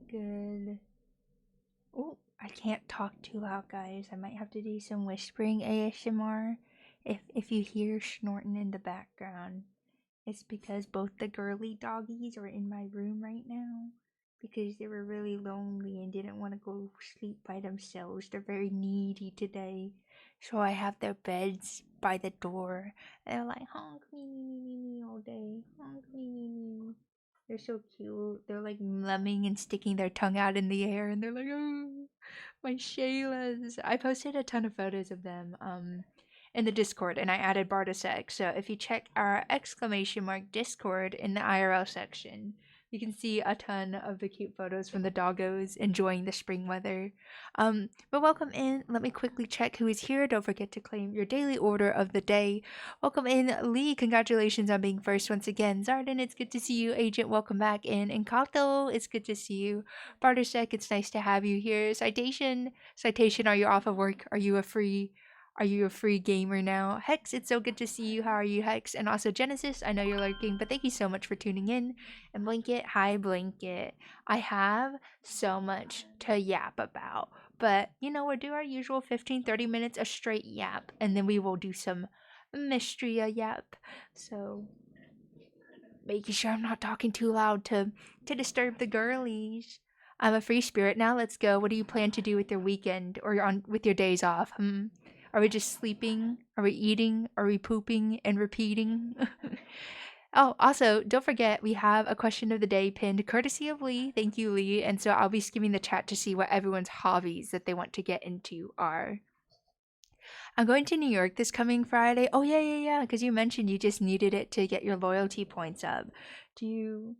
Good. Oh, I can't talk too loud, guys. I might have to do some whispering ASMR. If you hear snorting in the background, it's because both the girly doggies are in my room right now because they were really lonely and didn't want to go sleep by themselves. They're very needy today. So I have their beds by the door. And they're like, honk me, me, me, me, me all day. Honk me, me, me. They're so cute. They're like lemming and sticking their tongue out in the air, and they're like, oh, my Shaylas. I posted a ton of photos of them in the Discord, and I added Bartasek. So if you check our exclamation mark Discord in the IRL section, you can see a ton of the cute photos from the doggos enjoying the spring weather. But welcome in. Let me quickly check who is here. Don't forget to claim your daily order of the day. Welcome in, Lee. Congratulations on being first once again. Zarden, it's good to see you. Agent, welcome back in. Incauto, it's good to see you. Bartersek, it's nice to have you here. Citation, are you off of work? Are you a free gamer now? Hex, it's so good to see you. How are you, Hex? And also Genesis, I know you're lurking, but thank you so much for tuning in. And Blanket, hi Blanket. I have so much to yap about. But, we'll do our usual 15-30 minutes of straight yap. And then we will do some mystery yap. So, making sure I'm not talking too loud to disturb the girlies. I'm a free spirit now. Let's go. What do you plan to do with your weekend or with your days off? Are we just sleeping? Are we eating? Are we pooping and repeating? Oh, also, don't forget we have a question of the day pinned courtesy of Lee. Thank you, Lee. And so I'll be skimming the chat to see what everyone's hobbies that they want to get into are. I'm going to New York this coming Friday. Oh yeah, because you mentioned you just needed it to get your loyalty points up. Do you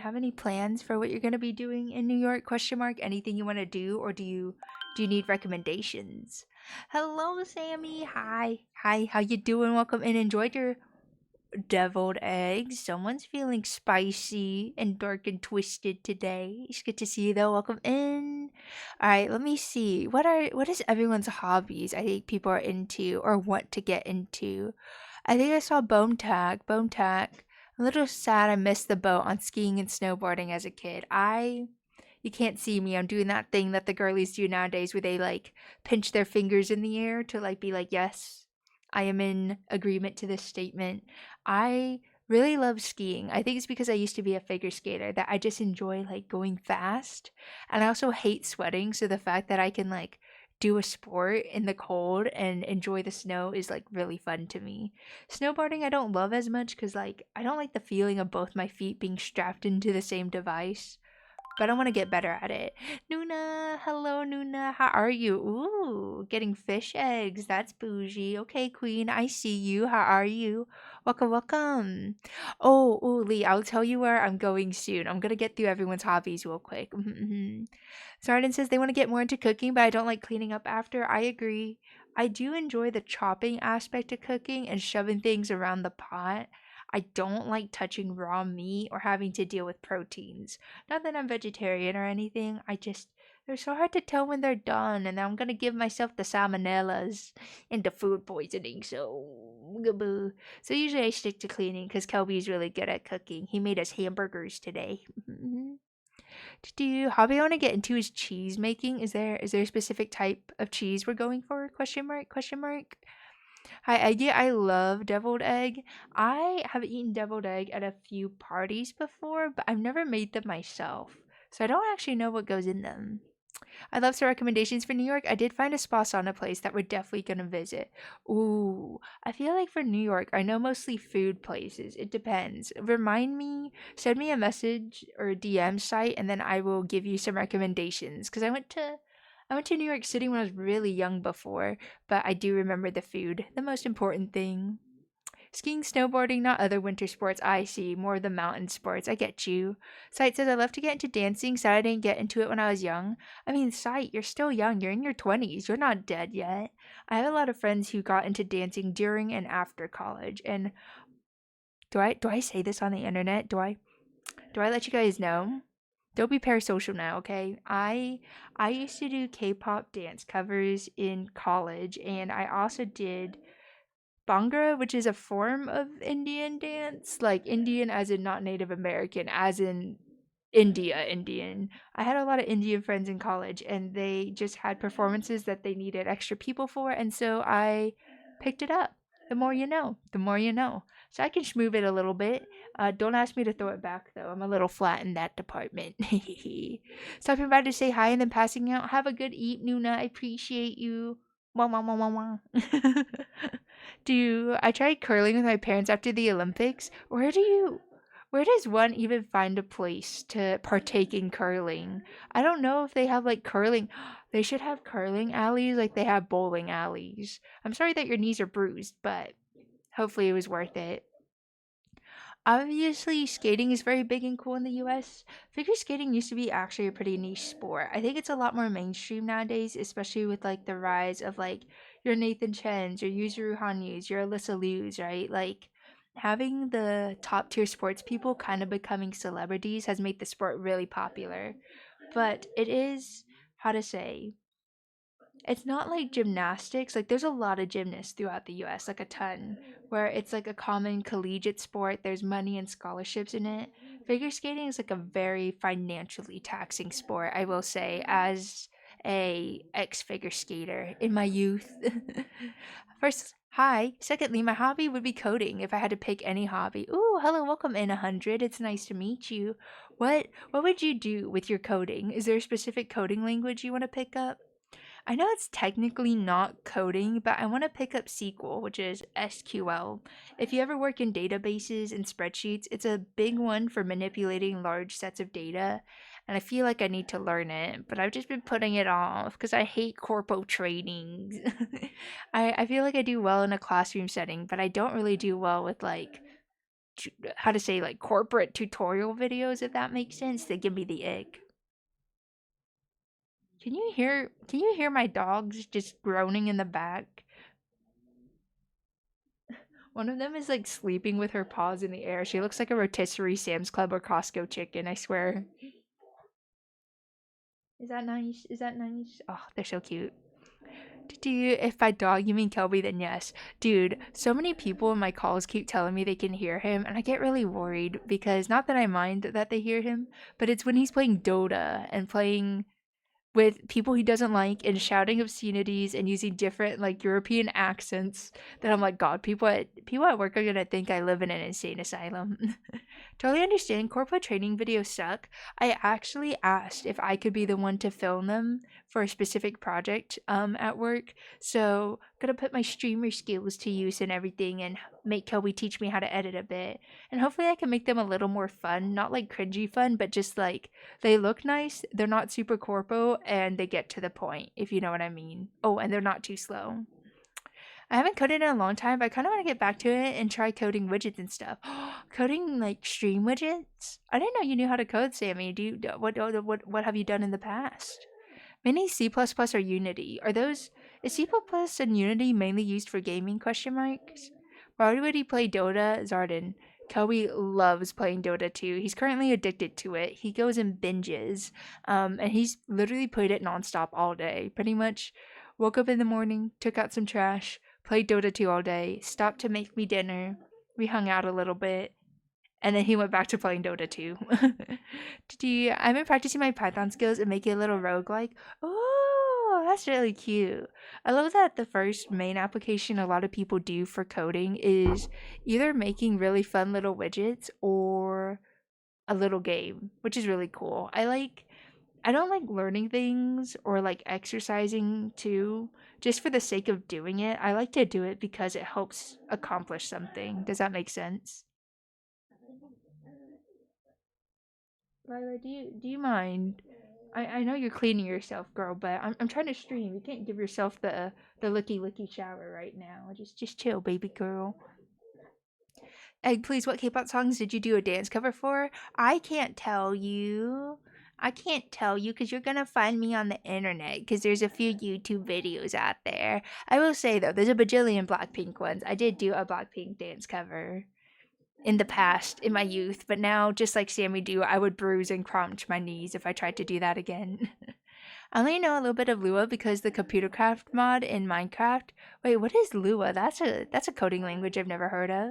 have any plans for what you're going to be doing in New York? Question mark. Anything you want to do, or do you need recommendations? Hello, Sammy. Hi. How you doing? Welcome in. Enjoyed your deviled eggs. Someone's feeling spicy and dark and twisted today. It's good to see you though. Welcome in. Alright, let me see. What is everyone's hobbies I think people are into or want to get into? I think I saw Bone Tag. A little sad I missed the boat on skiing and snowboarding as a kid. You can't see me. I'm doing that thing that the girlies do nowadays where they like pinch their fingers in the air to like be like, yes, I am in agreement to this statement. I really love skiing. I think it's because I used to be a figure skater that I just enjoy like going fast. And I also hate sweating, so the fact that I can like do a sport in the cold and enjoy the snow is like really fun to me. Snowboarding I don't love as much cuz like I don't like the feeling of both my feet being strapped into the same device. But I want to get better at it. Nuna, hello Nuna, how are you? Ooh, getting fish eggs. That's bougie. Okay, Queen, I see you. How are you? Welcome. Oh, Lee, I'll tell you where I'm going soon. I'm gonna get through everyone's hobbies real quick. Sardin says they want to get more into cooking, but I don't like cleaning up after. I agree. I do enjoy the chopping aspect of cooking and shoving things around the pot. I don't like touching raw meat or having to deal with proteins. Not that I'm vegetarian or anything, they're so hard to tell when they're done, and I'm gonna give myself the salmonellas and the food poisoning, so. So usually I stick to cleaning because Kelby's really good at cooking. He made us hamburgers today. Hobby I want to get into is cheese making. Is there a specific type of cheese we're going for? Question mark, question mark. Hi, Eggie. I love deviled egg. I have eaten deviled egg at a few parties before, but I've never made them myself. So I don't actually know what goes in them. I'd love some recommendations for New York. I did find a spa sauna place that we're definitely gonna visit. Ooh, I feel like for New York, I know mostly food places. It depends. Send me a message or a DM site, and then I will give you some recommendations. Cause I went to New York City when I was really young before, but I do remember the food, the most important thing. Skiing, snowboarding, not other winter sports. I see. More the mountain sports. I get you. Sight says, I love to get into dancing. Sad I didn't get into it when I was young. I mean, Sight, you're still young. You're in your 20s. You're not dead yet. I have a lot of friends who got into dancing during and after college. And do I say this on the internet? Do I let you guys know? Don't be parasocial now, okay? I used to do K-pop dance covers in college, and I also did Bhangra, which is a form of Indian dance, like Indian as in not Native American, as in Indian. I had a lot of Indian friends in college, and they just had performances that they needed extra people for, and so I picked it up. The more you know, the more you know. So I can schmoove it a little bit. Don't ask me to throw it back, though. I'm a little flat in that department. Stopping by to say hi and then passing out. Have a good eat, Nuna. I appreciate you. Wah, wah, wah, wah, wah. I tried curling with my parents after the Olympics. Where does one even find a place to partake in curling? I don't know if they have like curling. They should have curling alleys like they have bowling alleys. I'm sorry that your knees are bruised, but hopefully it was worth it. Obviously, skating is very big and cool in the US. Figure skating used to be actually a pretty niche sport. I think it's a lot more mainstream nowadays, especially with like the rise of like your Nathan Chens, your Yuzuru Hanyus, your Alyssa Liu's, right? Like having the top tier sports people kind of becoming celebrities has made the sport really popular. But it is, how to say, it's not like gymnastics. Like there's a lot of gymnasts throughout the US, like a ton, where it's like a common collegiate sport. There's money and scholarships in it. Figure skating is like a very financially taxing sport, I will say, as a ex-figure skater in my youth. First, hi. Secondly, my hobby would be coding if I had to pick any hobby. Ooh, hello, welcome in 100. It's nice to meet you. What would you do with your coding? Is there a specific coding language you want to pick up? I know it's technically not coding, but I want to pick up SQL, which is SQL. If you ever work in databases and spreadsheets, it's a big one for manipulating large sets of data, and I feel like I need to learn it, but I've just been putting it off because I hate corpo trainings. I feel like I do well in a classroom setting, but I don't really do well with like how to say like corporate tutorial videos, if that makes sense. They give me the ick. Can you hear my dogs just groaning in the back? One of them is like sleeping with her paws in the air. She looks like a rotisserie Sam's Club or Costco chicken, I swear. Is that nice? Is that nice? Oh, they're so cute. If by dog you mean Kelby, then yes. Dude, so many people in my calls keep telling me they can hear him, and I get really worried because not that I mind that they hear him, but it's when he's playing Dota and playing with people he doesn't like and shouting obscenities and using different like European accents that I'm like, God, people at work are gonna think I live in an insane asylum. Totally understand. Corporate training videos suck. I actually asked if I could be the one to film them for a specific project at work. So gonna put my streamer skills to use and everything and make Kelby teach me how to edit a bit. And hopefully I can make them a little more fun. Not like cringy fun, but just like they look nice, they're not super corpo, and they get to the point, if you know what I mean. Oh, and they're not too slow. I haven't coded in a long time, but I kind of want to get back to it and try coding widgets and stuff. Coding like stream widgets? I didn't know you knew how to code, Sammy. What have you done in the past? Mainly C++ or Unity. Is C++ and Unity mainly used for gaming question marks? Why would he play Dota? Zarden. Kobe loves playing Dota 2. He's currently addicted to it. He goes in binges. And he's literally played it nonstop all day. Pretty much woke up in the morning, took out some trash, played Dota 2 all day, stopped to make me dinner. We hung out a little bit, and then he went back to playing Dota 2. I've been practicing my Python skills and making a little roguelike. Oh, that's really cute. I love that the first main application a lot of people do for coding is either making really fun little widgets or a little game, which is really cool. I don't like learning things or like exercising too, just for the sake of doing it. I like to do it because it helps accomplish something. Does that make sense? Lila, do you mind? I know you're cleaning yourself, girl, but I'm trying to stream. You can't give yourself the licky shower right now. Just chill, baby girl. Egg, please, what K-pop songs did you do a dance cover for? I can't tell you. I can't tell you because you're gonna find me on the internet because there's a few YouTube videos out there. I will say though, there's a bajillion Blackpink ones. I did do a Blackpink dance cover in the past in my youth, but now just like Sammy do, I would bruise and crunch my knees if I tried to do that again. I only know a little bit of Lua because the computer craft mod in Minecraft. Wait, what is Lua? That's a coding language I've never heard of.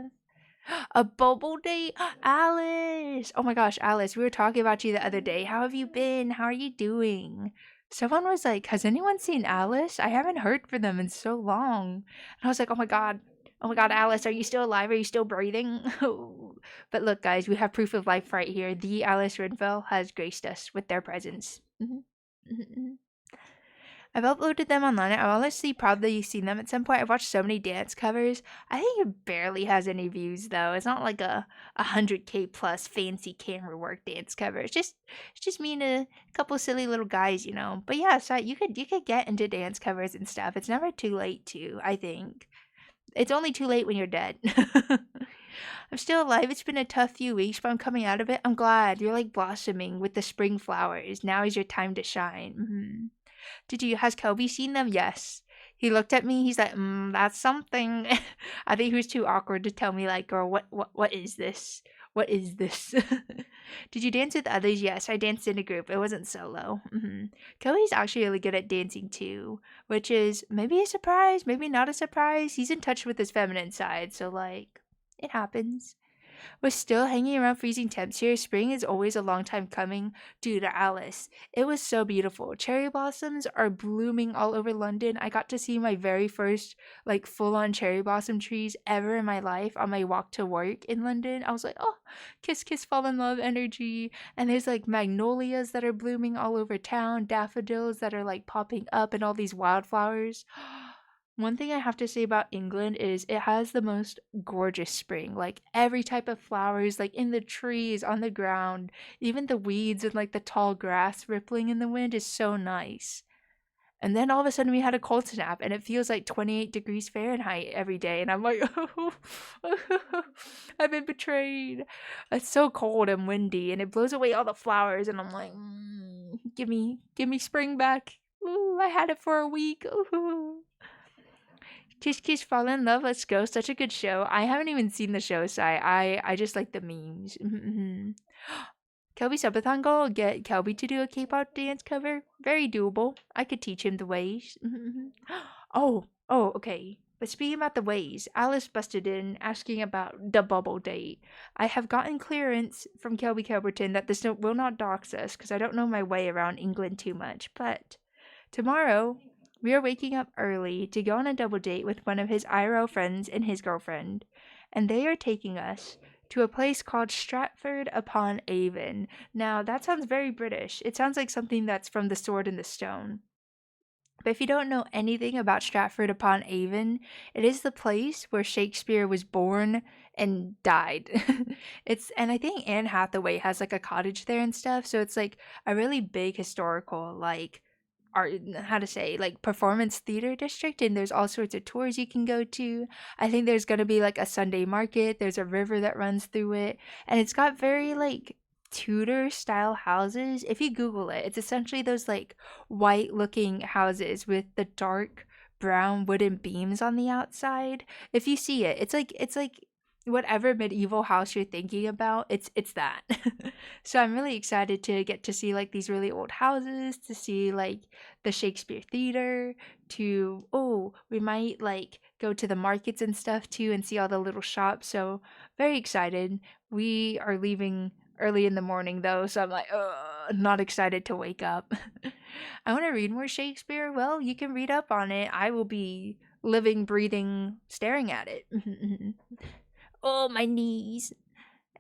A bubble date? Alice! Oh my gosh, Alice, we were talking about you the other day. How have you been? How are you doing? Someone was like, has anyone seen Alice? I haven't heard from them in so long. And I was like, oh my god. Oh my god, Alice, are you still alive? Are you still breathing? But look, guys, we have proof of life right here. The Alice Renfell has graced us with their presence. I've uploaded them online. I've honestly probably seen them at some point. I've watched so many dance covers. I think it barely has any views though. It's not like a 100K plus fancy camera work dance cover. It's just me and a couple silly little guys, you know. But yeah, so you could get into dance covers and stuff. It's never too late to, I think. It's only too late when you're dead. I'm still alive. It's been a tough few weeks, but I'm coming out of it. I'm glad. You're like blossoming with the spring flowers. Now is your time to shine. Has Kobe seen them? Yes. He looked at me. He's like, that's something. I think he was too awkward to tell me, like, girl, what is this? What is this? Did you dance with others? Yes, I danced in a group. It wasn't solo. Kobe's actually really good at dancing too, which is maybe a surprise, maybe not a surprise. He's in touch with his feminine side, so like, it happens. We're still hanging around freezing temps here. Spring is always a long time coming. Dude, Alice, it was so beautiful. Cherry blossoms are blooming all over London. I got to see my very first, like, full-on cherry blossom trees ever in my life on my walk to work in London. I was like, oh, kiss, kiss, fall in love energy. And there's, like, magnolias that are blooming all over town, daffodils that are, like, popping up, and all these wildflowers. One thing I have to say about England is it has the most gorgeous spring. Like every type of flowers, like in the trees, on the ground, even the weeds and like the tall grass rippling in the wind is so nice. And then all of a sudden we had a cold snap and it feels like 28 degrees Fahrenheit every day. And I'm like, oh, I've been betrayed. It's so cold and windy and it blows away all the flowers. And I'm like, give me spring back. Ooh, I had it for a week. Ooh. Kiss Kiss Fall in Love, let's go. Such a good show. I haven't even seen the show, so I just like the memes. Kelby Subathon goal, get Kelby to do a K-pop dance cover. Very doable. I could teach him the ways. Oh, okay. But speaking about the ways, Alice busted in asking about the bubble date. I have gotten clearance from Kelby Kelberton that this will not dox us because I don't know my way around England too much. But tomorrow, we are waking up early to go on a double date with one of his IRL friends and his girlfriend, and they are taking us to a place called Stratford upon Avon. Now, that sounds very British. It sounds like something that's from The Sword and the Stone. But if you don't know anything about Stratford upon Avon, it is the place where Shakespeare was born and died. And I think Anne Hathaway has like a cottage there and stuff, so it's like a really big historical like art, how to say, like performance theater district, and there's all sorts of tours you can go to. I think there's gonna be like a Sunday market. There's a river that runs through it, and it's got very like Tudor style houses. If you Google it, it's essentially those like white looking houses with the dark brown wooden beams on the outside. If you see it, it's like whatever medieval house you're thinking about, it's that. So I'm really excited to get to see like these really old houses, to see like the Shakespeare Theater, to we might like go to the markets and stuff too and see all the little shops. So very excited. We are leaving early in the morning though, so I'm like, not excited to wake up. I want to read more Shakespeare. Well, you can read up on it. I will be living, breathing, staring at it. Oh, my knees.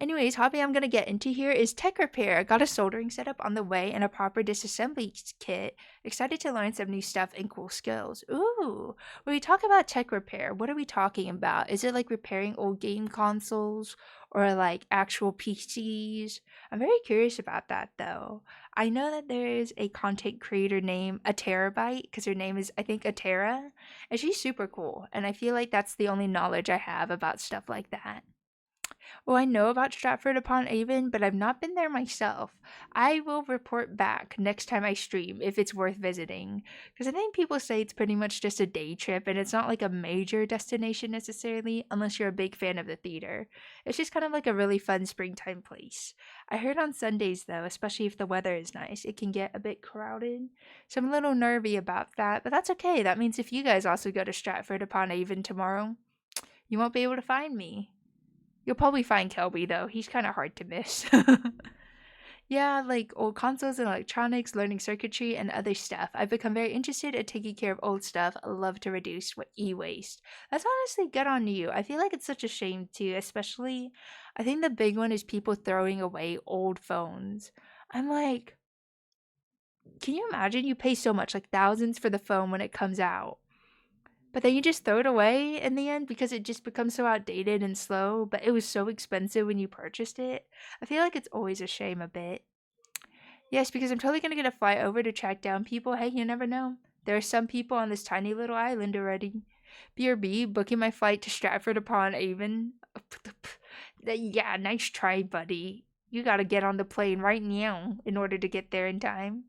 Anyways, hobby I'm gonna get into here is tech repair. I got a soldering setup on the way and a proper disassembly kit. Excited to learn some new stuff and cool skills. Ooh, when we talk about tech repair, what are we talking about? Is it like repairing old game consoles or like actual PCs? I'm very curious about that though. I know that there is a content creator named A Terabyte because her name is I think Atera, and she's super cool. And I feel like that's the only knowledge I have about stuff like that. Well, I know about Stratford upon Avon, but I've not been there myself. I will report back next time I stream if it's worth visiting. Because I think people say it's pretty much just a day trip and it's not like a major destination necessarily, unless you're a big fan of the theater. It's just kind of like a really fun springtime place. I heard on Sundays, though, especially if the weather is nice, it can get a bit crowded. So I'm a little nervy about that, but that's okay. That means if you guys also go to Stratford upon Avon tomorrow, you won't be able to find me. You'll probably find Kelby though. He's kind of hard to miss. Yeah, like old consoles and electronics, learning circuitry, and other stuff. I've become very interested in taking care of old stuff. I love to reduce e-waste. That's honestly good on you. I feel like it's such a shame too, especially I think the big one is people throwing away old phones. I'm like, can you imagine you pay so much, like thousands for the phone when it comes out, but then you just throw it away in the end because it just becomes so outdated and slow, but it was so expensive when you purchased it? I feel like it's always a shame a bit. Yes, because I'm totally gonna get a flight over to track down people. Hey, you never know. There are some people on this tiny little island already. BRB, booking my flight to Stratford upon Avon. Yeah, nice try, buddy. You gotta get on the plane right now in order to get there in time.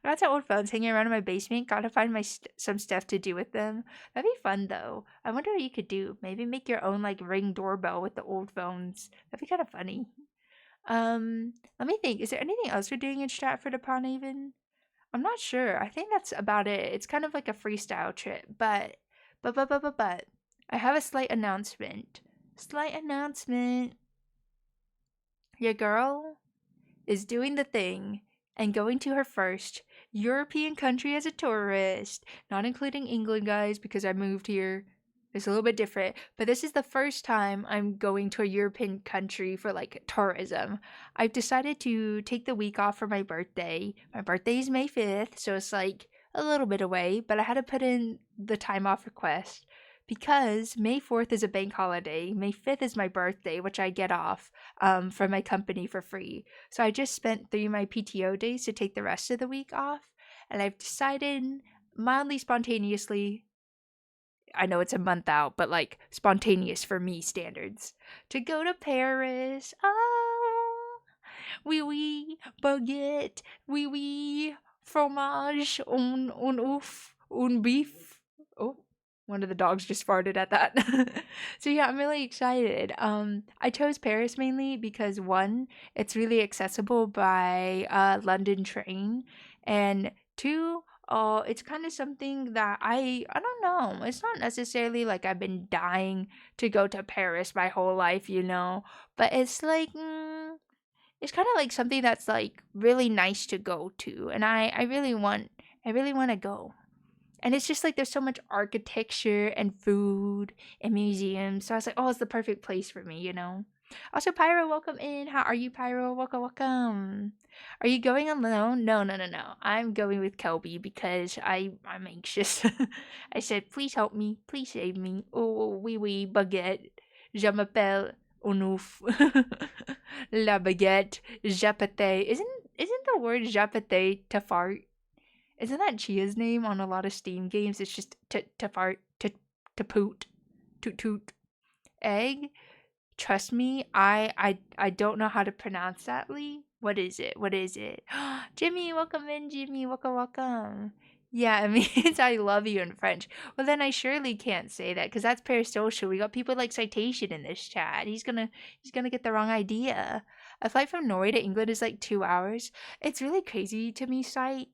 I got some old phones hanging around in my basement. Gotta find some stuff to do with them. That'd be fun though. I wonder what you could do. Maybe make your own like Ring doorbell with the old phones. That'd be kind of funny. Let me think. Is there anything else we're doing in Stratford upon Avon? I'm not sure. I think that's about it. It's kind of like a freestyle trip, but I have a slight announcement. Slight announcement. Your girl is doing the thing and going to her first European country as a tourist, not including England, guys, because I moved here. It's a little bit different, but this is the first time I'm going to a European country for like tourism. I've decided to take the week off for my birthday. My birthday is May 5th, so it's like a little bit away, but I had to put in the time off request because May 4th is a bank holiday. May 5th is my birthday, which I get off from my company for free. So I just spent 3 of my PTO days to take the rest of the week off, and I've decided mildly spontaneously, I know it's a month out, but like spontaneous for me standards, to go to Paris. Oh, oui, oui, baguette, oui, oui, fromage, un ouf, un beef. Oh, one of the dogs just farted at that. So yeah, I'm really excited. I chose Paris mainly because one, it's really accessible by London train, and two, oh, it's kind of something that I don't know. It's not necessarily like I've been dying to go to Paris my whole life, you know, but it's like it's kind of like something that's like really nice to go to, and I really want to go. And it's just like there's so much architecture and food and museums. So I was like, oh, it's the perfect place for me, you know? Also, Pyro, welcome in. How are you, Pyro? Welcome, welcome. Are you going alone? No, no, no, no. I'm going with Kelby because I'm anxious. I said, please help me. Please save me. Oh, oui, oui, baguette. Je m'appelle Onouf. La baguette. Japete. Isn't the word japete to fart? Isn't that Chia's name on a lot of Steam games? It's just to fart, to poot, toot toot. Egg? Trust me, I don't know how to pronounce that, Lee. What is it? What is it? Jimmy, welcome in, Jimmy. Welcome, welcome. Yeah, it means I love you in French. Well, then I surely can't say that because that's parasocial. We got people like Citation in this chat. He's gonna get the wrong idea. A flight from Norway to England is like 2 hours. It's really crazy to me, Sight,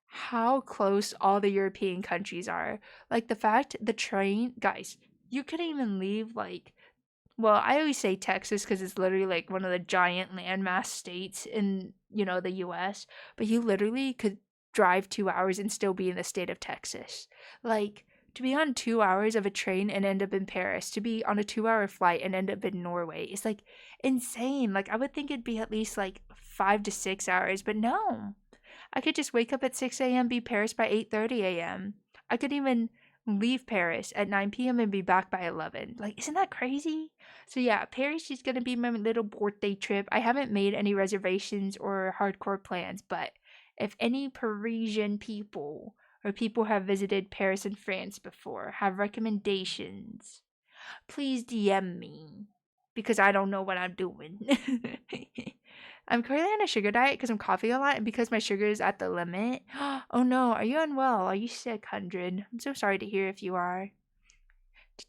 how close all the European countries are. Like the fact the train, guys, you couldn't even leave like, well, I always say Texas because it's literally like one of the giant landmass states in, you know, the US, but you literally could drive 2 hours and still be in the state of Texas. Like, to be on 2 hours of a train and end up in Paris, to be on a 2 hour flight and end up in Norway is like insane. Like, I would think it'd be at least like 5 to 6 hours, but no. I could just wake up at 6 a.m., be Paris by 8:30 a.m. I could even leave Paris at 9 p.m. and be back by 11. Like, isn't that crazy? So yeah, Paris is going to be my little birthday trip. I haven't made any reservations or hardcore plans, but if any Parisian people or people who have visited Paris and France before have recommendations, please DM me because I don't know what I'm doing. I'm currently on a sugar diet because I'm coughing a lot and because my sugar is at the limit. Oh no, are you unwell? Are you sick, 100? I'm so sorry to hear if you are.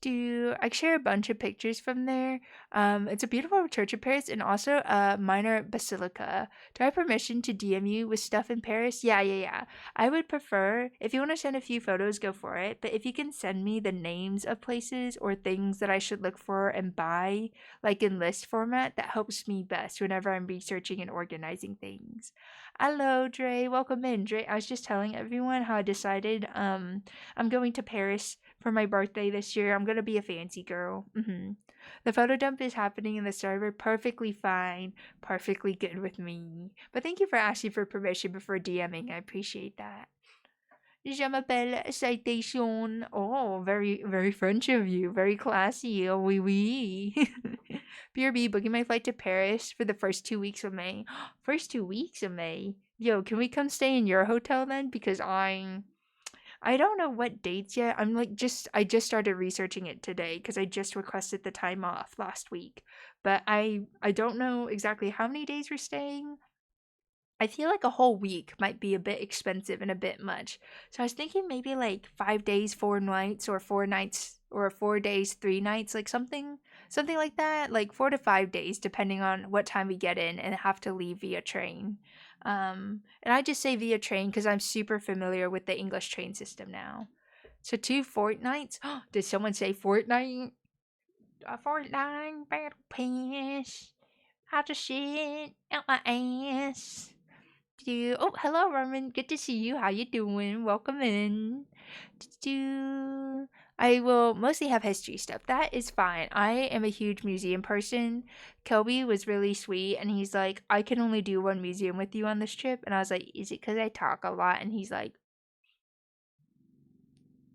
I share a bunch of pictures from there. It's a beautiful church in Paris and also a minor basilica. Do I have permission to DM you with stuff in Paris? Yeah. I would prefer, if you want to send a few photos, go for it. But if you can send me the names of places or things that I should look for and buy, like in list format, that helps me best whenever I'm researching and organizing things. Hello, Dre. Welcome in, Dre. I was just telling everyone how I decided I'm going to Paris for my birthday this year. I'm gonna be a fancy girl. The photo dump is happening in the server. Perfectly fine. Perfectly good with me. But thank you for asking for permission before DMing. I appreciate that. Je m'appelle Citation. Oh, very, very French of you. Very classy. Oh, oui, oui. BRB, booking my flight to Paris for the first 2 weeks of May. First 2 weeks of May? Yo, can we come stay in your hotel then? Because I don't know what dates yet. I just started researching it today because I just requested the time off last week. But I don't know exactly how many days we're staying. I feel like a whole week might be a bit expensive and a bit much. So I was thinking maybe like 5 days, 4 nights, or 4 nights, or 4 days, 3 nights, like something like that. Like 4 to 5 days, depending on what time we get in and have to leave via train. And I just say via train because I'm super familiar with the English train system now. So 2 fortnights. Did someone say fortnight? A fortnight battle pass. How to shit out my ass. Oh, hello, Roman. Good to see you. How you doing? Welcome in. Do I will mostly have history stuff. That is fine. I am a huge museum person. Kelby was really sweet, and he's like, I can only do one museum with you on this trip. And I was like, is it because I talk a lot? And he's like,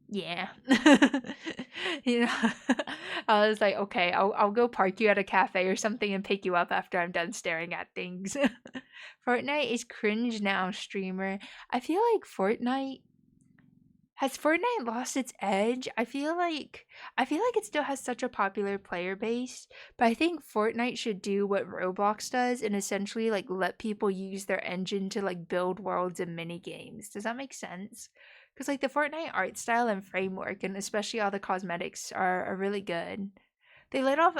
yeah. you know, I was like, okay, I'll go park you at a cafe or something and pick you up after I'm done staring at things. Fortnite is cringe now, streamer. I feel like Fortnite lost its edge? I feel like it still has such a popular player base, but I think Fortnite should do what Roblox does and essentially like let people use their engine to like build worlds and mini games. Does that make sense? Because like the Fortnite art style and framework and especially all the cosmetics are really good. They laid off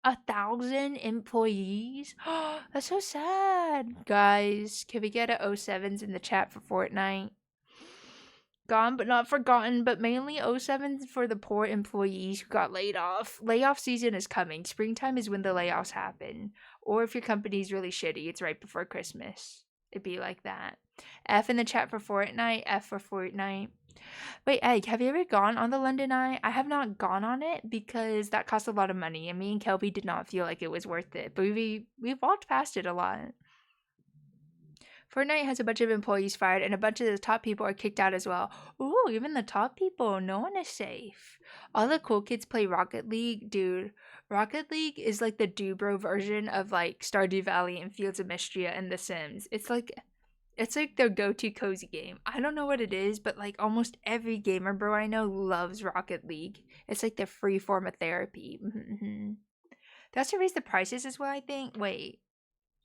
1,000 employees. That's so sad. Guys, can we get a O7s in the chat for Fortnite? Gone but not forgotten, but mainly O7s for the poor employees who got laid off. Layoff season is coming. Springtime is when the layoffs happen. Or if your company's really shitty, it's right before Christmas. It'd be like that. F in the chat for Fortnite. F for Fortnite. Wait, Egg, have you ever gone on the London Eye? I have not gone on it because that cost a lot of money, and me and Kelby did not feel like it was worth it. But we walked past it a lot. Fortnite has a bunch of employees fired, and a bunch of the top people are kicked out as well. Ooh, even the top people. No one is safe. All the cool kids play Rocket League. Dude, Rocket League is like the Dubro version of like Stardew Valley and Fields of Mistria and The Sims. It's like their go-to cozy game. I don't know what it is, but like almost every gamer bro I know loves Rocket League. It's like their free form of therapy. That's to raise the prices as well, I think. Wait.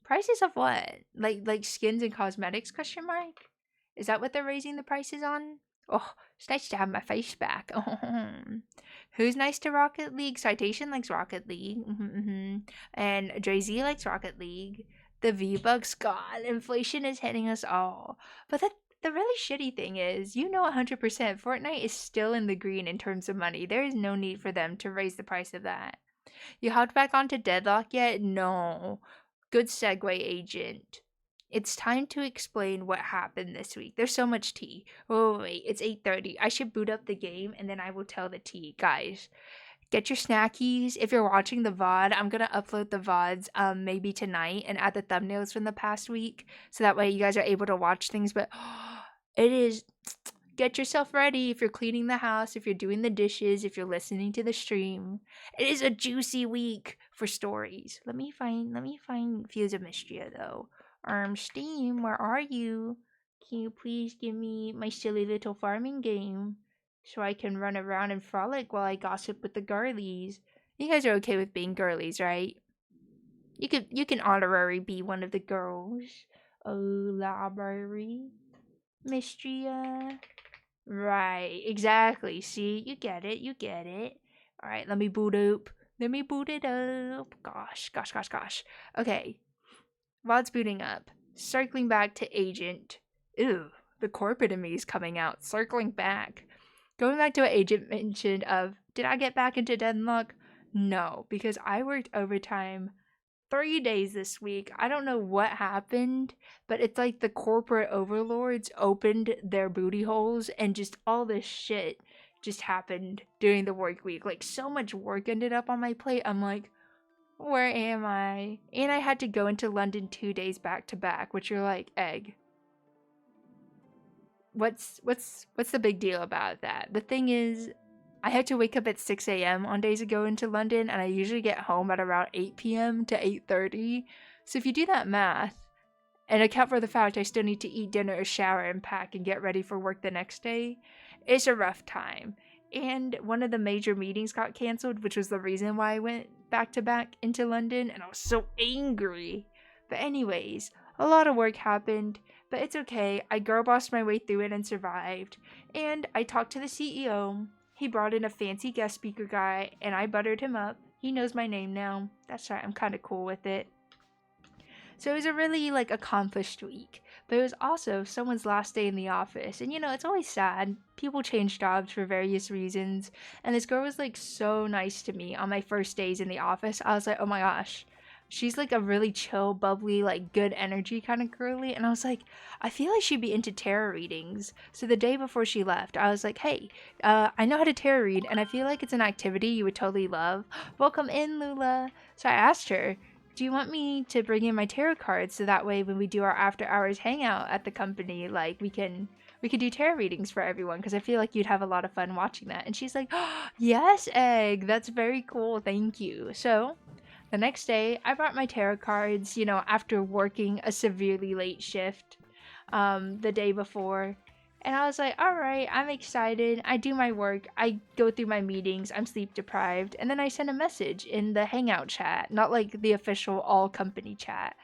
Prices of what? Like skins and cosmetics question mark? Is that what they're raising the prices on? Oh, it's nice to have my face back. Who's nice to Rocket League? Citation likes Rocket League. And Dre Z likes Rocket League. The V-Bucks, God, inflation is hitting us all. But the really shitty thing is, 100% Fortnite is still in the green in terms of money. There is no need for them to raise the price of that. You hopped back onto Deadlock yet? No. Good segue, agent. It's time to explain what happened this week. There's so much tea. Oh, wait, it's 8:30. I should boot up the game and then I will tell the tea. Guys, get your snackies. If you're watching the VOD, I'm going to upload the VODs maybe tonight and add the thumbnails from the past week so that way you guys are able to watch things. But it is... Get yourself ready if you're cleaning the house, if you're doing the dishes, if you're listening to the stream. It is a juicy week for stories. Let me find Fields of Mistria though. Steam, where are you? Can you please give me my silly little farming game so I can run around and frolic while I gossip with the girlies? You guys are okay with being girlies, right? You can honorary be one of the girls. Oh, library. Mistria. Right, exactly. See, you get it, you get it. All right, let me boot up. Let me boot it up. Gosh, gosh, gosh, gosh. Okay, while it's booting up, circling back to Agent. Ew, the corporate in me is coming out. Circling back. Going back to what Agent mentioned of, did I get back into Deadlock? No, because I worked overtime 3 days this week. I don't know what happened, but it's like the corporate overlords opened their booty holes and just all this shit just happened during the work week. Like so much work ended up on my plate. I'm like, where am I? And I had to go into London 2 days back to back, which you're like, Egg. What's the big deal about that? The thing is, I had to wake up at 6 a.m. on days to go into London, and I usually get home at around 8 p.m. to 8:30. So if you do that math, and account for the fact I still need to eat dinner, shower, and pack and get ready for work the next day, it's a rough time. And one of the major meetings got canceled, which was the reason why I went back to back into London, and I was so angry. But anyways, a lot of work happened, but it's okay. I girl bossed my way through it and survived. And I talked to the CEO. He brought in a fancy guest speaker guy, and I buttered him up. He knows my name now. That's right, I'm kind of cool with it. So it was a really like accomplished week. But it was also someone's last day in the office. And you know, it's always sad. People change jobs for various reasons. And this girl was like so nice to me on my first days in the office. I was like, oh my gosh. She's like a really chill, bubbly, like good energy kind of girly. And I was like, I feel like she'd be into tarot readings. So the day before she left, I was like, hey, I know how to tarot read. And I feel like it's an activity you would totally love. Welcome in, Lula. So I asked her, do you want me to bring in my tarot cards so that way when we do our after hours hangout at the company, like we could do tarot readings for everyone because I feel like you'd have a lot of fun watching that. And she's like, oh, yes, Egg, that's very cool, thank you. So the next day, I brought my tarot cards, you know, after working a severely late shift the day before. And I was like, all right, I'm excited. I do my work. I go through my meetings. I'm sleep deprived. And then I send a message in the Hangout chat, not like the official all company chat.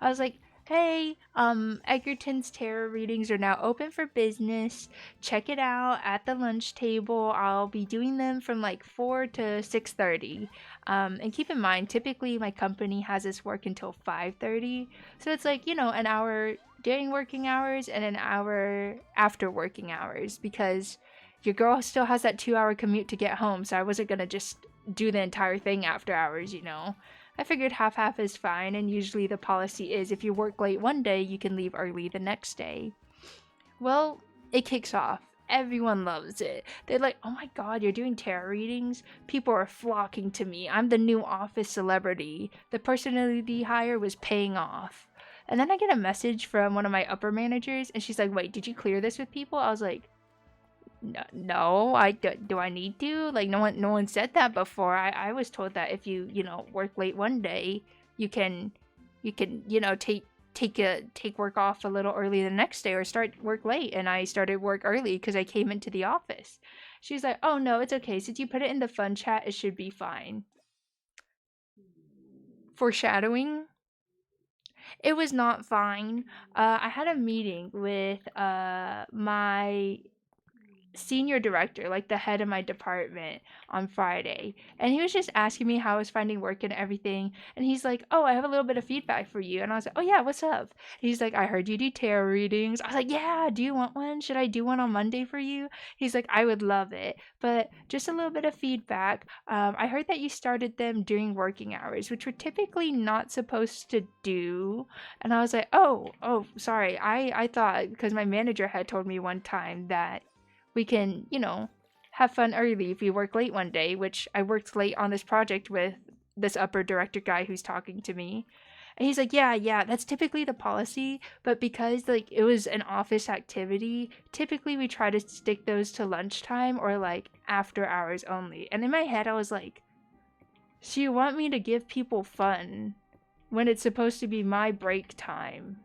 I was like, hey, Egerton's tarot readings are now open for business. Check it out at the lunch table. I'll be doing them from like 4 to 6:30. And keep in mind, typically my company has us work until 5:30. So it's like, you know, an hour during working hours and an hour after working hours because your girl still has that 2 hour commute to get home. So I wasn't going to just do the entire thing after hours, you know. I figured half is fine, and usually the policy is if you work late one day, you can leave early the next day. Well, it kicks off. Everyone loves it. They're like, oh my god, you're doing tarot readings? People are flocking to me. I'm the new office celebrity. The personality hire was paying off. And then I get a message from one of my upper managers, and she's like, wait, did you clear this with people? I was like, no, do I need to? Like, no one said that before. I was told that if you know, work late one day, you can, you know, take work off a little early the next day or start work late. And I started work early because I came into the office. She's like, oh no, it's okay. Since you put it in the fun chat, it should be fine. Foreshadowing. It was not fine. I had a meeting with my senior director, like the head of my department, on Friday. And he was just asking me how I was finding work and everything. And he's like, oh, I have a little bit of feedback for you. And I was like, oh, yeah, what's up? And he's like, I heard you do tarot readings. I was like, yeah, do you want one? Should I do one on Monday for you? He's like, I would love it. But just a little bit of feedback. I heard that you started them during working hours, which we're typically not supposed to do. And I was like, oh, sorry. I thought, because my manager had told me one time that we can, you know, have fun early if we work late one day, which I worked late on this project with this upper director guy who's talking to me. And he's like, yeah, that's typically the policy, but because like it was an office activity, typically we try to stick those to lunchtime or like after hours only. And in my head I was like, so you want me to give people fun when it's supposed to be my break time?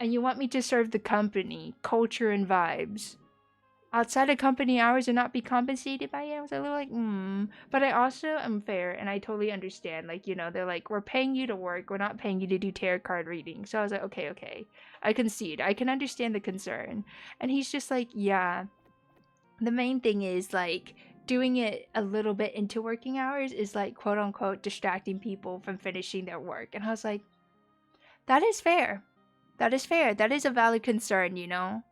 And you want me to serve the company, culture and vibes. outside of company hours and not be compensated by it. I was a little like, But I also am fair and I totally understand. Like, you know, they're like, we're paying you to work. We're not paying you to do tarot card reading. So I was like, okay. I concede. I can understand the concern. And he's just like, yeah. The main thing is like doing it a little bit into working hours is like quote unquote distracting people from finishing their work. And I was like, that is fair. That is fair. That is a valid concern, you know?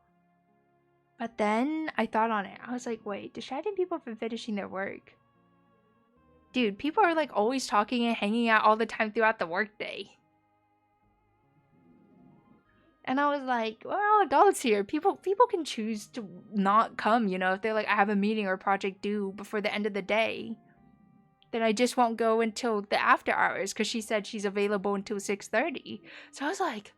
But then I thought on it. I was like, wait, distracting people from finishing their work. Dude, people are like always talking and hanging out all the time throughout the workday. And I was like, we're all adults here. People can choose to not come, you know, if they're like, I have a meeting or a project due before the end of the day. Then I just won't go until the after hours because she said she's available until 6:30. So I was like,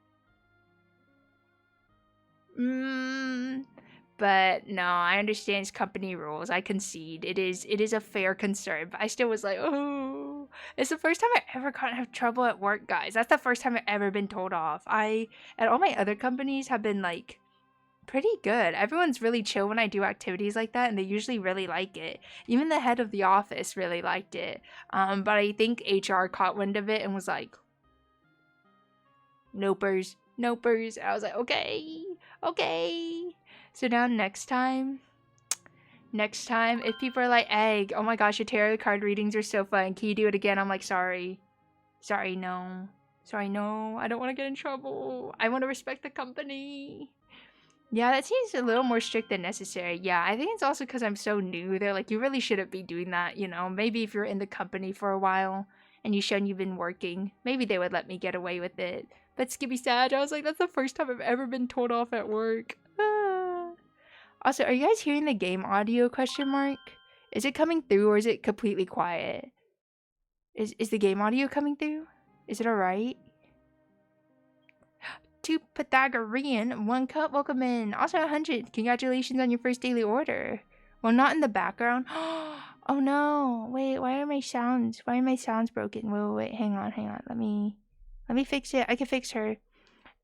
but no, I understand it's company rules. I concede. It is a fair concern, but I still was like, oh, it's the first time I ever got have trouble at work, guys. That's the first time I've ever been told off. At all my other companies have been like pretty good. Everyone's really chill when I do activities like that, and they usually really like it. Even the head of the office really liked it. But I think HR caught wind of it and was like, nopers. I was like, okay. So now next time, if people are like, Egg, oh my gosh, your tarot card readings are so fun. Can you do it again? I'm like, sorry, no. I don't want to get in trouble. I want to respect the company. Yeah, that seems a little more strict than necessary. Yeah, I think it's also because I'm so new. They're like, you really shouldn't be doing that, you know? Maybe if you're in the company for a while and you've shown you've been working, maybe they would let me get away with it. But Skippy Sag, I was like, that's the first time I've ever been told off at work. Also, are you guys hearing the game audio question mark? Is it coming through or is it completely quiet? Is the game audio coming through? Is it alright? To Pythagorean, 1 cup, welcome in. Also 100, congratulations on your first daily order. Well, not in the background. Oh no, wait, why are my sounds broken? Wait, hang on. Let me fix it. I can fix her.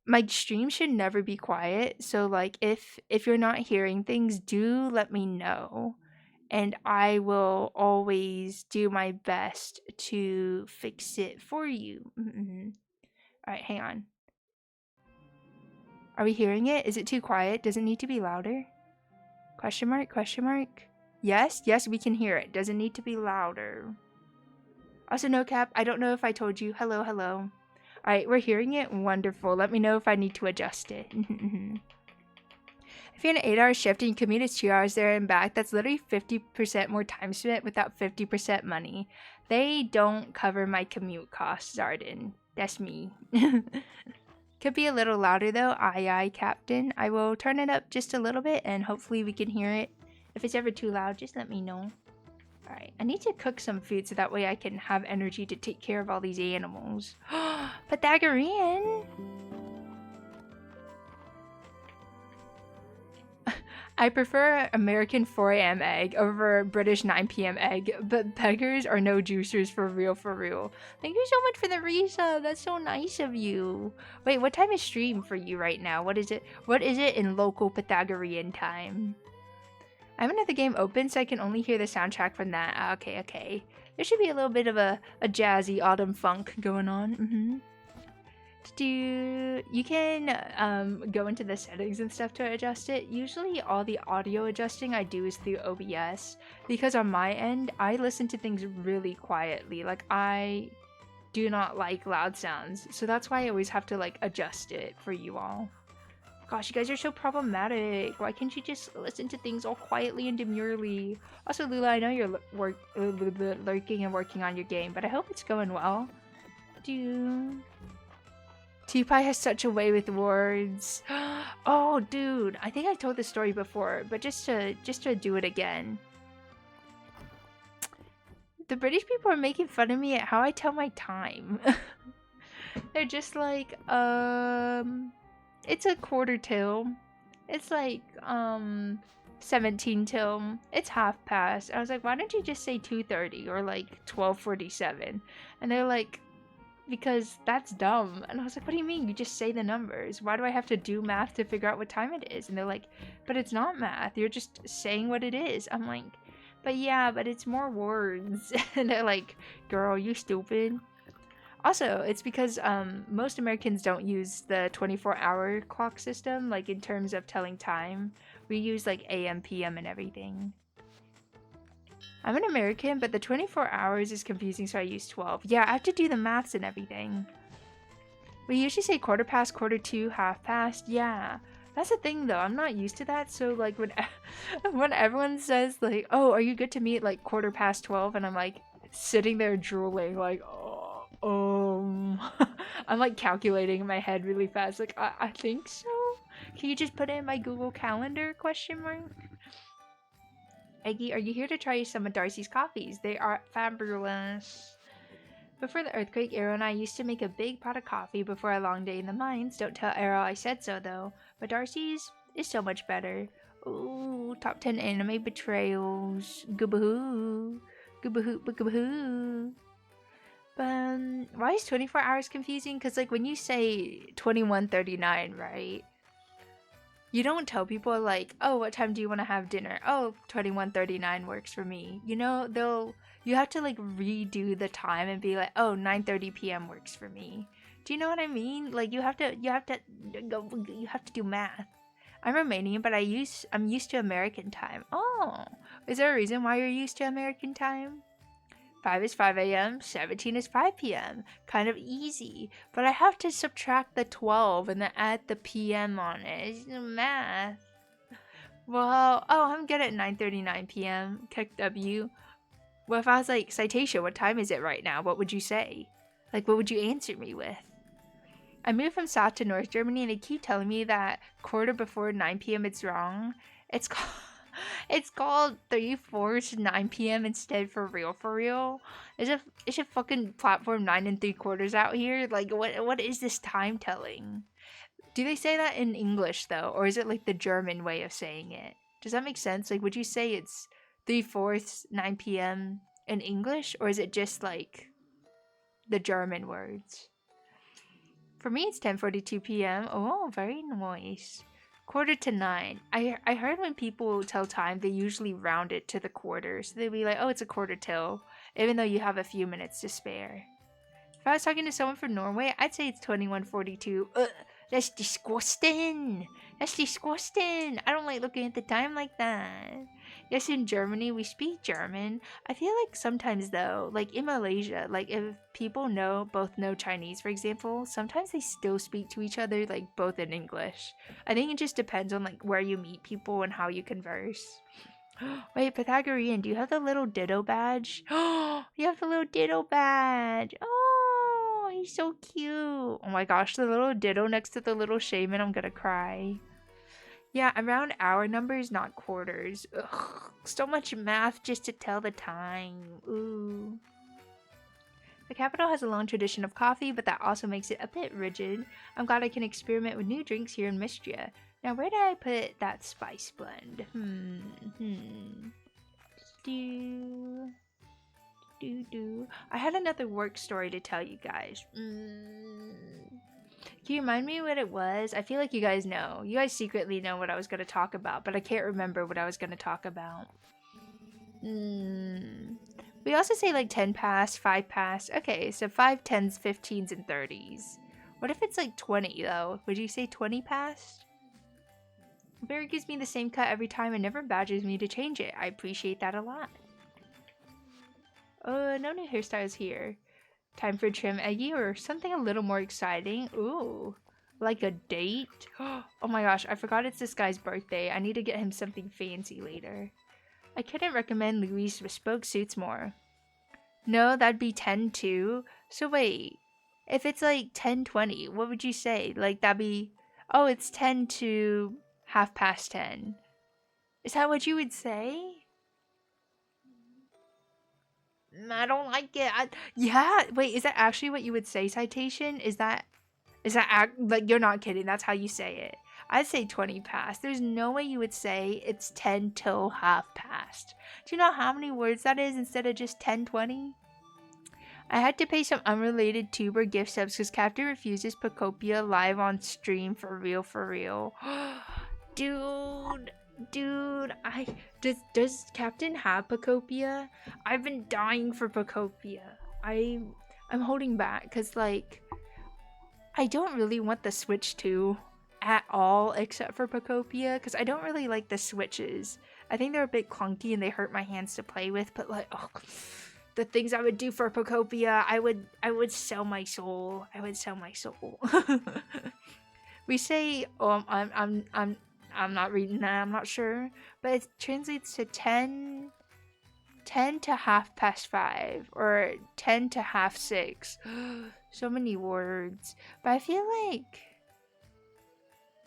My stream should never be quiet, so like if you're not hearing things, do let me know. And I will always do my best to fix it for you. Alright, hang on. Are we hearing it? Is it too quiet? Does it need to be louder? Question mark? Yes, we can hear it. Does it need to be louder? Also, no cap, I don't know if I told you. Hello. Alright, we're hearing it? Wonderful. Let me know if I need to adjust it. If you're in an 8-hour shift and you commute, it's 2 hours there and back. That's literally 50% more time spent without 50% money. They don't cover my commute costs, Zarden. That's me. Could be a little louder though. Aye, Captain. I will turn it up just a little bit and hopefully we can hear it. If it's ever too loud, just let me know. Alright, I need to cook some food so that way I can have energy to take care of all these animals. Pythagorean! I prefer American 4 a.m. egg over British 9 p.m. egg, but beggars are no juicers for real. Thank you so much for the resub. That's so nice of you. Wait, what time is stream for you right now? What is it in local Pythagorean time? I haven't had the game open, so I can only hear the soundtrack from that. Okay. There should be a little bit of a jazzy autumn funk going on. You can go into the settings and stuff to adjust it. Usually all the audio adjusting I do is through OBS because on my end I listen to things really quietly. Like I do not like loud sounds, so that's why I always have to like adjust it for you all. Gosh, you guys are so problematic. Why can't you just listen to things all quietly and demurely? Also, Lula, I know you're lurking and working on your game, but I hope it's going well. T-Pie has such a way with words. Oh, dude, I think I told this story before, but just to do it again. The British people are making fun of me at how I tell my time. They're just like, it's a quarter till. It's like, 17 till. It's half past. I was like, why don't you just say 2:30 or like 12:47? And they're like, because that's dumb. And I was like, what do you mean? You just say the numbers. Why do I have to do math to figure out what time it is? And they're like, but it's not math. You're just saying what it is. I'm like, but yeah, but it's more words. And they're like, girl, you stupid. Also, it's because most Americans don't use the 24-hour clock system, like in terms of telling time. We use like AM, PM, and everything. I'm an American, but the 24 hours is confusing, so I use 12. Yeah, I have to do the maths and everything. We usually say quarter past, quarter to, half past. Yeah, that's the thing though. I'm not used to that. So like when everyone says like, "Oh, are you good to meet like quarter past 12?" and I'm like sitting there drooling, like, oh, I'm like calculating in my head really fast. Like, I think so. Can you just put it in my Google Calendar? Question mark. Eggie, are you here to try some of Darcy's coffees? They are fabulous. Before the earthquake, Arrow and I used to make a big pot of coffee before a long day in the mines. Don't tell Arrow I said so, though. But Darcy's is so much better. Ooh, top 10 anime betrayals. Goobahoo. Goobahoo, goobahoo. Why is 24 hours confusing? Because, like, when you say 21:39, right? You don't tell people, like, oh, what time do you want to have dinner? Oh, 21:39 works for me. You know, you have to, like, redo the time and be like, oh, 9:30 p.m. works for me. Do you know what I mean? Like, you have to do math. I'm Romanian, but I'm used to American time. Oh, is there a reason why you're used to American time? 5 is 5 a.m., 17 is 5 p.m. Kind of easy. But I have to subtract the 12 and then add the p.m. on it. It's math. Well, oh, I'm good at 9:39 p.m. Kick W. Well, if I was like, Citation, what time is it right now? What would you say? Like, what would you answer me with? I moved from South to North Germany and they keep telling me that quarter before 9 p.m. it's wrong. It's called 3/4 9 p.m. instead for real. Is it fucking platform 9 3/4 out here? Like what is this time telling? Do they say that in English though, or is it like the German way of saying it? Does that make sense? Like would you say it's 3/4 9 p.m. in English, or is it just like the German words? For me it's 10:42 p.m. Oh, very nice. 8:45. I heard when people tell time, they usually round it to the quarters. So they'll be like, oh, it's a quarter till, even though you have a few minutes to spare. If I was talking to someone from Norway, I'd say it's 21:42. That's disgusting. That's disgusting. I don't like looking at the time like that. Yes, in Germany, we speak German. I feel like sometimes, though, like in Malaysia, like if people both know Chinese, for example, sometimes they still speak to each other, like both in English. I think it just depends on like where you meet people and how you converse. Wait, Pythagorean, do you have the little ditto badge? Oh, you have the little ditto badge. Oh, he's so cute. Oh my gosh, the little ditto next to the little shaman, I'm gonna cry. Yeah, around hour numbers, not quarters. Ugh, so much math just to tell the time. Ooh. The capital has a long tradition of coffee, but that also makes it a bit rigid. I'm glad I can experiment with new drinks here in Mystria. Now, where did I put that spice blend? I had another work story to tell you guys. Can you remind me what it was? I feel like you guys know. You guys secretly know what I was going to talk about, but I can't remember what I was going to talk about. We also say like 10 past, 5 past. Okay, so 5, 10s, 15s, and 30s. What if it's like 20 though? Would you say 20 past? Barry gives me the same cut every time and never badgers me to change it. I appreciate that a lot. No new hairstyles here. Time for a trim, Eggie, or something a little more exciting. Ooh, like a date? Oh my gosh, I forgot it's this guy's birthday. I need to get him something fancy later. I couldn't recommend Louis' bespoke suits more. No, that'd be 10 too. So wait, if it's like 10:20, what would you say? Like that'd be, oh, it's 10 to 10:30. Is that what you would say? I don't like it. Yeah, wait, is that actually what you would say, Citation? Is that like, you're not kidding, that's how you say it. I'd say 20 past. There's no way you would say it's 10 till 10:30. Do you know how many words that is instead of just 10:20? I had to pay some unrelated tuber gift subs because Captain refuses Pocopia live on stream for real, for real. Dude, does Captain have Pocopia? I've been dying for Pocopia. I'm holding back because like I don't really want the Switch 2 at all except for Pocopia because I don't really like the Switches. I think they're a bit clunky and they hurt my hands to play with, but like, oh, the things I would do for Pocopia, I would sell my soul. I would sell my soul. We say, I'm not reading that. I'm not sure, but it translates to 10 to 5:30 or 10 to 6:30. So many words, but I feel like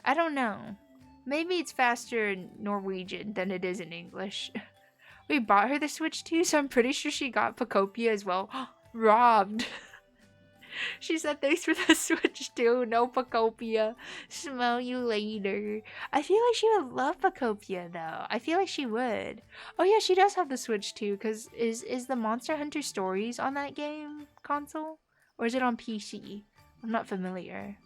I don't know. Maybe it's faster in Norwegian than it is in English. We bought her the Switch too, so I'm pretty sure she got Pocopia as well. Robbed. She said thanks for the Switch too, no Pocopia. Smell you later. I feel like she would love Pocopia though. I feel like she would. Oh yeah, she does have the Switch too, because is the Monster Hunter Stories on that game console? Or is it on PC? I'm not familiar.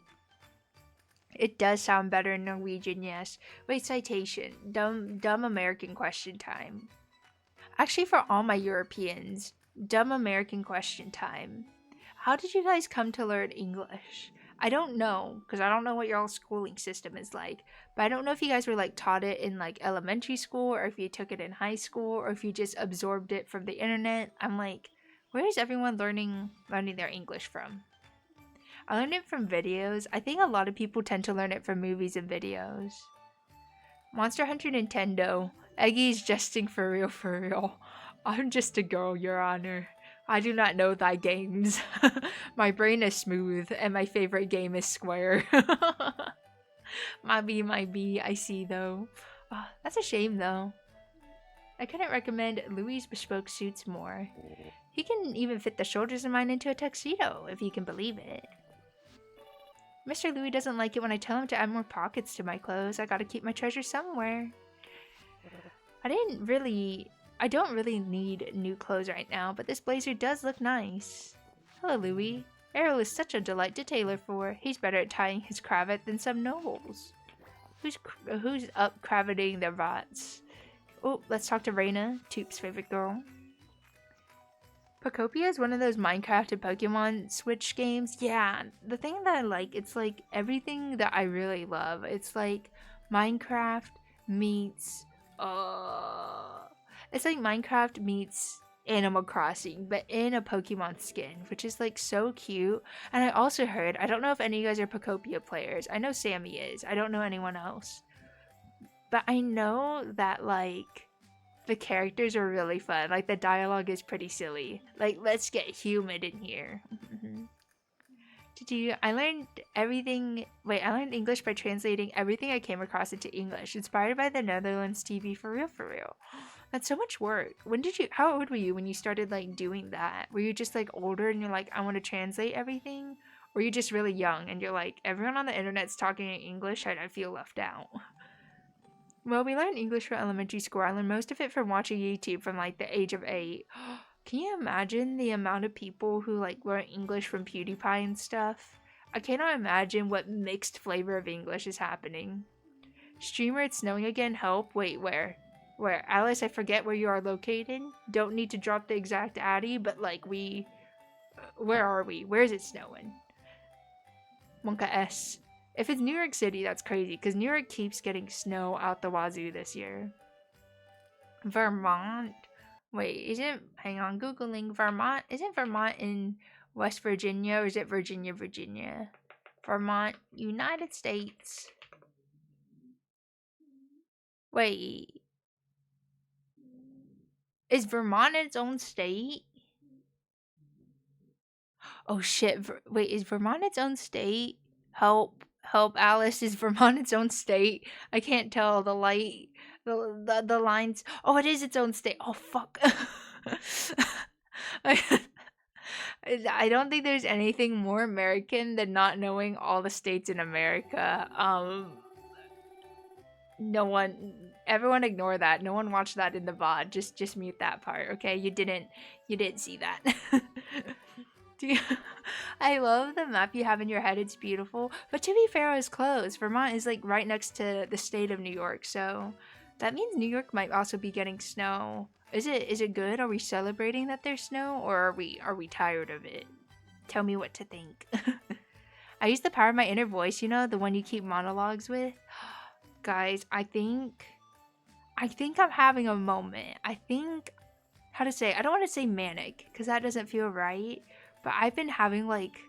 It does sound better in Norwegian, yes. Wait, citation. Dumb American question time. Actually, for all my Europeans, dumb American question time. How did you guys come to learn English? I don't know, because I don't know what your schooling system is like. But I don't know if you guys were like taught it in like elementary school, or if you took it in high school, or if you just absorbed it from the internet. I'm like, where is everyone learning their English from? I learned it from videos. I think a lot of people tend to learn it from movies and videos. Monster Hunter Nintendo. Eggie's jesting for real, for real. I'm just a girl, Your Honor. I do not know thy games. My brain is smooth, and my favorite game is Square. My B, I see though. Oh, that's a shame though. I couldn't recommend Louis' bespoke suits more. He can even fit the shoulders of mine into a tuxedo, if you can believe it. Mr. Louis doesn't like it when I tell him to add more pockets to my clothes. I gotta keep my treasure somewhere. I don't really need new clothes right now, but this blazer does look nice. Hello, Louis. Errol is such a delight to tailor for. He's better at tying his cravat than some nobles. Who's up cravating their vats? Oh, let's talk to Reina, Toop's favorite girl. Pocopia is one of those Minecraft and Pokemon Switch games. Yeah, the thing that I like, it's like everything that I really love. It's like Minecraft meets it's like Minecraft meets Animal Crossing, but in a Pokemon skin, which is like so cute. And I also heard, I don't know if any of you guys are Pocopia players. I know Sammy is. I don't know anyone else. But I know that like the characters are really fun. Like the dialogue is pretty silly. Like, let's get humid in here. I learned everything. Wait, I learned English by translating everything I came across into English, inspired by the Netherlands TV for real, for real. That's so much work. How old were you when you started like doing that? Were you just like older and you're like, I want to translate everything? Or were you just really young and you're like, everyone on the internet's talking in English and I feel left out? Well, we learned English for elementary school. I learned most of it from watching YouTube from like the age of 8. Can you imagine the amount of people who like learn English from PewDiePie and stuff? I cannot imagine what mixed flavor of English is happening. Streamer, it's snowing again. Help. Wait, where? Where? Alice, I forget where you are located. Don't need to drop the exact addy, but like where are we? Where is it snowing? Monka S. If it's New York City, that's crazy, because New York keeps getting snow out the wazoo this year. Vermont? Wait, hang on, Googling Vermont. Isn't Vermont in West Virginia, or is it Virginia, Virginia? Vermont, United States. Wait. Is Vermont its own state? Oh shit, wait, is Vermont its own state? Help, Alice, is Vermont its own state? I can't tell, the lines. Oh, it is its own state. Oh, fuck. I don't think there's anything more American than not knowing all the states in America. Everyone ignore that. No one watched that in the VOD. Just mute that part, okay? You didn't see that. Dude, I love the map you have in your head. It's beautiful. But to be fair, I was close. Vermont is like right next to the state of New York, so that means New York might also be getting snow. Is it good? Are we celebrating that there's snow, or are we tired of it? Tell me what to think. I use the power of my inner voice, you know, the one you keep monologues with. Guys, I think I'm having a moment. I think, how to say, I don't want to say manic because that doesn't feel right, but I've been having like,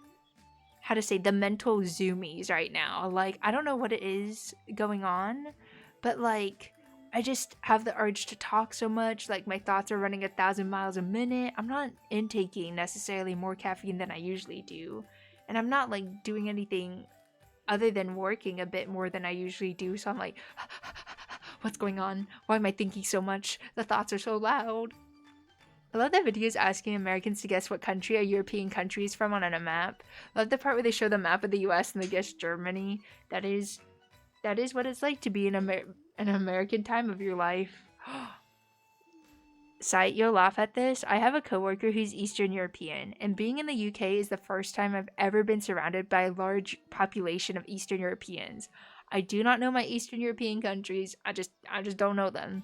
how to say, the mental zoomies right now. Like, I don't know what it is going on, but like, I just have the urge to talk so much. Like, my thoughts are running 1,000 miles a minute. I'm not intaking necessarily more caffeine than I usually do, and I'm not like doing anything other than working a bit more than I usually do. So I'm like, what's going on? Why am I thinking so much? The thoughts are so loud. I love the videos asking Americans to guess what country a European country is from on a map. I love the part where they show the map of the US and they guess Germany. That is what it's like to be in an American time of your life. Sight, you'll laugh at this. I have a coworker who's Eastern European, and being in the UK is the first time I've ever been surrounded by a large population of Eastern Europeans. I do not know my Eastern European countries. I just don't know them.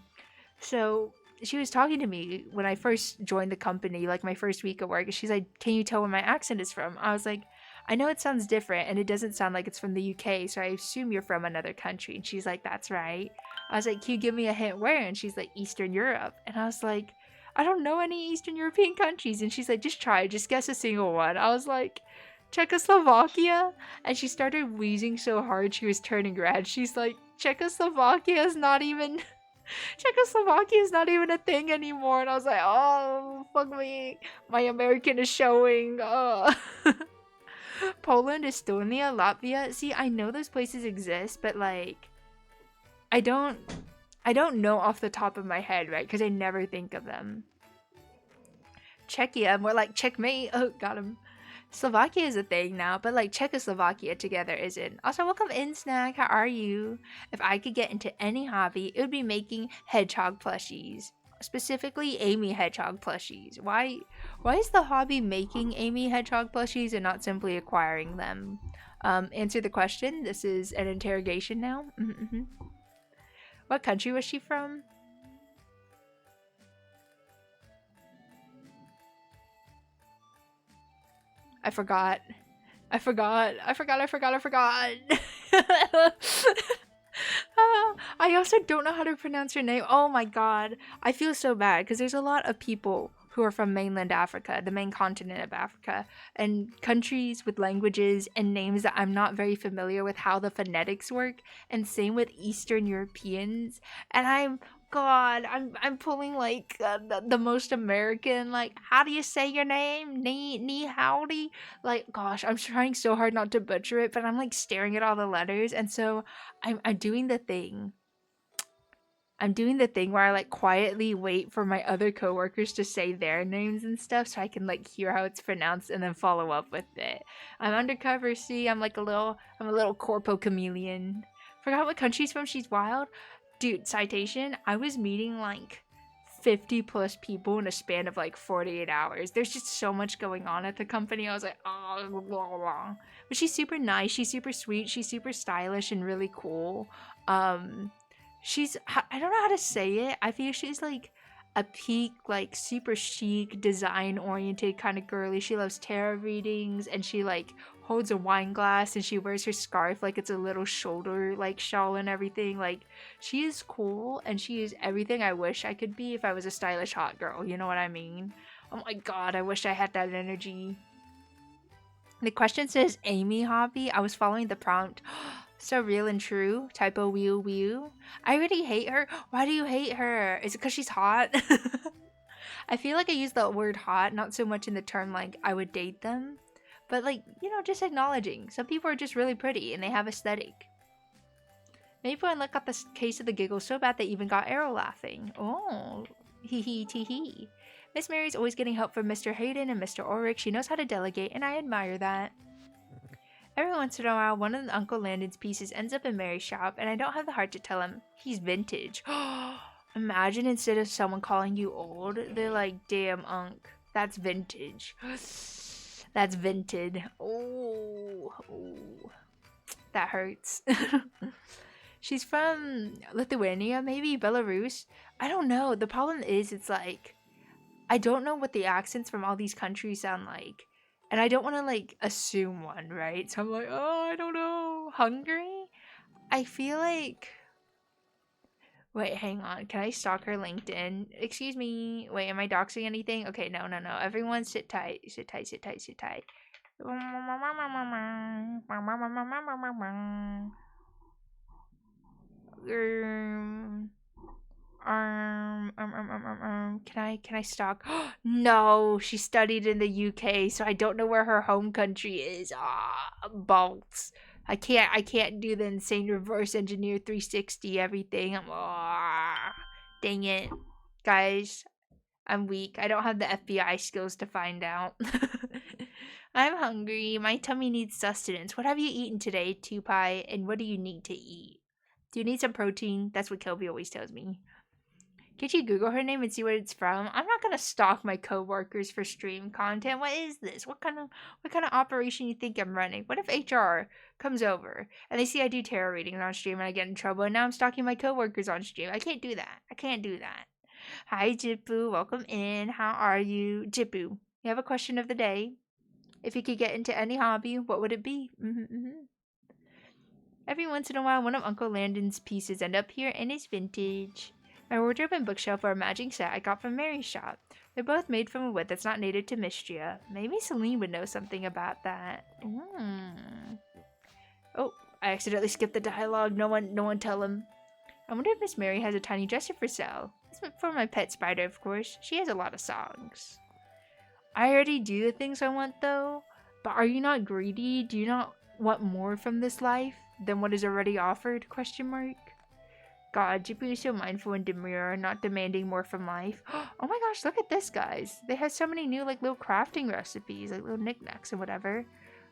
So she was talking to me when I first joined the company, like my first week of work. She's like, "Can you tell where my accent is from?" I was like, "I know it sounds different and it doesn't sound like it's from the UK, so I assume you're from another country." And she's like, "That's right." I was like, "Can you give me a hint where?" And she's like, "Eastern Europe." And I was like, "I don't know any Eastern European countries." And she's like, "Just try, just guess a single one." I was like, "Czechoslovakia?" And she started wheezing so hard she was turning red. She's like, "Czechoslovakia is not even Czechoslovakia is not even a thing anymore." And I was like, "Oh, fuck me. My American is showing." Poland, Estonia, Latvia. See, I know those places exist, but like, I don't know off the top of my head, right? Because I never think of them. Czechia, more like checkmate. Oh, got him. Slovakia is a thing now, but like Czechoslovakia together isn't. Also, welcome in, Snack. How are you? If I could get into any hobby, it would be making hedgehog plushies. Specifically, Amy hedgehog plushies. Why is the hobby making Amy hedgehog plushies and not simply acquiring them? Answer the question. This is an interrogation now. Mm-hmm. What country was she from? I forgot. I forgot. I forgot. I forgot. I forgot. I also don't know how to pronounce her name. Oh my god. I feel so bad because there's a lot of people who are from mainland Africa, the main continent of Africa, and countries with languages and names that I'm not very familiar with how the phonetics work, and same with Eastern Europeans. And I'm pulling like the most American, like, how do you say your name? Knee howdy? Like, gosh, I'm trying so hard not to butcher it, but I'm like staring at all the letters, and so I'm doing the thing. I'm doing the thing where I like quietly wait for my other coworkers to say their names and stuff so I can like hear how it's pronounced and then follow up with it. I'm undercover, see, I'm a little corpo chameleon. Forgot what country she's from, she's wild. Dude, citation, I was meeting like 50 plus people in a span of like 48 hours. There's just so much going on at the company. I was like, oh, blah, blah, blah. But she's super nice, she's super sweet, she's super stylish and really cool. I don't know how to say it. I feel she's like a peak, like super chic, design oriented kind of girly. She loves tarot readings and she like holds a wine glass and she wears her scarf like it's a little shoulder like shawl and everything. Like, she is cool and she is everything I wish I could be if I was a stylish hot girl. You know what I mean? Oh my god, I wish I had that energy. The question says Amy hobby. I was following the prompt. So real and true. Typo wheel wheel. I already hate her. Why do you hate her? Is it because she's hot? I feel like I use the word hot, not so much in the term like I would date them, but like, you know, just acknowledging. Some people are just really pretty and they have aesthetic. Maybe when look up the case of the giggle so bad they even got Arrow laughing. Oh, hee hee tee hee. Miss Mary's always getting help from Mr. Hayden and Mr. Ulrich. She knows how to delegate, and I admire that. Every once in a while, one of Uncle Landon's pieces ends up in Mary's shop, and I don't have the heart to tell him he's vintage. Imagine instead of someone calling you old, they're like, "Damn, Unc, that's vintage." That's vented. Oh, oh, that hurts. She's from Lithuania, maybe Belarus. I don't know. The problem is, it's like I don't know what the accents from all these countries sound like, and I don't want to like assume one, right? So I'm like, oh, I don't know. Hungary? I feel like. Wait, hang on. Can I stalk her LinkedIn? Excuse me. Wait, am I doxing anything? Okay, no, no, no. Everyone sit tight. Sit tight, sit tight, sit tight. Can I stalk? No, she studied in the UK, so I don't know where her home country is. Ah, balls. I can't do the insane reverse engineer 360 everything. Dang it. Guys, I'm weak. I don't have the FBI skills to find out. I'm hungry. My tummy needs sustenance. What have you eaten today, Tupai? And what do you need to eat? Do you need some protein? That's what Kelby always tells me. Can't you Google her name and see what it's from? I'm not gonna stalk my coworkers for stream content. What is this? What kind of operation you think I'm running? What if HR comes over and they see I do tarot readings on stream and I get in trouble and now I'm stalking my coworkers on stream? I can't do that. I can't do that. Hi Jippu, welcome in. How are you? Jippu, you have a question of the day. If you could get into any hobby, what would it be? Every once in a while, one of Uncle Landon's pieces end up here and it's vintage. My wardrobe and bookshelf are a matching set I got from Mary's shop. They're both made from a wood that's not native to Mystria. Maybe Celine would know something about that. Oh, I accidentally skipped the dialogue. No one tell him. I wonder if Miss Mary has a tiny dresser for sale. It's for my pet spider, of course. She has a lot of songs. I already do the things I want, though. But are you not greedy? Do you not want more from this life than what is already offered? Question mark. God, Jippu is so mindful and demure, not demanding more from life. Oh my gosh, look at this, guys. They have so many new, like, little crafting recipes, like little knickknacks and whatever.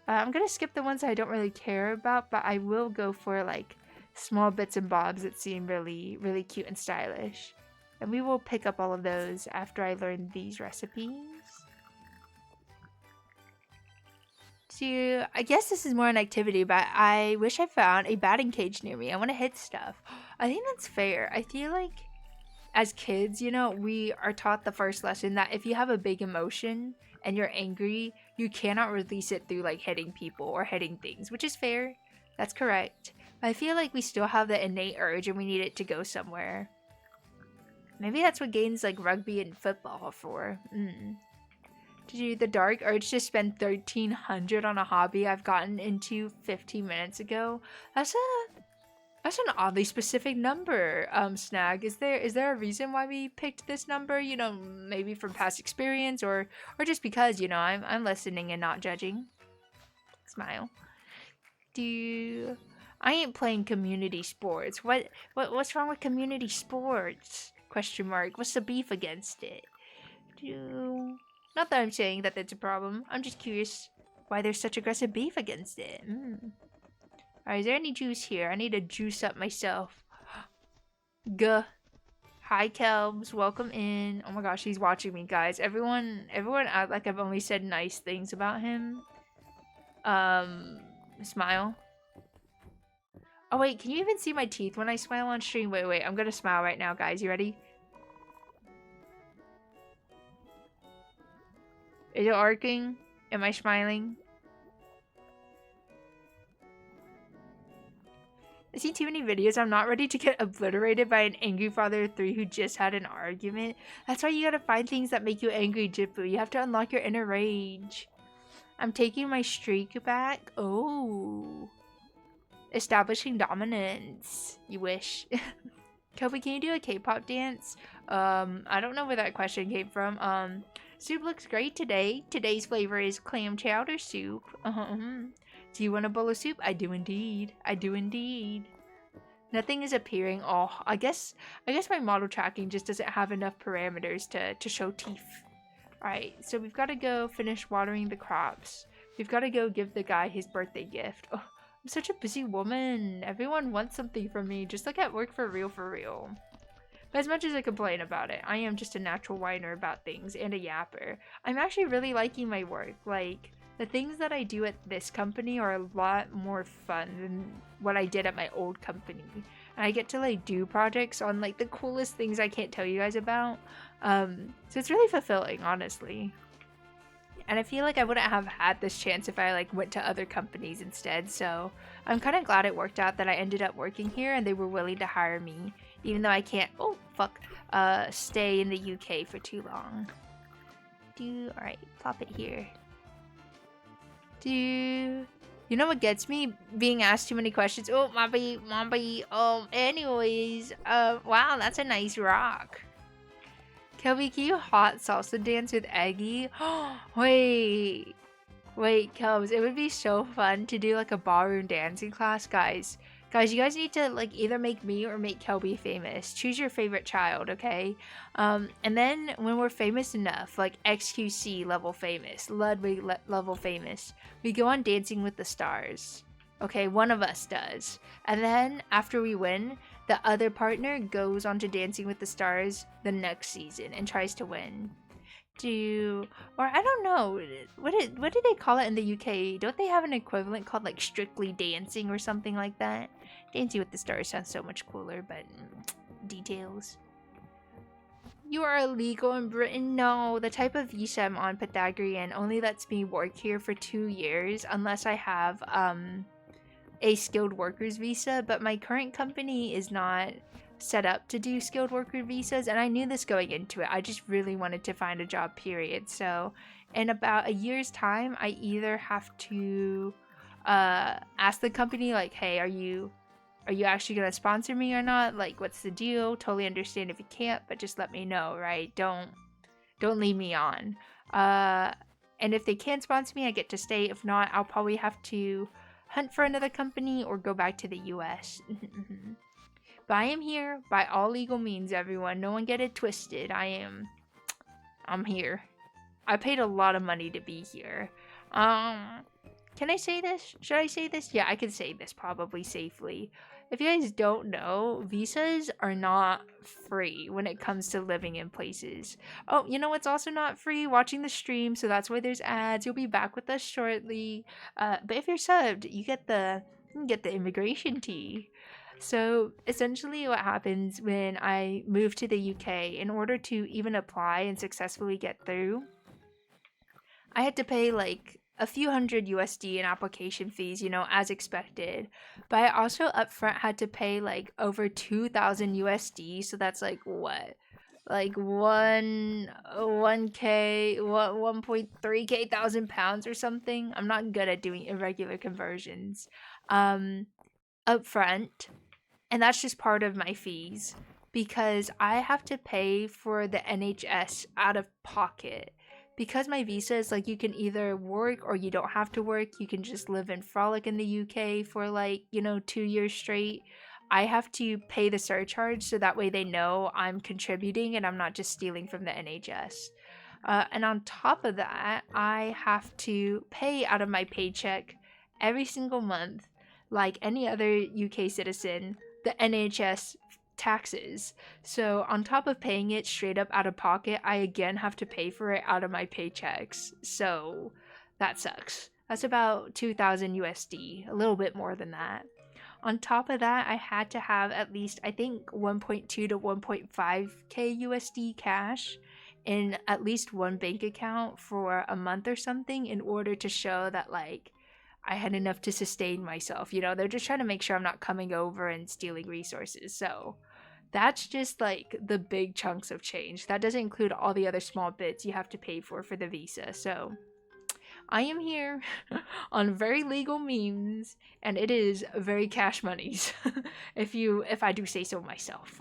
I'm gonna skip the ones I don't really care about, but I will go for, like, small bits and bobs that seem really, really cute and stylish. And we will pick up all of those after I learn these recipes. So, I guess this is more an activity, but I wish I found a batting cage near me. I want to hit stuff. I think that's fair. I feel like as kids, you know, we are taught the first lesson that if you have a big emotion and you're angry, you cannot release it through like hitting people or hitting things, which is fair. That's correct. But I feel like we still have the innate urge and we need it to go somewhere. Maybe that's what games like rugby and football are for. The dark urge to spend 1,300 on a hobby I've gotten into 15 minutes ago. That's an oddly specific number, Snag. Is there a reason why we picked this number? You know, maybe from past experience or just because, you know, I'm listening and not judging. Smile. I ain't playing community sports. What's wrong with community sports? Question mark. What's the beef against it? Not that I'm saying that that's a problem. I'm just curious why there's such aggressive beef against it. Alright, is there any juice here? I need to juice up myself. Guh. Hi, Kelbs. Welcome in. Oh my gosh, he's watching me, guys. Everyone act like I've only said nice things about him. Smile. Oh wait, can you even see my teeth when I smile on stream? Wait, I'm gonna smile right now, guys. You ready? Is it arcing? Am I smiling? I see too many videos. I'm not ready to get obliterated by an angry father of 3 who just had an argument. That's why you gotta find things that make you angry, Jippu. You have to unlock your inner rage. I'm taking my streak back. Oh. Establishing dominance. You wish. Kobe, can you do a K-pop dance? I don't know where that question came from. Soup looks great today. Today's flavor is clam chowder soup. Do you want a bowl of soup? I do indeed. I do indeed. Nothing is appearing. Oh, I guess my model tracking just doesn't have enough parameters to show teeth. Alright, so we've got to go finish watering the crops. We've got to go give the guy his birthday gift. Oh, I'm such a busy woman. Everyone wants something from me. Just like at work for real, for real. But as much as I complain about it, I am just a natural whiner about things and a yapper. I'm actually really liking my work. Like, the things that I do at this company are a lot more fun than what I did at my old company. And I get to like do projects on like the coolest things I can't tell you guys about. So it's really fulfilling, honestly. And I feel like I wouldn't have had this chance if I like went to other companies instead. So I'm kind of glad it worked out that I ended up working here and they were willing to hire me, even though I can't, stay in the UK for too long. Alright, plop it here. You know what gets me? Being asked too many questions. Oh, Mommy. Anyways, wow, that's a nice rock. Kelby, can you hot salsa dance with Eggie? Wait, Kelbs, it would be so fun to do like a ballroom dancing class, guys. Guys, you guys need to like either make me or make Kelby famous. Choose your favorite child, okay? And then when we're famous enough, like XQC level famous, Ludwig level famous, we go on Dancing with the Stars. Okay, one of us does. And then after we win, the other partner goes on to Dancing with the Stars the next season and tries to win. Or I don't know, what do they call it in the UK? Don't they have an equivalent called like Strictly Dancing or something like that? Dancing with the Stars sounds so much cooler, but details. You are illegal in Britain? No, the type of visa I'm on, Pythagorean, only lets me work here for 2 years unless I have a skilled workers visa, but my current company is not set up to do skilled worker visas, and I knew this going into it. I just really wanted to find a job, period. So in about a year's time, I either have to ask the company like, hey, are you actually gonna sponsor me or not? Like, what's the deal? Totally understand if you can't, but just let me know, right? Don't leave me on. And if they can sponsor me, I get to stay. If not, I'll probably have to hunt for another company or go back to the US. But I am here by all legal means, everyone. No one get it twisted. I'm here. I paid a lot of money to be here. Can I say this? Should I say this? Yeah, I can say this probably safely. If you guys don't know, visas are not free when it comes to living in places. Oh, you know what's also not free? Watching the stream, so that's why there's ads. You'll be back with us shortly. But if you're subbed, you get the immigration tea. So essentially what happens when I move to the UK, in order to even apply and successfully get through, I had to pay like a few hundred USD in application fees, you know, as expected. But I also upfront had to pay like over 2,000 USD, so that's like what? Like 1.3k thousand pounds or something. I'm not good at doing irregular conversions. Upfront. And that's just part of my fees because I have to pay for the NHS out of pocket. Because my visa is like you can either work or you don't have to work. You can just live and frolic in the UK for like, 2 years straight. I have to pay the surcharge so that way they know I'm contributing and I'm not just stealing from the NHS. And on top of that, I have to pay out of my paycheck every single month, like any other UK citizen, the NHS taxes. So on top of paying it straight up out of pocket, I again have to pay for it out of my paychecks. So that sucks. That's about 2,000 USD, a little bit more than that. On top of that, I had to have at least, I think, 1.2 to 1.5k USD cash in at least one bank account for a month or something in order to show that like I had enough to sustain myself. They're just trying to make sure I'm not coming over and stealing resources. So that's just like the big chunks of change. That doesn't include all the other small bits you have to pay for the visa. So I am here on very legal means, and it is very cash monies, if I do say so myself.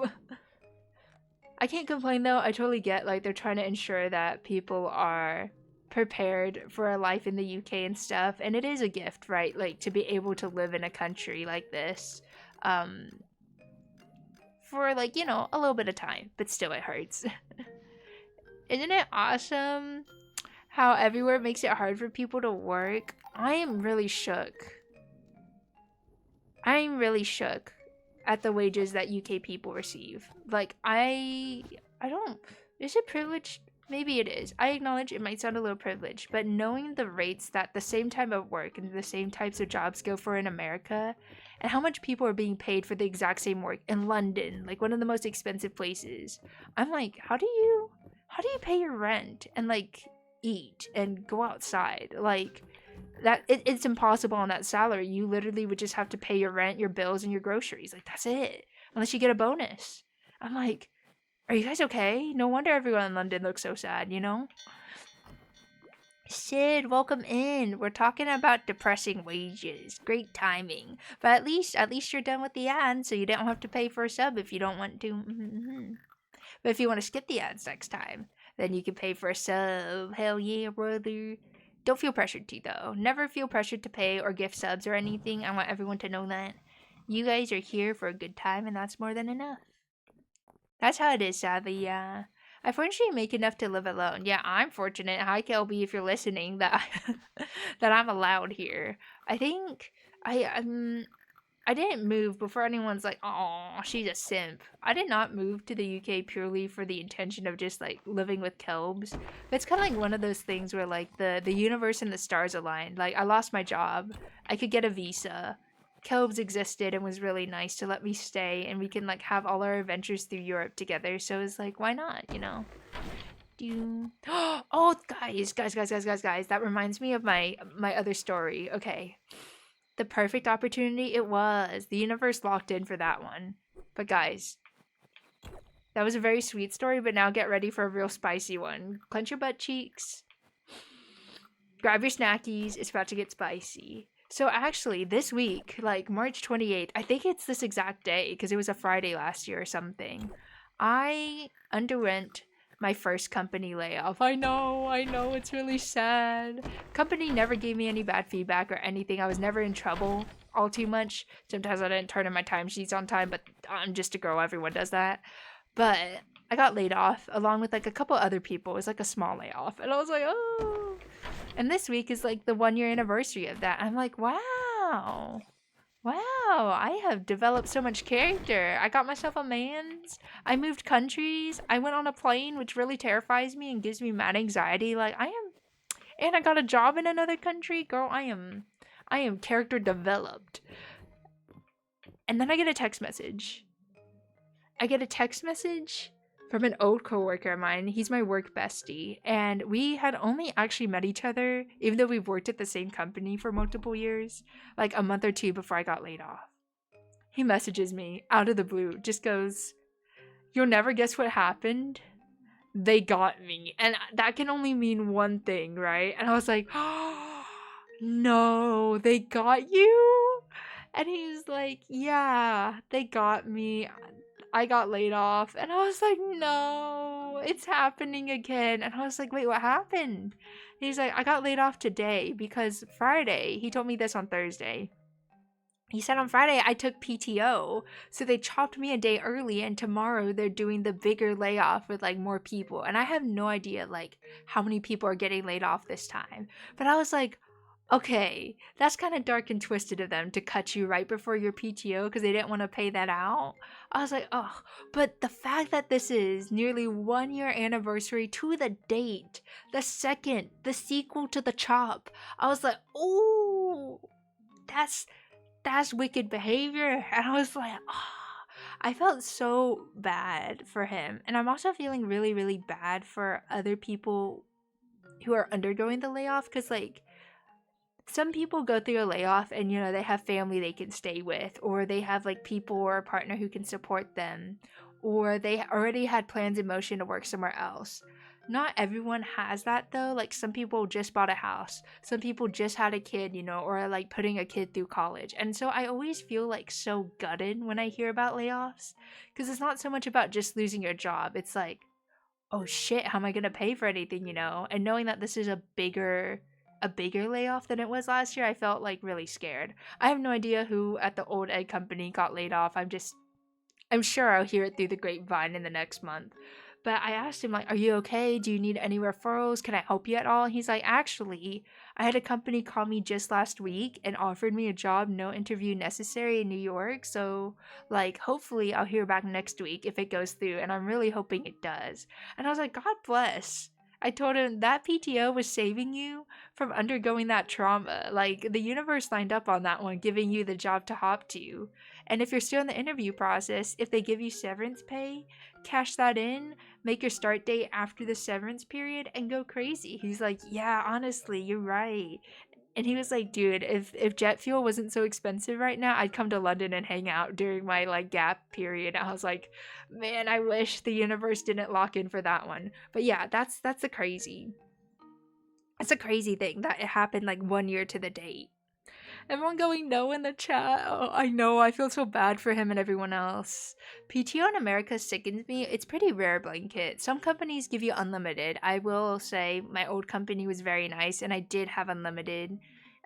I can't complain though. I totally get like they're trying to ensure that people are prepared for a life in the UK and stuff, and it is a gift, right? Like to be able to live in a country like this for like, a little bit of time, but still it hurts. Isn't it awesome how everywhere makes it hard for people to work? I am really shook. I'm really shook at the wages that UK people receive. Like I don't, is it privileged? maybe it is. I acknowledge it might sound a little privileged, but knowing the rates that the same type of work and the same types of jobs go for in America, and how much people are being paid for the exact same work in London, like one of the most expensive places, I'm like, how do you pay your rent and like eat and go outside? Like it's impossible on that salary. You literally would just have to pay your rent, your bills, and your groceries. Like that's it. Unless you get a bonus. I'm like, are you guys okay? No wonder everyone in London looks so sad, you know? Sid, welcome in. We're talking about depressing wages. Great timing. But at least you're done with the ads, so you don't have to pay for a sub if you don't want to. But if you want to skip the ads next time, then you can pay for a sub. Hell yeah, brother. Don't feel pressured to, though. Never feel pressured to pay or gift subs or anything. I want everyone to know that. You guys are here for a good time, and that's more than enough. That's how it is, sadly, yeah. I fortunately make enough to live alone. Yeah, I'm fortunate. Hi, Kelby, if you're listening, that that I'm allowed here. I think I didn't move before anyone's like, "Oh, she's a simp." I did not move to the UK purely for the intention of just like living with Kelbs. But it's kind of like one of those things where like the universe and the stars aligned. Like I lost my job, I could get a visa. Kelbs existed and was really nice to let me stay, and we can like have all our adventures through Europe together. So it's like, why not? You know? Do oh, guys! That reminds me of my other story. Okay, the perfect opportunity it was. The universe locked in for that one. But guys, that was a very sweet story, but now get ready for a real spicy one. Clench your butt cheeks. Grab your snackies. It's about to get spicy. So actually, this week, like March 28th, I think it's this exact day because it was a Friday last year or something. I underwent my first company layoff. I know, it's really sad. Company never gave me any bad feedback or anything. I was never in trouble all too much. Sometimes I didn't turn in my timesheets on time, but I'm just a girl. Everyone does that. But I got laid off along with like a couple other people. It was like a small layoff. And I was like, oh. And this week is like the 1 year anniversary of that. I'm like, wow. Wow, I have developed so much character. I got myself a man's. I moved countries. I went on a plane, which really terrifies me and gives me mad anxiety. Like and I got a job in another country. Girl, I am character developed. And then I get a text message. From an old coworker of mine. He's my work bestie, and we had only actually met each other, even though we've worked at the same company for multiple years, like a month or two before I got laid off. He messages me out of the blue, just goes, "You'll never guess what happened. They got me." And that can only mean one thing, right? And I was like, "Oh, no, they got you?" And he's like, "Yeah, they got me. I got laid off." And I was like, "No, it's happening again." And I was like, "Wait, what happened?" And he's like, "I got laid off today because Friday," he told me this on Thursday. He said on Friday I took PTO, so they chopped me a day early, and tomorrow they're doing the bigger layoff with like more people. And I have no idea like how many people are getting laid off this time. But I was like, okay, that's kind of dark and twisted of them to cut you right before your PTO because they didn't want to pay that out. I was like, oh, but the fact that this is nearly 1 year anniversary to the date, the sequel to the chop, I was like, oh, that's wicked behavior. And I was like, oh, I felt so bad for him. And I'm also feeling really, really bad for other people who are undergoing the layoff because, like, some people go through a layoff and, you know, they have family they can stay with, or they have, like, people or a partner who can support them, or they already had plans in motion to work somewhere else. Not everyone has that though. Like some people just bought a house, some people just had a kid, you know, or are like putting a kid through college. And so I always feel like so gutted when I hear about layoffs because it's not so much about just losing your job. It's like, oh shit, how am I going to pay for anything, you know? And knowing that this is a bigger layoff than it was last year, I felt like really scared. I have no idea who at the old egg company got laid off. I'm sure I'll hear it through the grapevine in the next month. But I asked him, like, are you okay? Do you need any referrals? Can I help you at all? And he's like, actually, I had a company call me just last week and offered me a job, no interview necessary in New York. So, like, hopefully I'll hear back next week if it goes through. And I'm really hoping it does. And I was like, God bless. I told him that PTO was saving you from undergoing that trauma. Like, the universe lined up on that one, giving you the job to hop to. And if you're still in the interview process, if they give you severance pay, cash that in, make your start date after the severance period, and go crazy. He's like, yeah, honestly, you're right. And he was like, dude, if jet fuel wasn't so expensive right now, I'd come to London and hang out during my like gap period. I was like, man, I wish the universe didn't lock in for that one. But yeah, that's a crazy. It's a crazy thing that it happened like 1 year to the date. Everyone going no in the chat. Oh, I know. I feel so bad for him and everyone else. PTO in America sickens me. It's pretty rare, Blanket. Some companies give you unlimited. I will say my old company was very nice and I did have unlimited.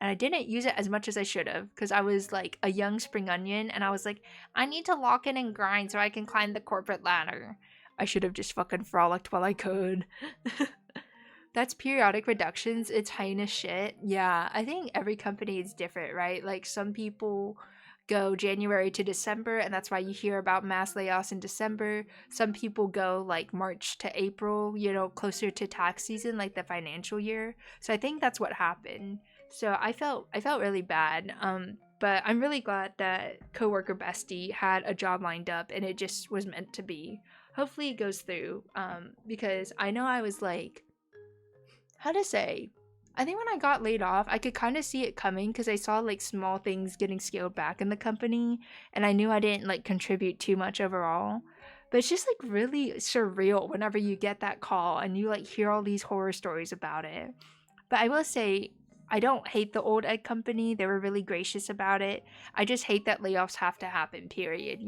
And I didn't use it as much as I should have because I was like a young spring onion and I was like, I need to lock in and grind so I can climb the corporate ladder. I should have just fucking frolicked while I could. That's periodic reductions. It's heinous shit. Yeah, I think every company is different, right? Like some people go January to December, and that's why you hear about mass layoffs in December. Some people go like March to April, closer to tax season, like the financial year. So I think that's what happened. So I felt really bad. But I'm really glad that coworker bestie had a job lined up, and it just was meant to be. Hopefully it goes through. Because I know I was like, how to say, I think when I got laid off, I could kind of see it coming because I saw like small things getting scaled back in the company and I knew I didn't like contribute too much overall. But it's just like really surreal whenever you get that call and you like hear all these horror stories about it. But I will say, I don't hate the old egg company. They were really gracious about it. I just hate that layoffs have to happen, period.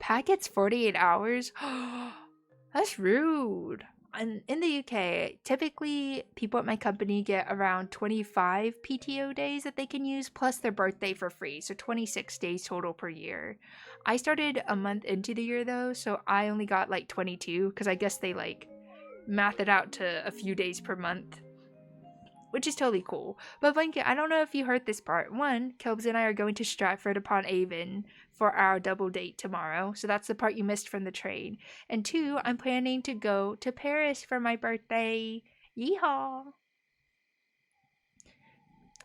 Packets 48 hours? That's rude. And in the UK, typically people at my company get around 25 PTO days that they can use plus their birthday for free. So 26 days total per year. I started a month into the year though, so I only got like 22 because I guess they like math it out to a few days per month, which is totally cool. But Blanket, I don't know if you heard this part. One, Kelbs and I are going to Stratford upon Avon for our double date tomorrow. So that's the part you missed from the train. And two, I'm planning to go to Paris for my birthday. Yeehaw!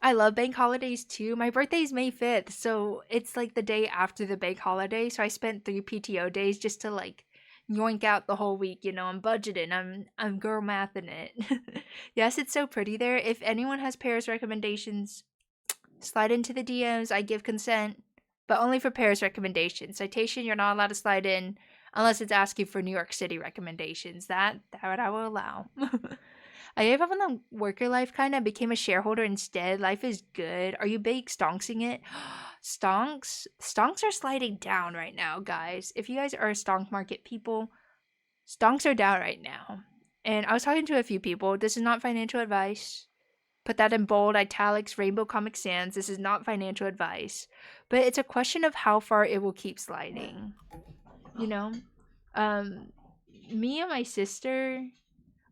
I love bank holidays too. My birthday is May 5th, so it's like the day after the bank holiday. So I spent 3 PTO days just to like yoink out the whole week. I'm budgeting. I'm girl mathing it. Yes, it's so pretty there. If anyone has Paris recommendations, slide into the DMs. I give consent, but only for Paris recommendations. Citation, you're not allowed to slide in unless it's asking for New York City recommendations. That I will allow. I gave up on the worker life kind of, became a shareholder instead. Life is good. Are you big stonksing it? Stonks? Stonks are sliding down right now, guys. If you guys are stonk market people, stonks are down right now. And I was talking to a few people. This is not financial advice. Put that in bold, italics, rainbow comic sans. This is not financial advice. But it's a question of how far it will keep sliding. Me and my sister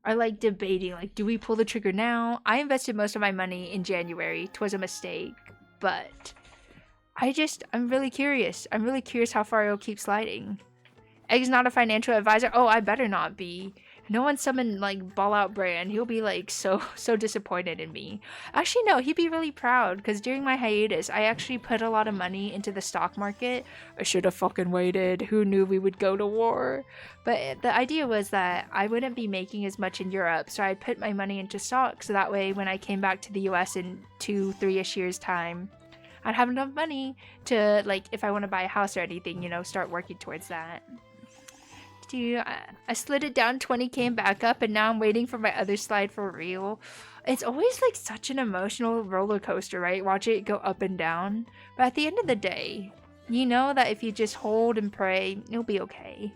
are like debating, like, do we pull the trigger now? I invested most of my money in January. 'Twas a mistake. But I'm really curious. I'm really curious how far it'll keep sliding. Egg's not a financial advisor. Oh, I better not be. No one summoned like Ball Out Brand. He'll be like so disappointed in me. Actually, no, he'd be really proud because during my hiatus, I actually put a lot of money into the stock market. I should have fucking waited. Who knew we would go to war? But the idea was that I wouldn't be making as much in Europe, so I'd put my money into stocks. So that way, when I came back to the US in 2-3-ish years' time, I'd have enough money to, like, if I want to buy a house or anything, start working towards that. Dude, I slid it down 20K and back up, and now I'm waiting for my other slide for real. It's always like such an emotional roller coaster, right? Watch it go up and down. But at the end of the day, you know that if you just hold and pray, you'll be okay.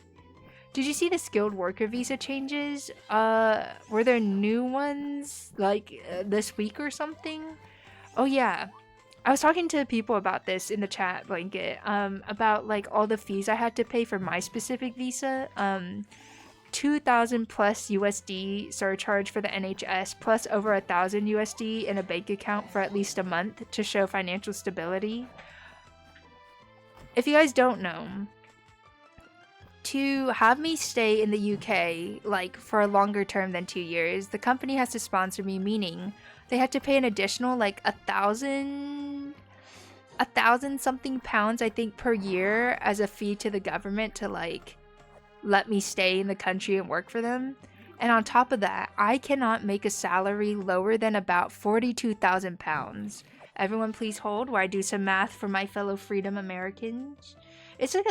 Did you see the skilled worker visa changes? Were there new ones like this week or something? Oh yeah. I was talking to people about this in the chat, Blanket, about like all the fees I had to pay for my specific visa. 2,000 plus USD surcharge for the NHS, plus over 1,000 USD in a bank account for at least a month to show financial stability. If you guys don't know, to have me stay in the UK, like, for a longer term than 2 years, the company has to sponsor me, meaning they had to pay an additional, like, a thousand something pounds, I think, per year as a fee to the government to, like, let me stay in the country and work for them. And on top of that, I cannot make a salary lower than about 42,000 pounds. Everyone please hold while I do some math for my fellow Freedom Americans. It's like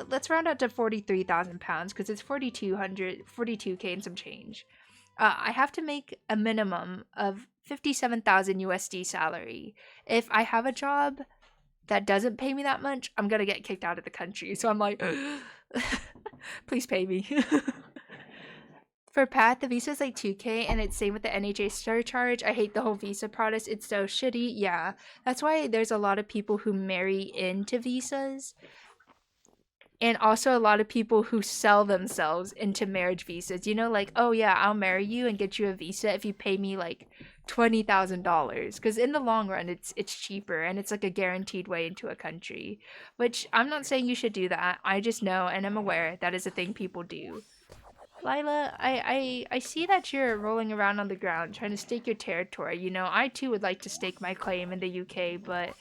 let's round out to 43,000 pounds because it's 42K and some change. I have to make a minimum of 57,000 USD salary. If I have a job that doesn't pay me that much, I'm gonna get kicked out of the country. So I'm like, please pay me. For Pat, the visa is like 2K, and it's same with the NHA surcharge. I hate the whole visa process. It's so shitty. Yeah, that's why there's a lot of people who marry into visas, and also a lot of people who sell themselves into marriage visas. You know, like, oh yeah, I'll marry you and get you a visa if you pay me like $20,000, because in the long run, it's cheaper and it's like a guaranteed way into a country. Which I'm not saying you should do that. I just know and I'm aware that is a thing people do. Lila, I see that you're rolling around on the ground trying to stake your territory. You know, I too would like to stake my claim in the UK, but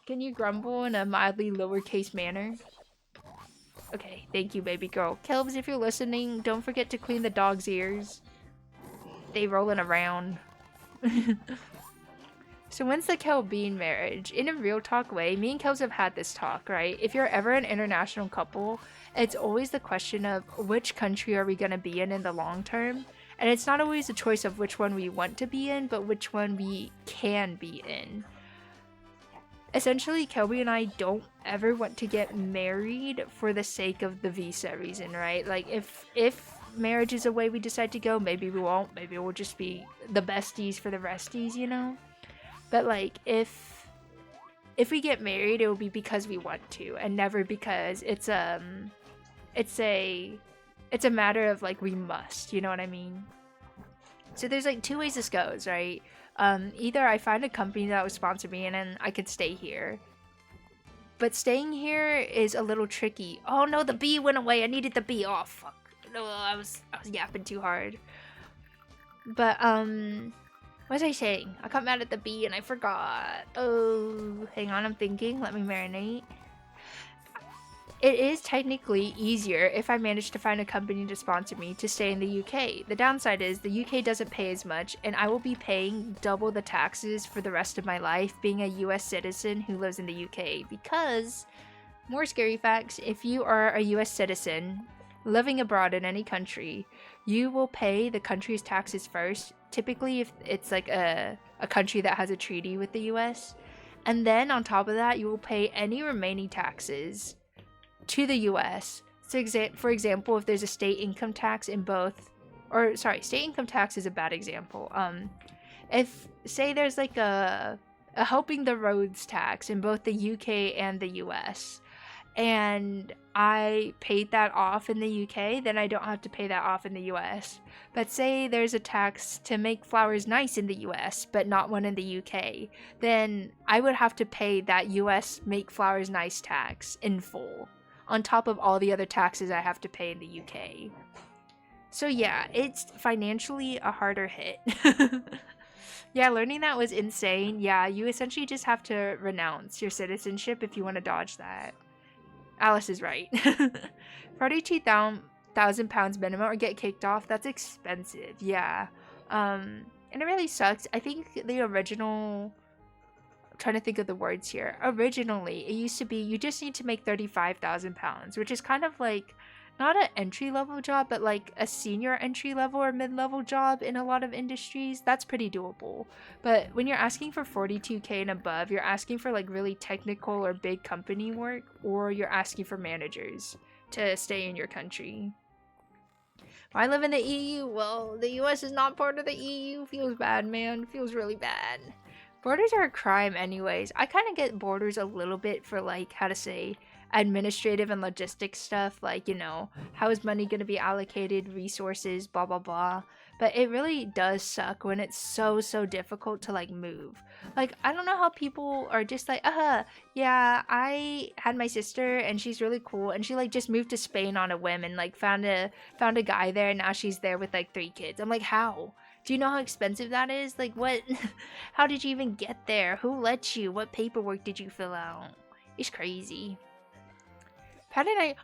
can you grumble in a mildly lowercase manner? Okay, thank you, baby girl. Kelbs, if you're listening, don't forget to clean the dog's ears. They rolling around. So when's the Kel Bean marriage? In a real talk way, me and Kels have had this talk, right? If you're ever an international couple, it's always the question of which country are we going to be in the long term? And it's not always a choice of which one we want to be in, but which one we can be in. Essentially, Kelby and I don't ever want to get married for the sake of the visa reason, right? Like, if marriage is a way we decide to go, maybe we won't. Maybe we'll just be the besties for the resties, you know? But, like, if we get married, it will be because we want to, and never because it's a matter of, like, we must, you know what I mean? So there's, like, two ways this goes, right? Either I find a company that would sponsor me and then I could stay here. But staying here is a little tricky. Oh no, the bee went away. I needed the bee. Oh fuck. No, I was yapping too hard. But what was I saying? I got mad at the bee and I forgot. Oh, hang on, I'm thinking. Let me marinate. It is technically easier if I manage to find a company to sponsor me to stay in the UK. The downside is the UK doesn't pay as much, and I will be paying double the taxes for the rest of my life being a US citizen who lives in the UK. Because, more scary facts, if you are a US citizen living abroad in any country, you will pay the country's taxes first, typically if it's like a country that has a treaty with the US. And then on top of that, you will pay any remaining taxes to the US. So for example, if there's a state income tax in both, or sorry, state income tax is a bad example. If say there's like a helping the roads tax in both the UK and the US, and I paid that off in the UK, then I don't have to pay that off in the US. But say there's a tax to make flowers nice in the US, but not one in the UK, then I would have to pay that US make flowers nice tax in full, on top of all the other taxes I have to pay in the UK. So yeah, it's financially a harder hit. Yeah, learning that was insane. Yeah, you essentially just have to renounce your citizenship if you want to dodge that. Alice is right. 42,000 pounds minimum or get kicked off, that's expensive, yeah. And it really sucks. I think the original... trying to think of the words here. Originally, it used to be you just need to make 35,000 pounds, which is kind of like not an entry-level job, but like a senior entry-level or mid-level job in a lot of industries. That's pretty doable. But when you're asking for 42K and above, you're asking for like really technical or big company work, or you're asking for managers to stay in your country. I live in the EU. Well, the US is not part of the EU. Feels bad, man. Feels really bad. Borders are a crime anyways. I kind of get borders a little bit for, like, how to say, administrative and logistics stuff. Like, you know, how is money going to be allocated, resources, blah, blah, blah. But it really does suck when it's so difficult to like move. Like, I don't know how people are just like, yeah, I had my sister and she's really cool and she like just moved to Spain on a whim and like found a guy there and now she's there with like 3 kids. I'm like, how? Do you know how expensive that is? Like, what? How did you even get there? Who let you? What paperwork did you fill out? It's crazy. How did I...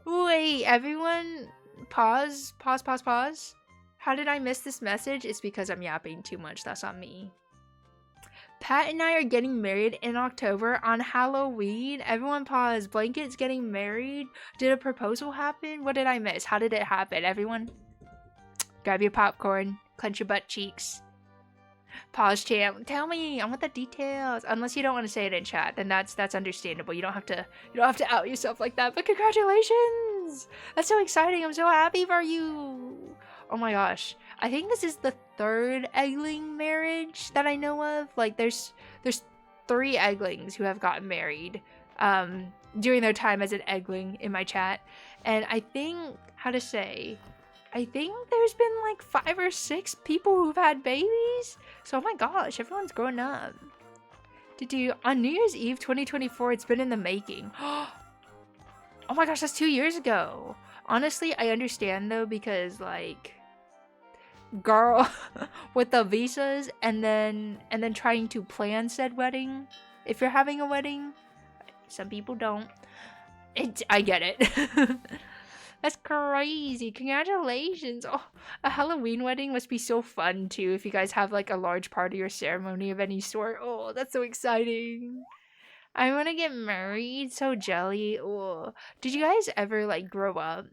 Wait, everyone, pause. How did I miss this message? It's because I'm yapping too much. That's on me. Pat and I are getting married in October on Halloween. Everyone pause. Blanket's getting married. Did a proposal happen? What did I miss? How did it happen? Everyone, grab your popcorn. Clench your butt cheeks. Pause, champ. Tell me. I want the details. Unless you don't want to say it in chat, then that's understandable. You don't have to out yourself like that. But congratulations! That's so exciting. I'm so happy for you. Oh my gosh. I think this is the 3rd Eggling marriage that I know of. Like there's 3 Egglings who have gotten married during their time as an Eggling in my chat. And I think, I think there's been like 5 or 6 people who've had babies. So oh my gosh, everyone's grown up. On New Year's Eve 2024, it's been in the making. Oh my gosh, that's 2 years ago. Honestly, I understand though, because like, girl, with the visas and then trying to plan said wedding. If you're having a wedding, some people don't. I get it. That's crazy. Congratulations. Oh, a Halloween wedding must be so fun too if you guys have like a large party or ceremony of any sort. Oh, that's so exciting. I want to get married. So jelly. Oh, did you guys ever like grow up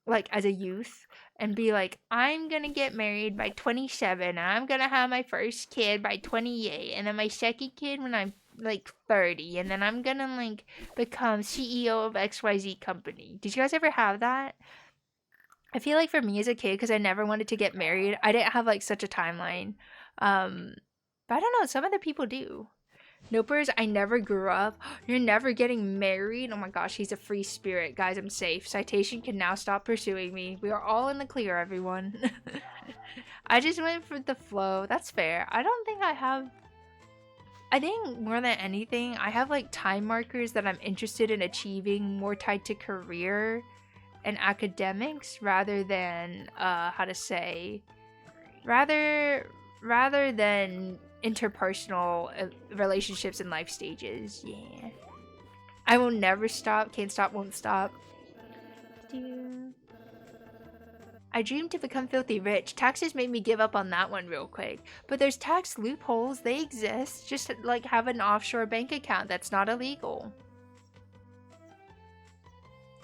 like as a youth and be like, I'm gonna get married by 27 and I'm gonna have my first kid by 28 and then my second kid when I'm like 30 and then I'm gonna like become CEO of XYZ company. Did you guys ever have that? I feel like for me as a kid, because I never wanted to get married, I didn't have like such a timeline. But I don't know, some other people do. Nopers, I never grew up. You're never getting married. Oh my gosh, he's a free spirit. Guys, I'm safe. Citation can now stop pursuing me. We are all in the clear, everyone. I just went for the flow. That's fair. I don't think I have... I think more than anything, I have like time markers that I'm interested in achieving more tied to career and academics rather than, rather than interpersonal relationships and life stages. Yeah. I will never stop. Can't stop, won't stop. I dreamed to become filthy rich. Taxes made me give up on that one real quick. But there's tax loopholes. They exist. Just like have an offshore bank account that's not illegal.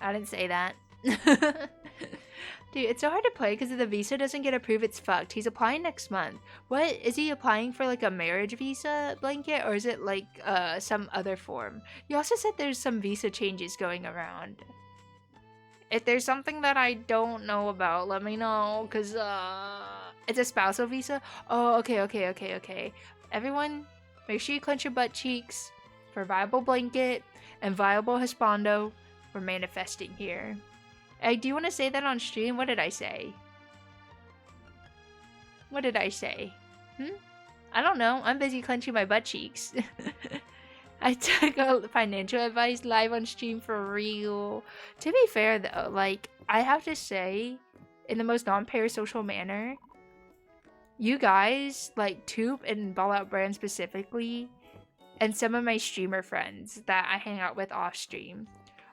I didn't say that. Dude, it's so hard to play because if the visa doesn't get approved, it's fucked. He's applying next month. What? Is he applying for like a marriage visa blanket or is it like some other form? You also said there's some visa changes going around. If there's something that I don't know about, let me know, because it's a spousal visa. Oh, okay. Everyone, make sure you clench your butt cheeks for viable blanket and viable hispando. We're manifesting here. Egg, do you want to say that on stream? What did I say? What did I say? I don't know. I'm busy clenching my butt cheeks. I took a financial advice live on stream for real. To be fair though, like, I have to say, in the most non-parasocial manner, you guys, like Toop and Ball Out Brand specifically, and some of my streamer friends that I hang out with off stream,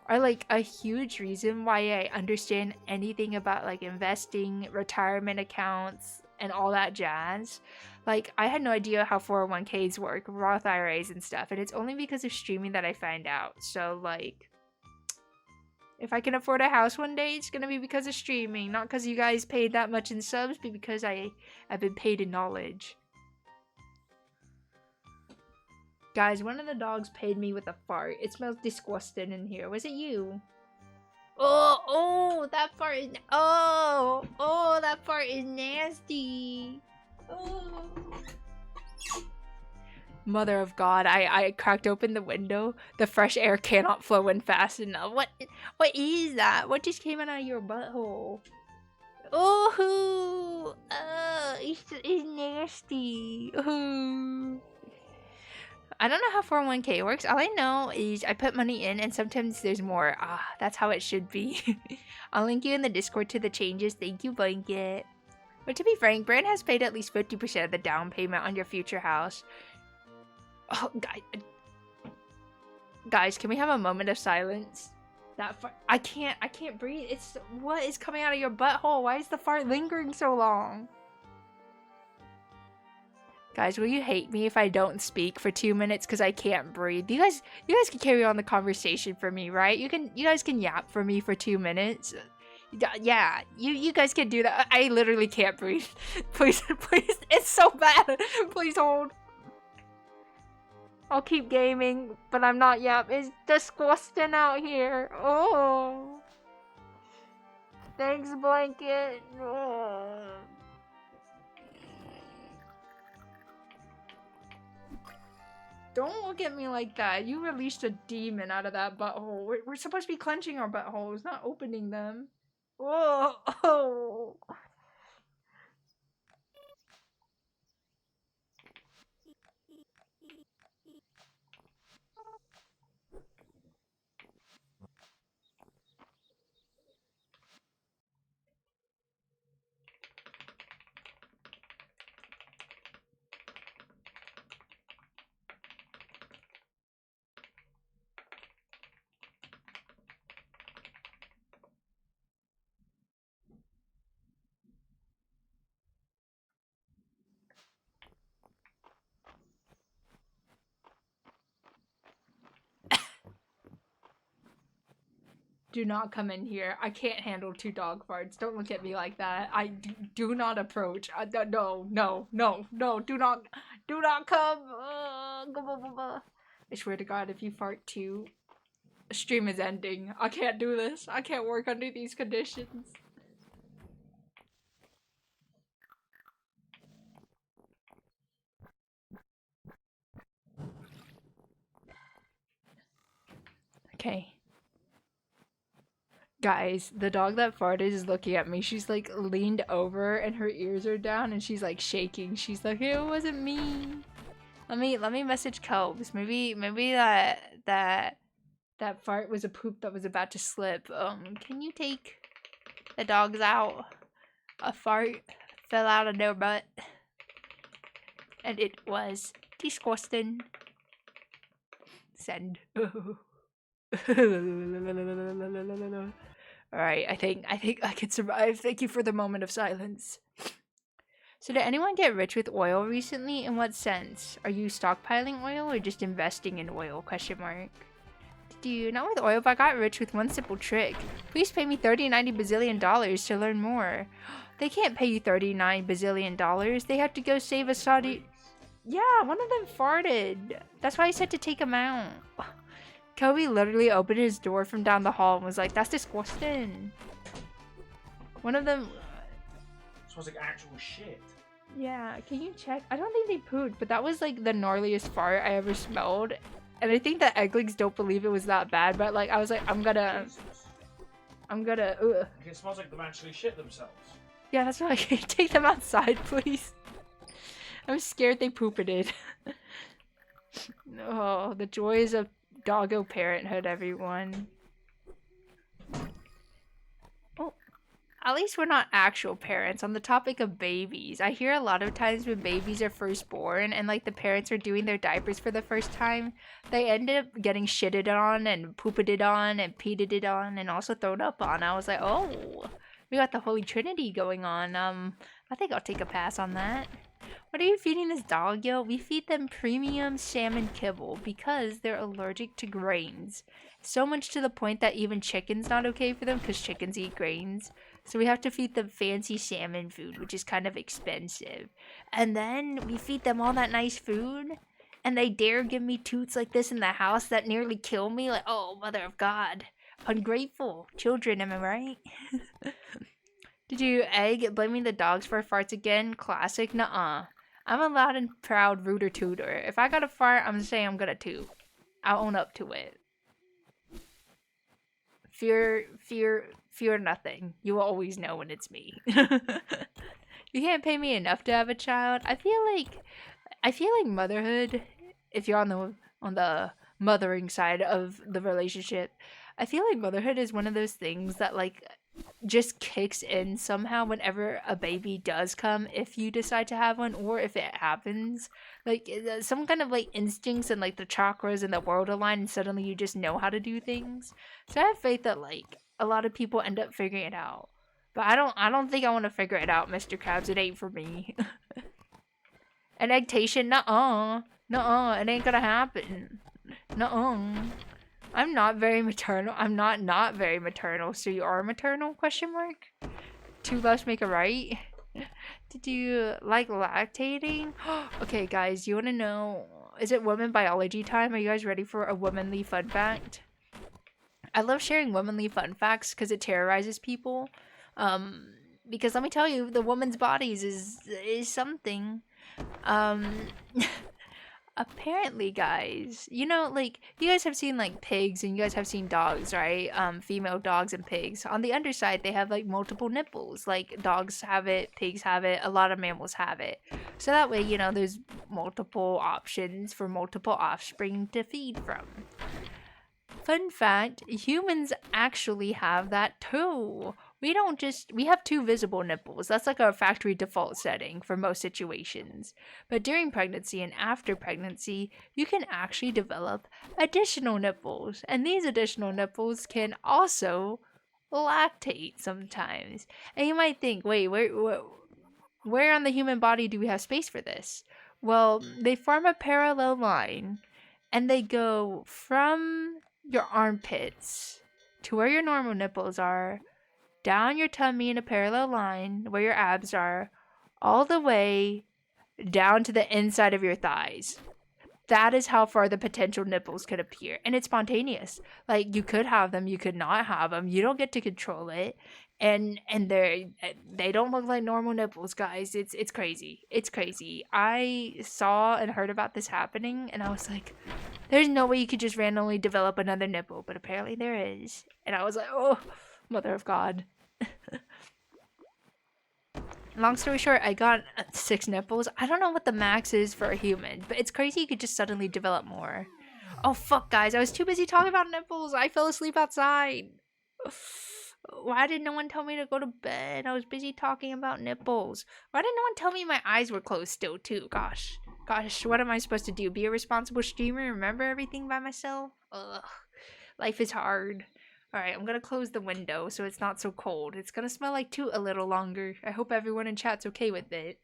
are like a huge reason why I understand anything about like investing, retirement accounts, and all that jazz. Like, I had no idea how 401ks work, Roth IRAs and stuff, and it's only because of streaming that I find out. So, like, if I can afford a house one day, it's gonna be because of streaming, not because you guys paid that much in subs, but because I've been paid in knowledge. Guys, one of the dogs paid me with a fart. It smells disgusting in here. Was it you? Oh, that fart is... Oh, that fart is nasty. Oh. Mother of God, I cracked open the window. The fresh air cannot flow in fast enough. What is that? What just came out of your butthole? Oh, it's nasty. Oh. I don't know how 401k works. All I know is I put money in and sometimes there's more. Ah, that's how it should be. I'll link you in the Discord to the changes. Thank you, Blanket. But to be frank, Brand has paid at least 50% of the down payment on your future house. Oh, guys, can we have a moment of silence? That fart, I can't breathe. It's, what is coming out of your butthole? Why is the fart lingering so long? Guys, will you hate me if I don't speak for 2 minutes because I can't breathe? You guys can carry on the conversation for me, right? You guys can yap for me for 2 minutes. Yeah, you guys can do that. I literally can't breathe. Please, it's so bad. Please hold. I'll keep gaming, but I'm not yap. It's disgusting out here. Oh. Thanks, Blanket. Oh. Don't look at me like that. You released a demon out of that butthole. We're supposed to be clenching our buttholes, not opening them. Whoa! Oh. Do not come in here. I can't handle 2 dog farts. Don't look at me like that. I do not approach. No, do not come. I swear to God, if you fart too, the stream is ending. I can't do this. I can't work under these conditions. Okay. Guys, the dog that farted is looking at me. She's like leaned over and her ears are down and she's like shaking. She's like, "It wasn't me." Let me message Cobes. Maybe that fart was a poop that was about to slip. Can you take the dogs out? A fart fell out of their butt. And it was disgusting. Send. Alright, I think I can survive. Thank you for the moment of silence. So did anyone get rich with oil recently? In what sense? Are you stockpiling oil or just investing in oil? Question mark. Not with oil, but I got rich with one simple trick. Please pay me 90 bazillion dollars to learn more. They can't pay you 39 bazillion dollars. They have to go save a Saudi. Yeah, one of them farted. That's why I said to take him out. Kobe literally opened his door from down the hall and was like, "That's disgusting." One of them. It smells like actual shit. Yeah, can you check? I don't think they pooped, but that was like the gnarliest fart I ever smelled. And I think that Egglings don't believe it was that bad, but like I was like, I'm gonna. It smells like them actually shit themselves. Yeah, that's why. Can you take them outside, please? I'm scared they pooped it. Oh, the joys of doggo parenthood, everyone. Oh, at least we're not actual parents. On the topic of babies, I hear a lot of times when babies are first born and like the parents are doing their diapers for the first time, they end up getting shitted on and pooped it on and peed it on and also thrown up on. I was like, oh, we got the Holy Trinity going on. I think I'll take a pass on that. What are you feeding this dog, yo? We feed them premium salmon kibble because they're allergic to grains. So much to the point that even chicken's not okay for them because chickens eat grains. So we have to feed them fancy salmon food, which is kind of expensive. And then we feed them all that nice food, and they dare give me toots like this in the house that nearly kill me? Like, oh, mother of God. Ungrateful children, am I right? Did you egg blaming the dogs for farts again? Classic? Nuh-uh. I'm a loud and proud rooter tooter. If I got a fart, I'm saying I'm gonna toot. I'll own up to it. fear nothing. You will always know when it's me. You can't pay me enough to have a child. I feel like motherhood, if you're on the mothering side of the relationship, I feel like motherhood is one of those things that like just kicks in somehow whenever a baby does come, if you decide to have one or if it happens. Like some kind of like instincts and like the chakras in the world align and suddenly you just know how to do things. So I have faith that like a lot of people end up figuring it out. But I don't think I want to figure it out, Mr. Krabs. It ain't for me. An eggtation? Nuh-uh. Nuh-uh. It ain't gonna happen. Nuh-uh. I'm not very maternal. I'm not very maternal. So you are maternal? Question mark. Two lefts make a right. Did you like lactating? Okay, guys, you want to know? Is it woman biology time? Are you guys ready for a womanly fun fact? I love sharing womanly fun facts because it terrorizes people. Because let me tell you, the woman's bodies is something. Um, apparently, guys, you know, like you guys have seen like pigs and you guys have seen dogs, right? Female dogs and pigs. On the underside, they have like multiple nipples. Like dogs have it, pigs have it, a lot of mammals have it. So that way, you know, there's multiple options for multiple offspring to feed from. Fun fact, humans actually have that too. We have two visible nipples. That's like our factory default setting for most situations. But during pregnancy and after pregnancy, you can actually develop additional nipples. And these additional nipples can also lactate sometimes. And you might think, wait, where on the human body do we have space for this? Well, they form a parallel line and they go from your armpits to where your normal nipples are, down your tummy in a parallel line where your abs are, all the way down to the inside of your thighs. That is how far the potential nipples could appear. And it's spontaneous. Like you could have them, you could not have them. You don't get to control it. And they don't look like normal nipples, guys. It's crazy. It's crazy. I saw and heard about this happening and I was like, there's no way you could just randomly develop another nipple, but apparently there is. And I was like, oh, mother of God. Long story short, I got 6 nipples. I don't know what the max is for a human, but it's crazy you could just suddenly develop more. Oh, fuck, guys. I was too busy talking about nipples. I fell asleep outside. Why did no one tell me to go to bed? I was busy talking about nipples. Why did no one tell me my eyes were closed still, too? Gosh, what am I supposed to do? Be a responsible streamer? Remember everything by myself? Ugh. Life is hard. Alright, I'm gonna close the window so it's not so cold. It's gonna smell like toot a little longer. I hope everyone in chat's okay with it.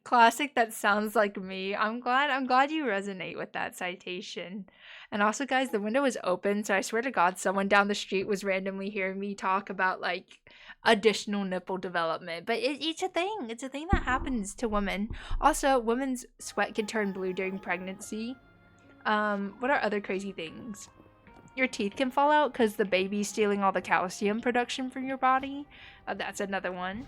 Classic that sounds like me. I'm glad you resonate with that citation. And also, guys, the window is open, so I swear to God someone down the street was randomly hearing me talk about like additional nipple development. But it's a thing. It's a thing that happens to women. Also, women's sweat can turn blue during pregnancy. What are other crazy things? Your teeth can fall out because the baby's stealing all the calcium production from your body. That's another one.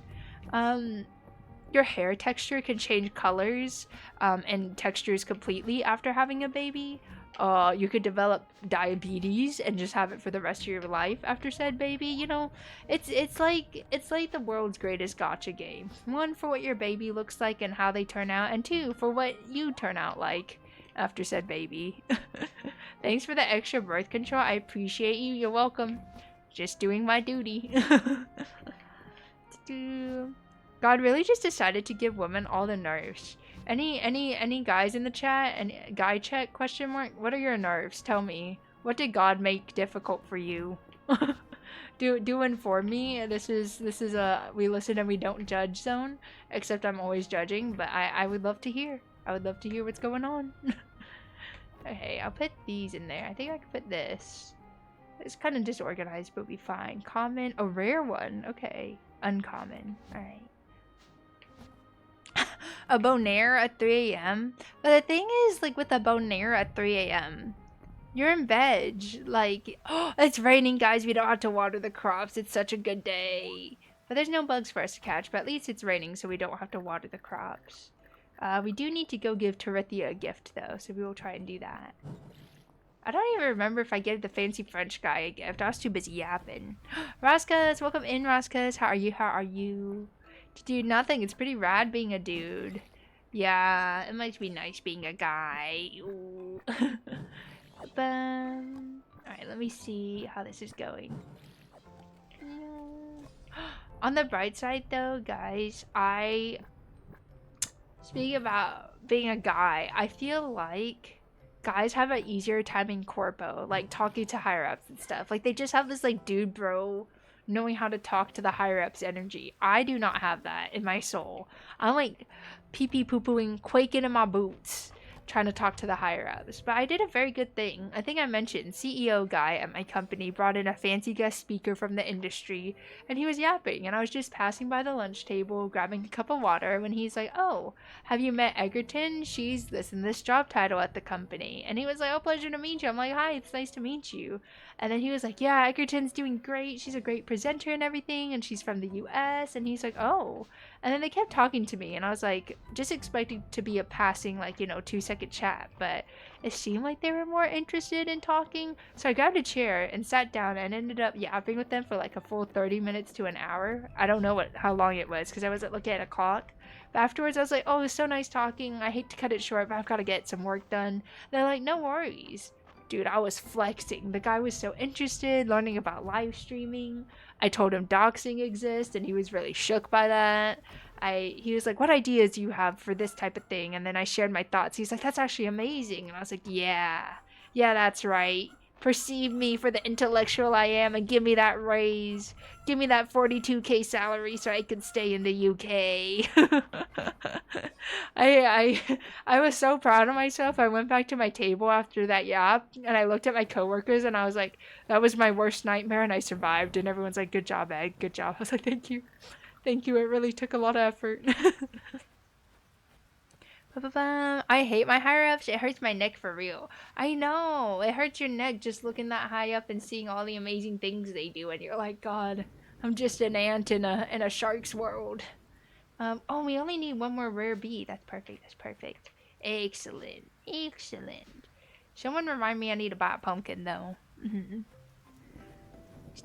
Your hair texture can change colors and textures completely after having a baby. You could develop diabetes and just have it for the rest of your life after said baby. You know, it's like the world's greatest gotcha game. 1, for what your baby looks like and how they turn out, and 2, for what you turn out like after said baby. Thanks for the extra birth control. I appreciate you. You're welcome. Just doing my duty. God really just decided to give women all the nerves. Any guys in the chat? And guy chat question mark? What are your nerves? Tell me. What did God make difficult for you? do inform me. This is a we listen and we don't judge zone. Except I'm always judging, but I would love to hear. I would love to hear what's going on. Okay, I'll put these in there. I think I can put this. It's kind of disorganized, but we'll be fine. Common, a rare one. Okay, uncommon. All right. A bonaire at 3 a.m. But the thing is, like, with a bonaire at 3 a.m., you're in bed. Like, oh, it's raining, guys. We don't have to water the crops. It's such a good day. But there's no bugs for us to catch. But at least it's raining, so we don't have to water the crops. We do need to go give Torithia a gift, though, so we will try and do that. I don't even remember if I gave the fancy French guy a gift. I was too busy yapping. Raskas, welcome in, Raskas. How are you? How are you? Dude, nothing. It's pretty rad being a dude. Yeah, it might be nice being a guy. Ooh. Alright, let me see how this is going. On the bright side, though, guys, speaking about being a guy, I feel like guys have an easier time in corpo, like talking to higher ups and stuff. Like they just have this like dude bro knowing how to talk to the higher ups energy. I do not have that in my soul. I'm like pee pee poo pooing, quaking in my boots, trying to talk to the higher ups. But I did a very good thing. I think I mentioned CEO guy at my company brought in a fancy guest speaker from the industry, and he was yapping, and I was just passing by the lunch table grabbing a cup of water when he's like, "Oh, have you met Egerton? She's this and this job title at the company." And he was like, "Oh, pleasure to meet you." I'm like, "Hi, it's nice to meet you." And then he was like, "Yeah, Egerton's doing great. She's a great presenter and everything, and she's from the US." And he's like, "Oh." And then they kept talking to me, and I was like, just expecting to be a passing, like, 2-second chat, but it seemed like they were more interested in talking. So I grabbed a chair and sat down and ended up yapping with them for like a full 30 minutes to an hour. I don't know how long it was because I wasn't looking at a clock. But afterwards, I was like, "Oh, it was so nice talking. I hate to cut it short, but I've got to get some work done." They're like, "No worries." Dude, I was flexing. The guy was so interested, learning about live streaming. I told him doxing exists, and he was really shook by that. He was like, "What ideas do you have for this type of thing?" And then I shared my thoughts. He's like, "That's actually amazing." And I was like, yeah, that's right. Perceive me for the intellectual I am and give me that raise. Give me that 42K salary so I can stay in the UK. I was so proud of myself. I went back to my table after that yap and I looked at my coworkers and I was like, that was my worst nightmare and I survived. And everyone's like, "Good job, Egg. Good job." I was like, "Thank you. Thank you. It really took a lot of effort." I hate my higher ups. It hurts my neck for real. I know. It hurts your neck just looking that high up and seeing all the amazing things they do. And you're like, "God, I'm just an ant in a shark's world." Oh, we only need one more rare bee. That's perfect. That's perfect. Excellent. Excellent. Someone remind me I need to buy a pumpkin, though.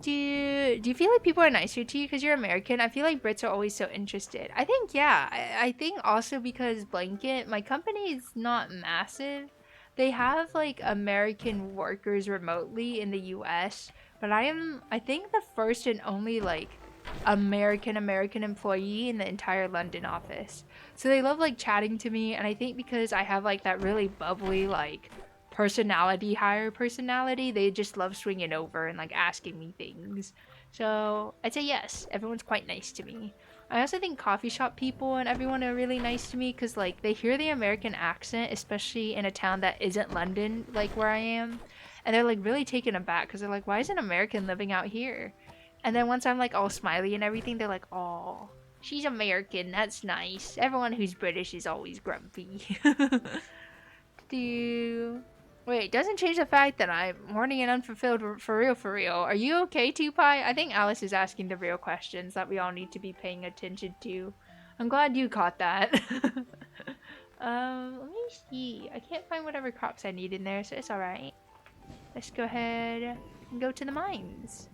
Do you feel like people are nicer to you because you're American? I feel like Brits are always so interested. I think, yeah. I think also because Blanket, my company is not massive. They have like American workers remotely in the US, but I think, the first and only like American employee in the entire London office. So they love like chatting to me, and I think because I have like that really bubbly like higher personality, they just love swinging over and like asking me things. So I'd say yes, everyone's quite nice to me. I also think coffee shop people and everyone are really nice to me because like they hear the American accent, especially in a town that isn't London, like where I am, and they're like really taken aback because they're like, "Why is an American living out here?" And then once I'm like all smiley and everything, they're like, "Oh, she's American. That's nice." Everyone who's British is always grumpy. Do Wait, doesn't change the fact that I'm horny and unfulfilled for real, for real. Are you okay, Tupai? I think Alice is asking the real questions that we all need to be paying attention to. I'm glad you caught that. Let me see. I can't find whatever crops I need in there, so it's alright. Let's go ahead and go to the mines.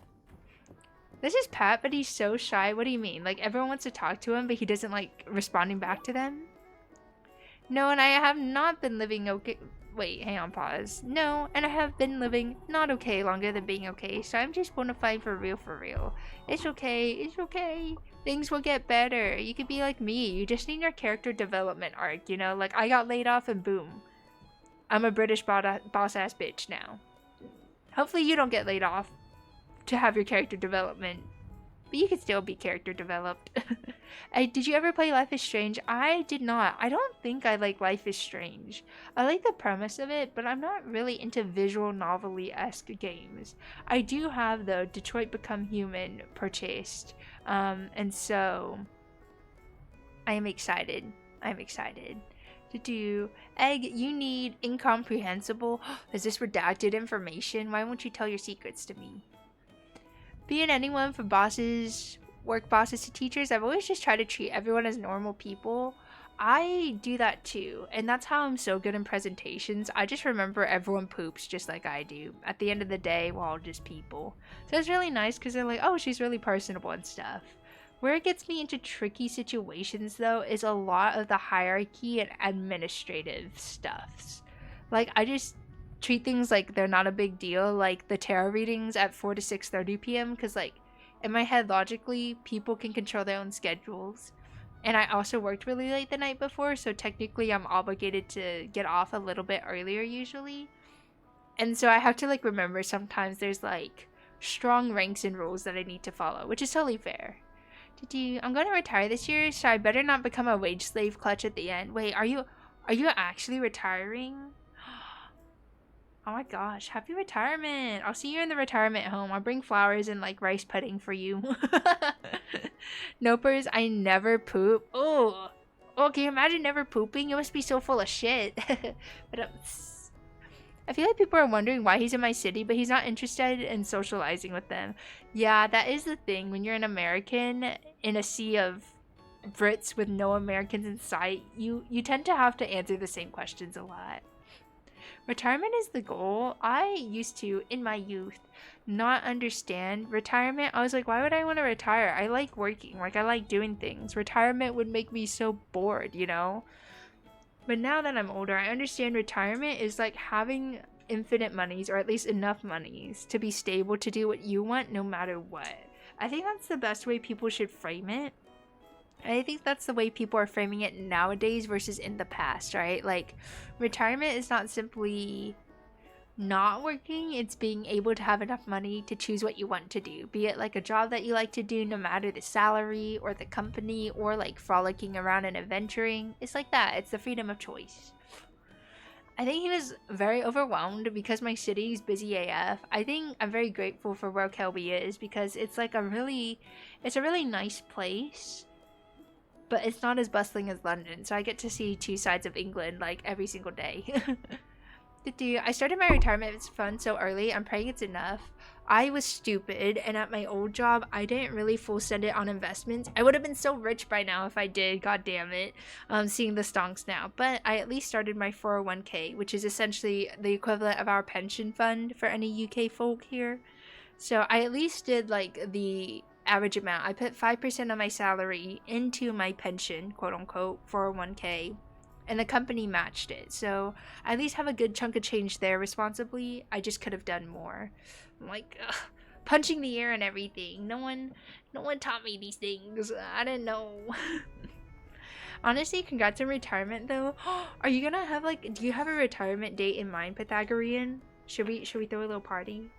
This is Pat, but he's so shy. What do you mean? Like, everyone wants to talk to him, but he doesn't like responding back to them? No, and I have not been living okay. Wait, hang on, pause. No, and I have been living not okay longer than being okay, so I'm just bona fide for real, for real. It's okay, it's okay. Things will get better. You could be like me. You just need your character development arc, Like, I got laid off and boom. I'm a British boss-ass bitch now. Hopefully you don't get laid off to have your character development. But you can still be character developed. Did you ever play Life is Strange? I did not. I don't think I like Life is Strange. I like the premise of it, but I'm not really into visual novel-esque games. I do have the Detroit Become Human purchased. And so I am excited. I'm excited to do. Egg, you need incomprehensible. Is this redacted information? Why won't you tell your secrets to me? Being anyone from work bosses to teachers, I've always just tried to treat everyone as normal people. I do that too, and that's how I'm so good in presentations. I just remember everyone poops just like I do. At the end of the day, we're all just people. So it's really nice because they're like, oh, she's really personable and stuff. Where it gets me into tricky situations, though, is a lot of the hierarchy and administrative stuffs. Like, I just treat things like they're not a big deal, like the tarot readings at 4 to 6:30 p.m. Because, like, in my head, logically, people can control their own schedules. And I also worked really late the night before, so technically I'm obligated to get off a little bit earlier usually. And so I have to, like, remember sometimes there's, like, strong ranks and rules that I need to follow, which is totally fair. I'm going to retire this year, so I better not become a wage slave clutch at the end. Wait, are you actually retiring? Oh my gosh, happy retirement. I'll see you in the retirement home. I'll bring flowers and like rice pudding for you. Nopers, I never poop. Oh, can you imagine never pooping? You must be so full of shit. But I feel like people are wondering why he's in my city, but he's not interested in socializing with them. Yeah, that is the thing. When you're an American in a sea of Brits with no Americans in sight, you tend to have to answer the same questions a lot. Retirement is the goal. I used to, in my youth, not understand retirement. I was like, why would I want to retire? I like working. Like, I like doing things. Retirement would make me so bored, you know? But now that I'm older, I understand retirement is like having infinite monies, or at least enough monies, to be stable to do what you want no matter what. I think that's the best way people should frame it. I think that's the way people are framing it nowadays versus in the past, right? Like, retirement is not simply not working, it's being able to have enough money to choose what you want to do. Be it like a job that you like to do, no matter the salary or the company, or like frolicking around and adventuring. It's like that. It's the freedom of choice. I think he was very overwhelmed because my city's busy AF. I think I'm very grateful for where Kelby is because it's like a really nice place. But it's not as bustling as London, so I get to see two sides of England like every single day. I started my retirement fund so early, I'm praying it's enough. I was stupid, and at my old job, I didn't really full send it on investments. I would have been so rich by now if I did, god damn it, seeing the stonks now. But I at least started my 401k, which is essentially the equivalent of our pension fund for any UK folk here. So I at least did like the average amount. I put 5% of my salary into my pension, quote unquote, 401k, and the company matched it. So I at least have a good chunk of change there responsibly. I just could have done more. I'm like, ugh, punching the air and everything. No one taught me these things. I didn't know. Honestly, congrats on retirement though. Are you gonna have like, do you have a retirement date in mind, Pythagorean? Should we throw a little party?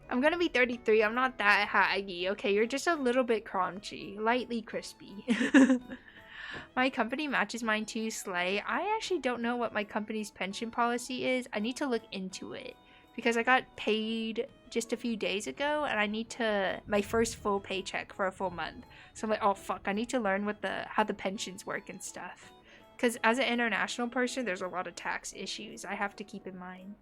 I'm gonna be 33. I'm not that haggy. Okay, you're just a little bit crunchy, lightly crispy. My company matches mine too, slay. I actually don't know what my company's pension policy is. I need to look into it because I got paid just a few days ago and I need to my first full paycheck for a full month. So I'm like, oh fuck, I need to learn how the pensions work and stuff. Because as an international person, there's a lot of tax issues I have to keep in mind.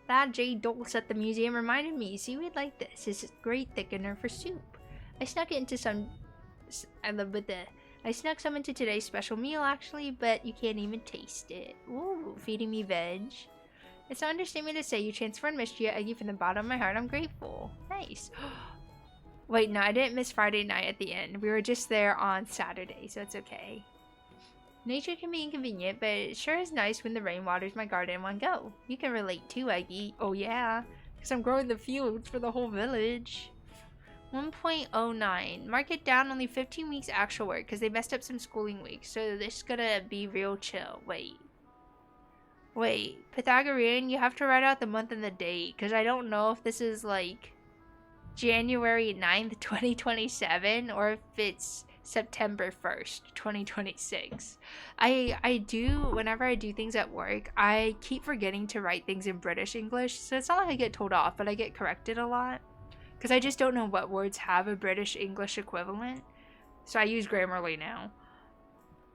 That jade dulce at the museum reminded me, seaweed like this is a great thickener for soup. I snuck some into today's special meal actually, but you can't even taste it. Ooh, feeding me veg. It's no understatement to say you transformed Mystery Eggie from the bottom of my heart. I'm grateful. Nice. Wait, no, I didn't miss Friday night at the end. We were just there on Saturday, so it's okay. Nature can be inconvenient, but it sure is nice when the rain waters my garden in one go. You can relate too, Eggie. Oh yeah, because I'm growing the fields for the whole village. 1.09. Mark it down, only 15 weeks actual work because they messed up some schooling weeks, so this is gonna be real chill. Wait, Pythagorean, you have to write out the month and the date because I don't know if this is like January 9th, 2027 or if it's September 1st, 2026. I do, whenever I do things at work, I keep forgetting to write things in British English, so it's not like I get told off, but I get corrected a lot. Because I just don't know what words have a British English equivalent. So I use Grammarly now.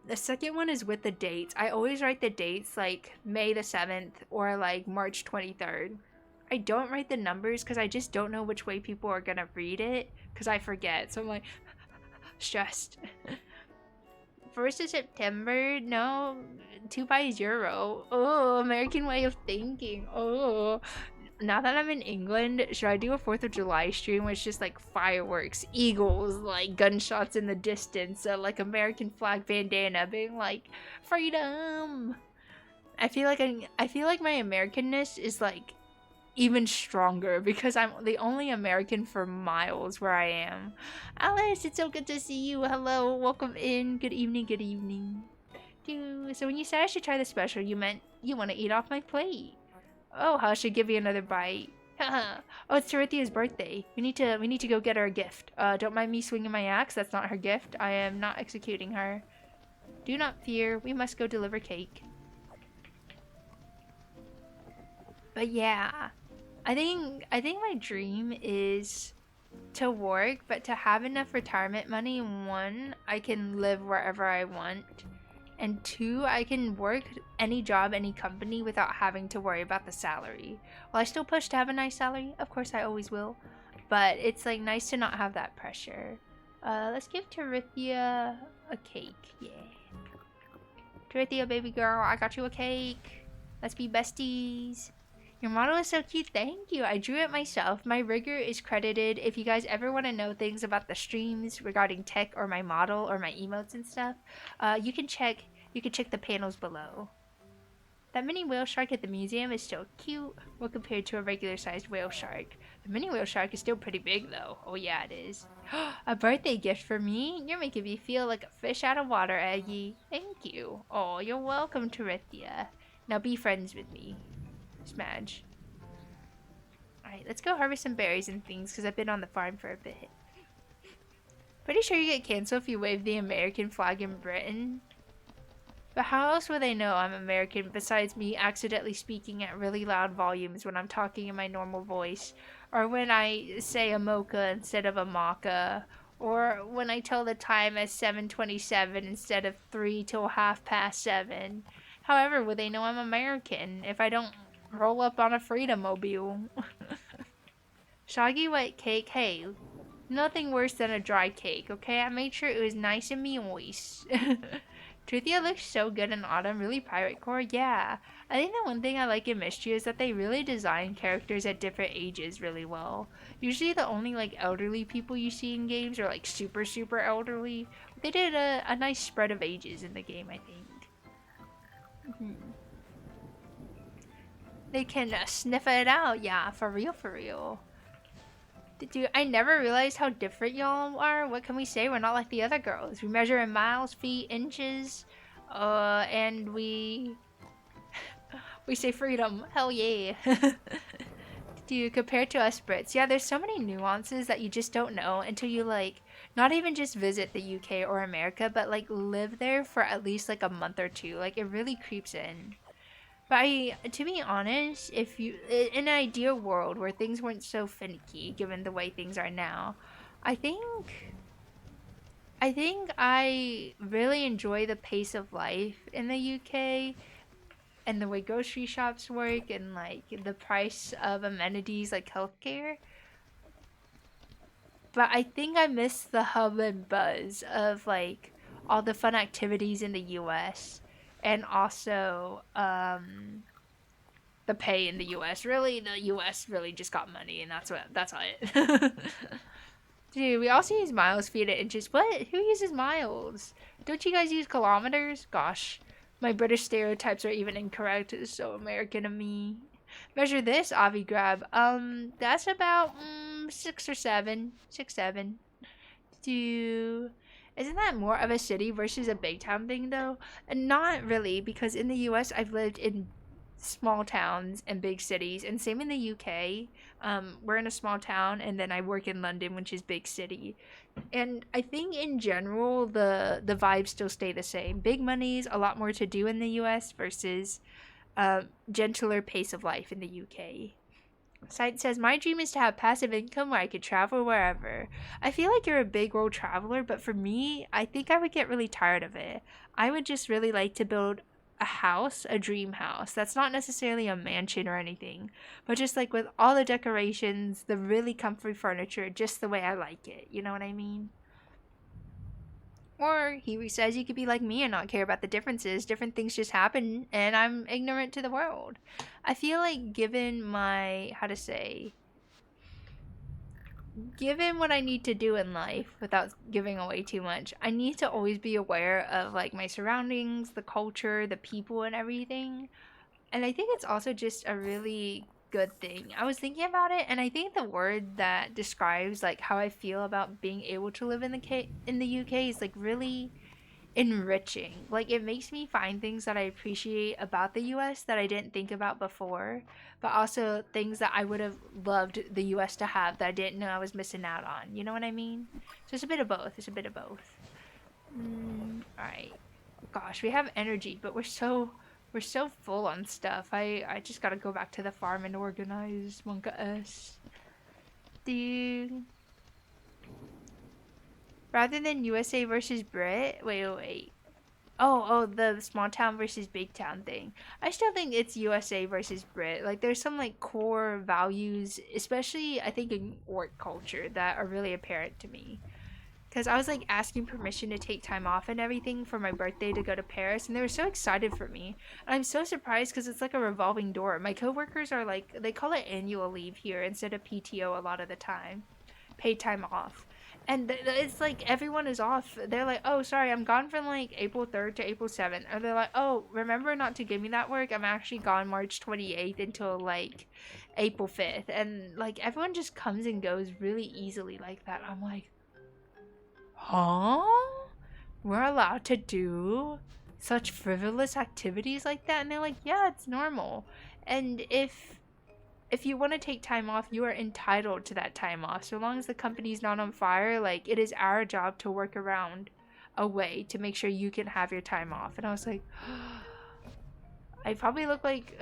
The second one is with the dates. I always write the dates like May the 7th or like March 23rd. I don't write the numbers because I just don't know which way people are going to read it because I forget. So I'm like, Stressed. 1st of September? No. 2 buys euro. Oh, American way of thinking. Oh. Now that I'm in England, should I do a 4th of July stream where it's just like fireworks, eagles, like gunshots in the distance, like American flag bandana being like, freedom? I feel like my Americanness is like even stronger because I'm the only American for miles where I am. Alice, it's so good to see you. Hello, welcome in. Good evening, good evening. So when you said I should try the special, you meant you want to eat off my plate. Oh, I should give you another bite. Oh, it's Terithia's birthday. We need to go get her a gift. Don't mind me swinging my axe. That's not her gift. I am not executing her. Do not fear. We must go deliver cake. But yeah, I think my dream is to work, but to have enough retirement money. 1, I can live wherever I want. And 2, I can work any job, any company without having to worry about the salary. Well, I still push to have a nice salary. Of course, I always will. But it's like nice to not have that pressure. Let's give Terithia a cake. Yeah. Terithia, baby girl, I got you a cake. Let's be besties. Your model is so cute. Thank you. I drew it myself. My rigger is credited. If you guys ever want to know things about the streams regarding tech or my model or my emotes and stuff, you can check the panels below. That mini whale shark at the museum is still cute when compared to a regular sized whale shark. The mini whale shark is still pretty big though. Oh yeah, it is. A birthday gift for me? You're making me feel like a fish out of water, Eggie. Thank you. Oh, you're welcome, Terithia. Now be friends with me. Smudge. Alright, let's go harvest some berries and things because I've been on the farm for a bit. Pretty sure you get canceled if you wave the American flag in Britain. But how else will they know I'm American besides me accidentally speaking at really loud volumes when I'm talking in my normal voice? Or when I say a mocha instead of a maca? Or when I tell the time as 7:27 instead of 3 till 7:30? However, will they know I'm American if I don't roll up on a Freedom Mobile? Soggy wet cake. Hey, nothing worse than a dry cake, okay? I made sure it was nice and moist. Truthia looks so good in autumn. Really pirate core? Yeah. I think the one thing I like in Mystery is that they really design characters at different ages really well. Usually the only like elderly people you see in games are like super elderly. But they did a nice spread of ages in the game, I think. They can sniff it out. Yeah, for real. Dude, I never realized how different y'all are. What can we say? We're not like the other girls. We measure in miles, feet, inches, and we say freedom. Hell yeah. Dude, compared to us Brits, yeah, there's so many nuances that you just don't know until you like not even just visit the UK or America, but like live there for at least like a month or 2. Like it really creeps in. But to be honest, if you in an ideal world where things weren't so finicky, given the way things are now, I think I really enjoy the pace of life in the UK and the way grocery shops work and like the price of amenities like healthcare. But I think I miss the hub and buzz of like all the fun activities in the US and also the pay in the US. Really, the US really just got money, and that's it. Dude, we also use miles, feet, and inches. What? Who uses miles? Don't you guys use kilometers? Gosh, my British stereotypes are even incorrect. It's so American of me. Measure this, Avi grab. That's about 6 or 7. 6, 7. Isn't that more of a city versus a big town thing though? And not really, because in the US I've lived in small towns and big cities, and same in the UK. We're in a small town, and then I work in London, which is big city. And I think in general the vibes still stay the same. Big money's a lot more to do in the US versus gentler pace of life in the UK. Site says, my dream is to have passive income where I could travel wherever. I feel like you're a big world traveler, but for me, I think I would get really tired of it. I would just really like to build a house, a dream house. That's not necessarily a mansion or anything, but just like with all the decorations, the really comfy furniture, just the way I like it. You know what I mean? Or he says you could be like me and not care about the differences. Different things just happen and I'm ignorant to the world. I feel like given my, how to say, given what I need to do in life without giving away too much, I need to always be aware of like my surroundings, the culture, the people and everything. And I think it's also just a really good thing. I was thinking about it and I think the word that describes like how I feel about being able to live in the UK is like really enriching. Like it makes me find things that I appreciate about the US that I didn't think about before, but also things that I would have loved the US to have that I didn't know I was missing out on. You know what I mean? So it's a bit of both. It's a bit of both. All right. Gosh, we have energy, but we're so full on stuff. I just gotta go back to the farm and organize. Wonka us. Dude. Rather than USA versus Brit. Wait. Oh, the small town versus big town thing. I still think it's USA versus Brit. Like, there's some like core values, especially I think in work culture, that are really apparent to me. Because I was like asking permission to take time off and everything for my birthday to go to Paris, and they were so excited for me. And I'm so surprised because it's like a revolving door. My coworkers are like, they call it annual leave here instead of PTO a lot of the time, paid time off. And it's like everyone is off. They're like, oh, sorry, I'm gone from like April 3rd to April 7th. Or they're like, oh, remember not to give me that work? I'm actually gone March 28th until like April 5th. And like everyone just comes and goes really easily like that. I'm like, huh? We're allowed to do such frivolous activities like that? And they're like, yeah, it's normal. And if you want to take time off, you are entitled to that time off. So long as the company's not on fire, like it is our job to work around a way to make sure you can have your time off. And I was like, I probably look like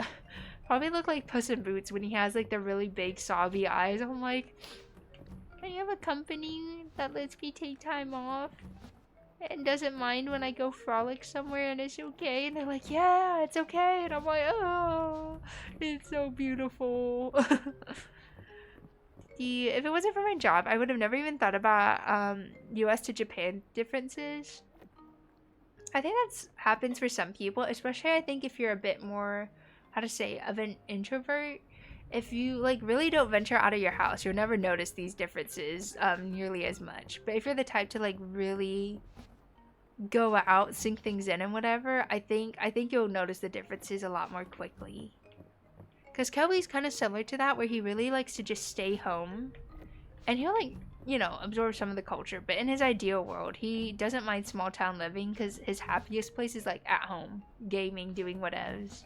Puss in Boots when he has like the really big sobby eyes. I'm like, I have a company that lets me take time off and doesn't mind when I go frolic somewhere and it's okay. And they're like, yeah, it's okay. And I'm like, oh, it's so beautiful. If it wasn't for my job, I would have never even thought about US to Japan differences. I think that's happens for some people, especially I think if you're a bit more, how to say, of an introvert. If you like really don't venture out of your house, you'll never notice these differences nearly as much. But if you're the type to like really go out, sink things in and whatever, I think you'll notice the differences a lot more quickly. Cause Kelby's kind of similar to that, where he really likes to just stay home, and he'll like absorb some of the culture. But in his ideal world, he doesn't mind small town living, cause his happiest place is like at home, gaming, doing whatevs.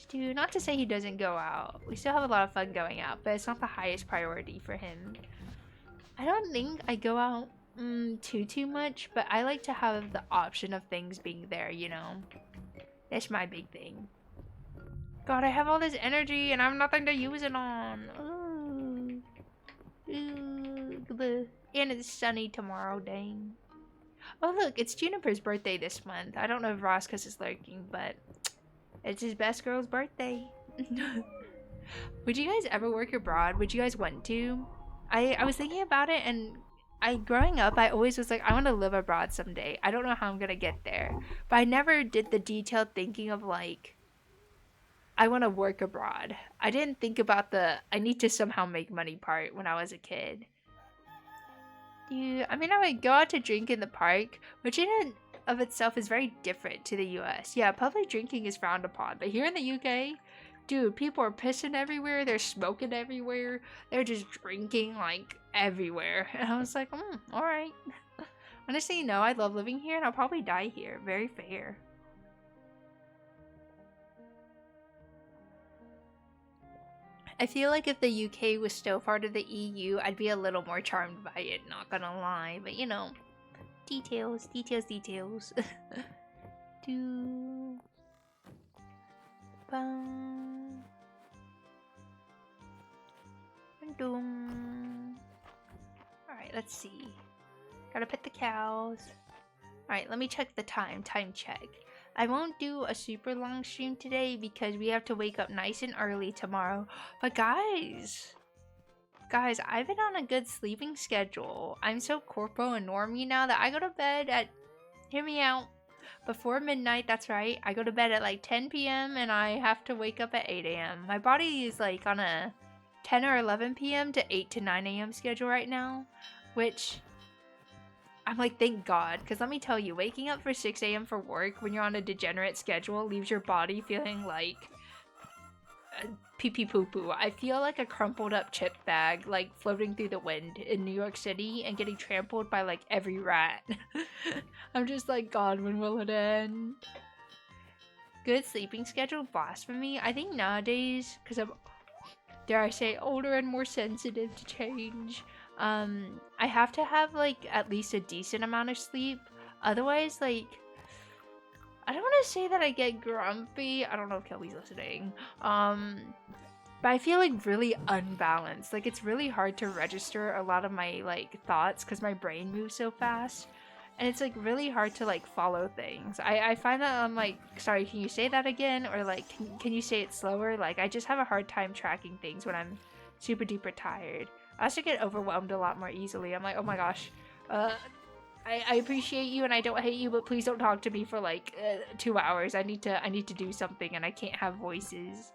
Dude, not to say he doesn't go out. We still have a lot of fun going out, but it's not the highest priority for him. I don't think I go out too much, but I like to have the option of things being there, That's my big thing. God, I have all this energy and I have nothing to use it on. Ooh. And it's sunny tomorrow, dang. Oh look, it's Juniper's birthday this month. I don't know if Roscus is lurking, but it's his best girl's birthday. Would you guys ever work abroad? Would you guys want to? I was thinking about it, and growing up, I always was like, I want to live abroad someday. I don't know how I'm gonna get there, but I never did the detailed thinking of like, I want to work abroad. I didn't think about the I need to somehow make money part when I was a kid. I would go out to drink in the park, which in and of itself is very different to the US. Yeah, public drinking is frowned upon, but here in the UK, dude, people are pissing everywhere, they're smoking everywhere, they're just drinking like everywhere. And I was like, alright. Honestly, no, I love living here and I'll probably die here. Very fair. I feel like if the UK was still part of the EU, I'd be a little more charmed by it, not gonna lie. But details. Do. Bum. Dum. Alright, let's see. Gotta pet the cows. Alright, let me check the time. Time check. I won't do a super long stream today because we have to wake up nice and early tomorrow. But guys, I've been on a good sleeping schedule. I'm so corpo and normie now that I go to bed at Hear me out. Before midnight, that's right. I go to bed at like 10 p.m. and I have to wake up at 8 a.m. My body is like on a 10 or 11 p.m. to 8 to 9 a.m. schedule right now, which I'm like, thank God. Because let me tell you, waking up for 6 a.m. for work when you're on a degenerate schedule leaves your body feeling like pee-pee poo-poo. I feel like a crumpled up chip bag, like floating through the wind in New York City and getting trampled by like every rat. I'm just like, God, when will it end? Good sleeping schedule, blasphemy. I think nowadays, because I'm, dare I say, older and more sensitive to change, I have to have like at least a decent amount of sleep. Otherwise, like, I don't want to say that I get grumpy. I don't know if Kelby's listening. But I feel like really unbalanced. Like it's really hard to register a lot of my like thoughts because my brain moves so fast. And it's like really hard to like follow things. I find that I'm like, sorry, can you say that again? Or like, can you say it slower? Like I just have a hard time tracking things when I'm super duper tired. I also get overwhelmed a lot more easily. I'm like, oh my gosh, I appreciate you and I don't hate you, but please don't talk to me for like 2 hours. I need to do something and I can't have voices.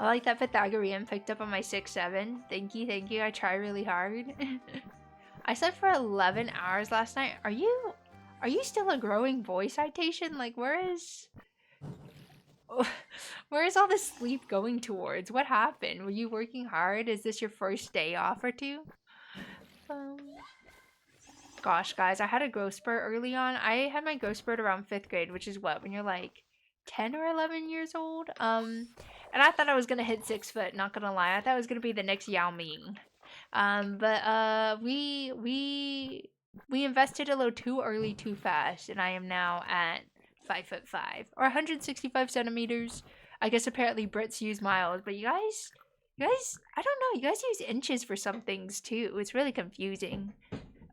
I like that Pythagorean picked up on my 6-7. Thank you. I try really hard. I slept for 11 hours last night. Are you still a growing boy citation? Like where is all this sleep going towards? What happened? Were you working hard? Is this your first day off or two? Gosh, guys, I had a growth spurt early on. I had my growth spurt around 5th grade, which is what, when you're like 10 or 11 years old? And I thought I was gonna hit 6 foot, not gonna lie. I thought I was gonna be the next Yao Ming. But we invested a little too early, too fast, and I am now at 5'5" or 165 centimeters. I guess apparently Brits use miles, but you guys, I don't know. You guys use inches for some things too. It's really confusing.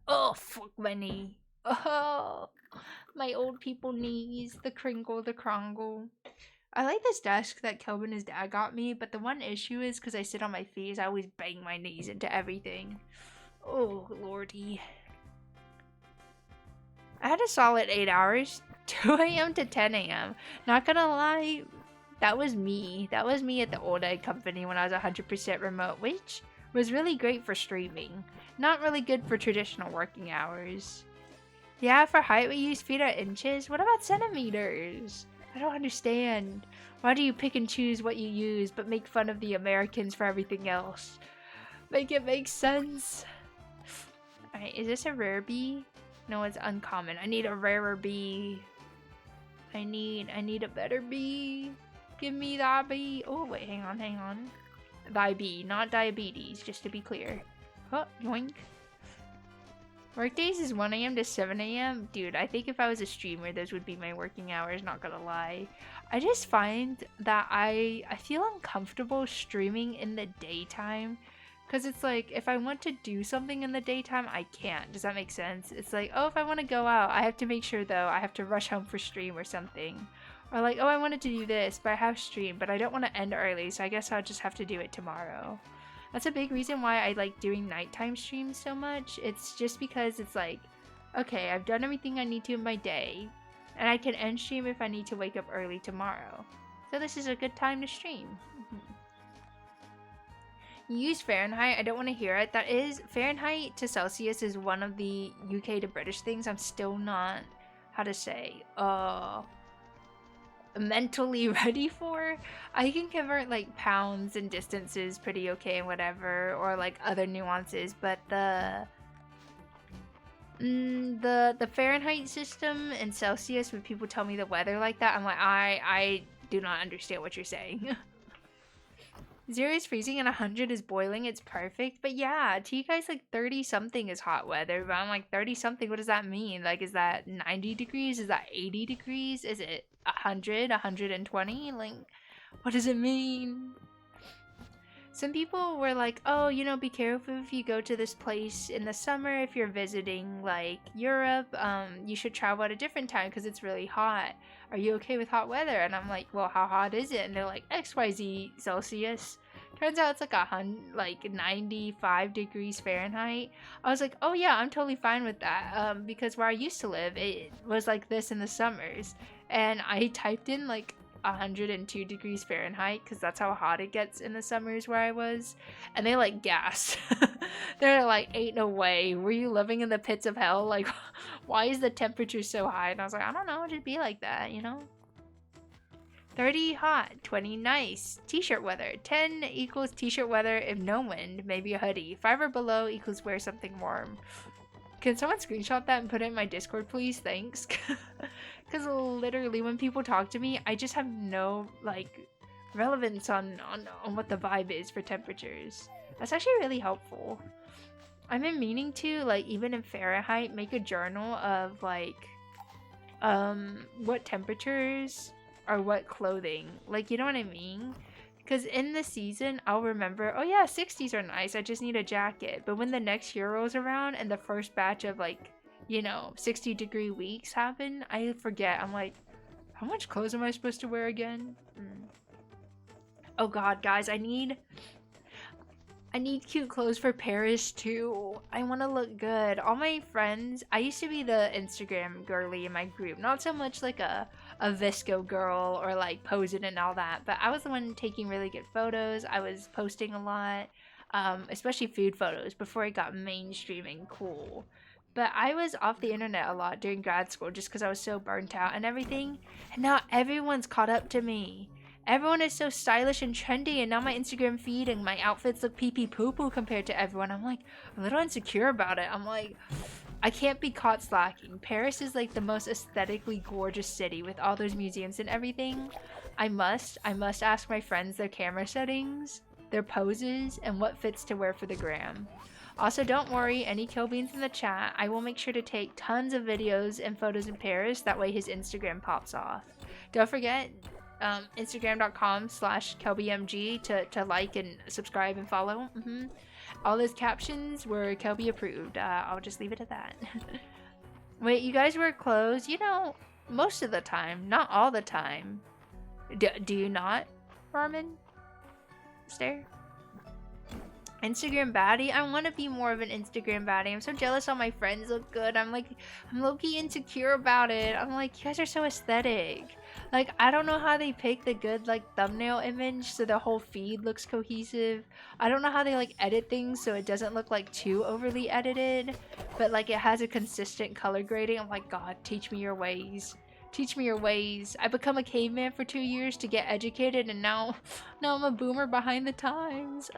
Oh, fuck my knee. Oh, my old people knees. The crinkle, the crongle. I like this desk that Kelvin and his dad got me, but the one issue is because I sit on my feet, I always bang my knees into everything. Oh, lordy. I had a solid 8 hours, 2 a.m. to 10 a.m. Not gonna lie, that was me. That was me at the old egg company when I was 100% remote, which was really great for streaming. Not really good for traditional working hours. Yeah, for height we use feet or inches. What about centimeters? I don't understand. Why do you pick and choose what you use but make fun of the Americans for everything else? Make it make sense. Alright, is this a rare bee? No, it's uncommon. I need a rarer bee. I need a better bee. Give me that bee. Oh, wait, hang on. Thy bee, not diabetes, just to be clear. Oh, yoink. Workdays is 1 a.m. to 7 a.m. Dude, I think if I was a streamer, those would be my working hours, not gonna lie. I just find that I feel uncomfortable streaming in the daytime. Because it's like, if I want to do something in the daytime, I can't. Does that make sense? It's like, oh, if I want to go out, I have to make sure, though, I have to rush home for stream or something. Or like, oh, I wanted to do this, but I have stream, but I don't want to end early, so I guess I'll just have to do it tomorrow. That's a big reason why I like doing nighttime streams so much. It's just because it's like, okay, I've done everything I need to in my day, and I can end stream if I need to wake up early tomorrow. So this is a good time to stream. You use Fahrenheit. I don't want to hear it. That is, Fahrenheit to Celsius is one of the UK to British things I'm still not, how to say, mentally ready for. I can convert like pounds and distances pretty okay and whatever, or like other nuances, but the Fahrenheit system and Celsius, when people tell me the weather like that, I'm like, I do not understand what you're saying. 0 is freezing and 100 is boiling. It's perfect. But yeah, to you guys, like 30 something is hot weather. But I'm like, 30 something, what does that mean? Like, is that 90 degrees? Is that 80 degrees? Is it 100, 120? Like, what does it mean? Some people were like, oh, you know, be careful if you go to this place in the summer. If you're visiting like Europe, you should travel at a different time because it's really hot. Are you okay with hot weather? And I'm like, well, how hot is it? And they're like, XYZ Celsius. Turns out it's like 95 degrees Fahrenheit. I was like, oh yeah, I'm totally fine with that. Because where I used to live, it was like this in the summers. And I typed in like 102 degrees Fahrenheit because that's how hot it gets in the summers where I was. And they like gasped. They're like, ain't no way. Were you living in the pits of hell? Like, why is the temperature so high? And I was like, I don't know, it'd be like that, you know? 30 hot, 20 nice. T-shirt weather. 10 equals t-shirt weather if no wind, maybe a hoodie. 5 or below equals wear something warm. Can someone screenshot that and put it in my Discord, please? Thanks. Because literally, when people talk to me, I just have no, like, relevance on what the vibe is for temperatures. That's actually really helpful. I've been meaning to, like, even in Fahrenheit, make a journal of, like, what temperatures or what clothing. Like, you know what I mean? Because in the season, I'll remember, oh yeah, 60s are nice, I just need a jacket. But when the next year rolls around and the first batch of, like, you know, 60-degree weeks happen, I forget. I'm like, how much clothes am I supposed to wear again? Oh god, guys, I need cute clothes for Paris too. I want to look good. All my friends, I used to be the Instagram girly in my group. Not so much like a visco girl or like posing and all that, but I was the one taking really good photos. I was posting a lot, especially food photos before it got mainstream and cool. But I was off the internet a lot during grad school just because I was so burnt out and everything. And now everyone's caught up to me. Everyone is so stylish and trendy, and now my Instagram feed and my outfits look pee-pee poo-poo compared to everyone. I'm like a little insecure about it. I'm like, I can't be caught slacking. Paris is like the most aesthetically gorgeous city with all those museums and everything. I must ask my friends their camera settings, their poses, and what fits to wear for the gram. Also, don't worry, any kill beans in the chat, I will make sure to take tons of videos and photos in Paris, that way his Instagram pops off. Don't forget, Instagram.com/KelbyMG to like and subscribe and follow. All those captions were Kelby approved. I'll just leave it at that. Wait, you guys wear clothes? You know, most of the time, not all the time. Do you not, Ramen? Stare? Instagram baddie? I want to be more of an Instagram baddie. I'm so jealous all my friends look good. I'm low-key insecure about it. I'm like, you guys are so aesthetic. Like, I don't know how they pick the good, like, thumbnail image so the whole feed looks cohesive. I don't know how they, like, edit things so it doesn't look, like, too overly edited. But, like, it has a consistent color grading. I'm like, God, teach me your ways. Teach me your ways. I become a caveman for 2 years to get educated, and now I'm a boomer behind the times.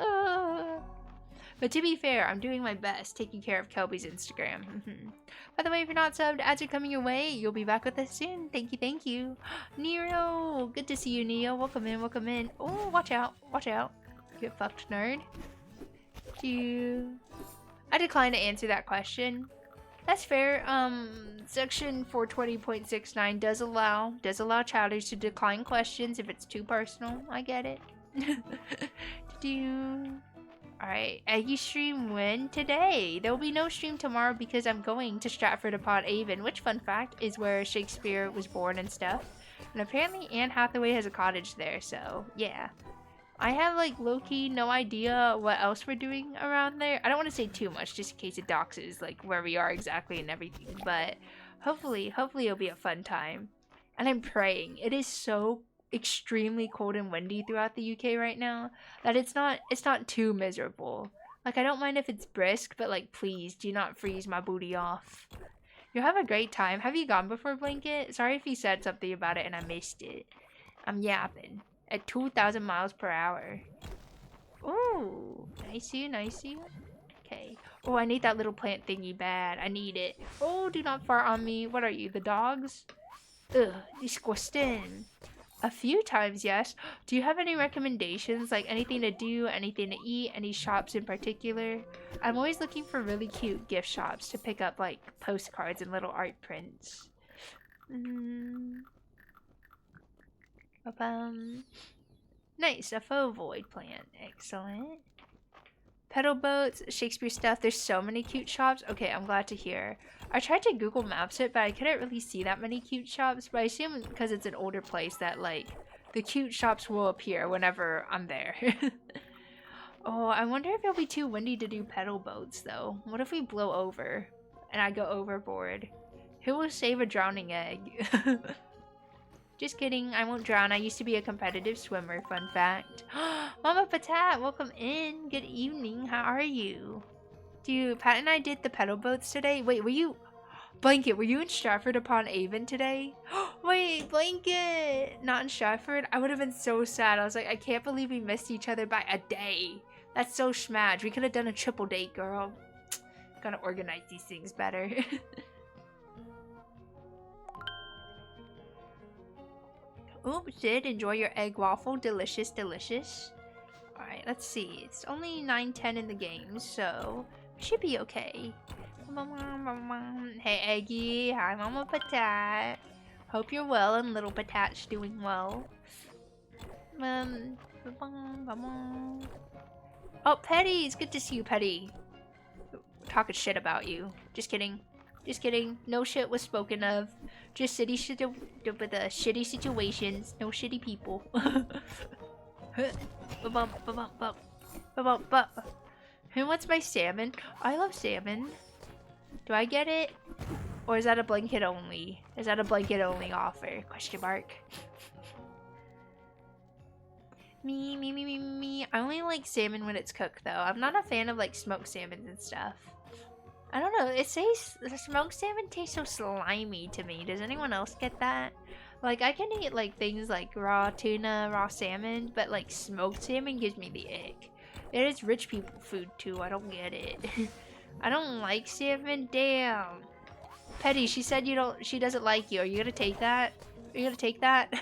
But to be fair, I'm doing my best taking care of Kelby's Instagram. By the way, if you're not subbed, ads are coming your way. You'll be back with us soon. Thank you, thank you. Nero! Good to see you, Neo. Welcome in, welcome in. Oh, watch out, watch out. Get fucked, nerd. I decline to answer that question. That's fair. Section 420.69 does allow chatters to decline questions if it's too personal. I get it. Alright, Eggie stream when? Today. There will be no stream tomorrow because I'm going to Stratford upon Avon, which, fun fact, is where Shakespeare was born and stuff. And apparently Anne Hathaway has a cottage there, so yeah. I have, like, low-key no idea what else we're doing around there. I don't want to say too much just in case it doxes, like, where we are exactly and everything. But hopefully it'll be a fun time. And I'm praying. It is so extremely cold and windy throughout the UK right now that it's not too miserable. Like, I don't mind if it's brisk, but, like, please do not freeze my booty off. You'll have a great time. Have you gone before, Blanket? Sorry if you said something about it and I missed it. I'm yapping. At 2,000 miles per hour. Ooh, nice you. Okay. Oh, I need that little plant thingy bad. I need it. Oh, do not fart on me. What are you, the dogs? Ugh, disgusting. A few times, yes. Do you have any recommendations? Like anything to do, anything to eat, any shops in particular? I'm always looking for really cute gift shops to pick up, like, postcards and little art prints. Nice, a faux void plant. Excellent. Pedal boats, Shakespeare stuff. There's so many cute shops. Okay, I'm glad to hear. I tried to Google Maps it, but I couldn't really see that many cute shops. But I assume because it's an older place that, like, the cute shops will appear whenever I'm there. Oh, I wonder if it'll be too windy to do pedal boats, though. What if we blow over and I go overboard? Who will save a drowning egg? Just kidding, I won't drown. I used to be a competitive swimmer, fun fact. Mama Patat, welcome in. Good evening, how are you? Dude, Pat and I did the pedal boats today. Wait, were you... Blanket, were you in Stratford upon Avon today? Wait, Blanket! Not in Stratford? I would have been so sad. I was like, I can't believe we missed each other by a day. That's so schmadge. We could have done a triple date, girl. Gotta organize these things better. Oops, Sid, enjoy your egg waffle. Delicious, delicious. Alright, let's see. It's only 9:10 in the game, so we should be okay. Hey, Eggie. Hi, Mama Patat. Hope you're well and little Patat's doing well. Oh, Petty! It's good to see you, Petty. Talking shit about you. Just kidding. Just kidding. No shit was spoken of. Just shitty situations. No shitty people. Who wants my salmon? I love salmon. Do I get it? Or is that a blanket only? Is that a blanket only offer? Question mark. Me. I only like salmon when it's cooked though. I'm not a fan of like smoked salmon and stuff. I don't know. It says the smoked salmon tastes so slimy to me. Does anyone else get that? Like I can eat like things like raw tuna, raw salmon, but like smoked salmon gives me the ick. It is rich people food too. I don't get it. I don't like salmon. Damn. Petty, she said you don't. She doesn't like you. Are you gonna take that? Are you gonna take that?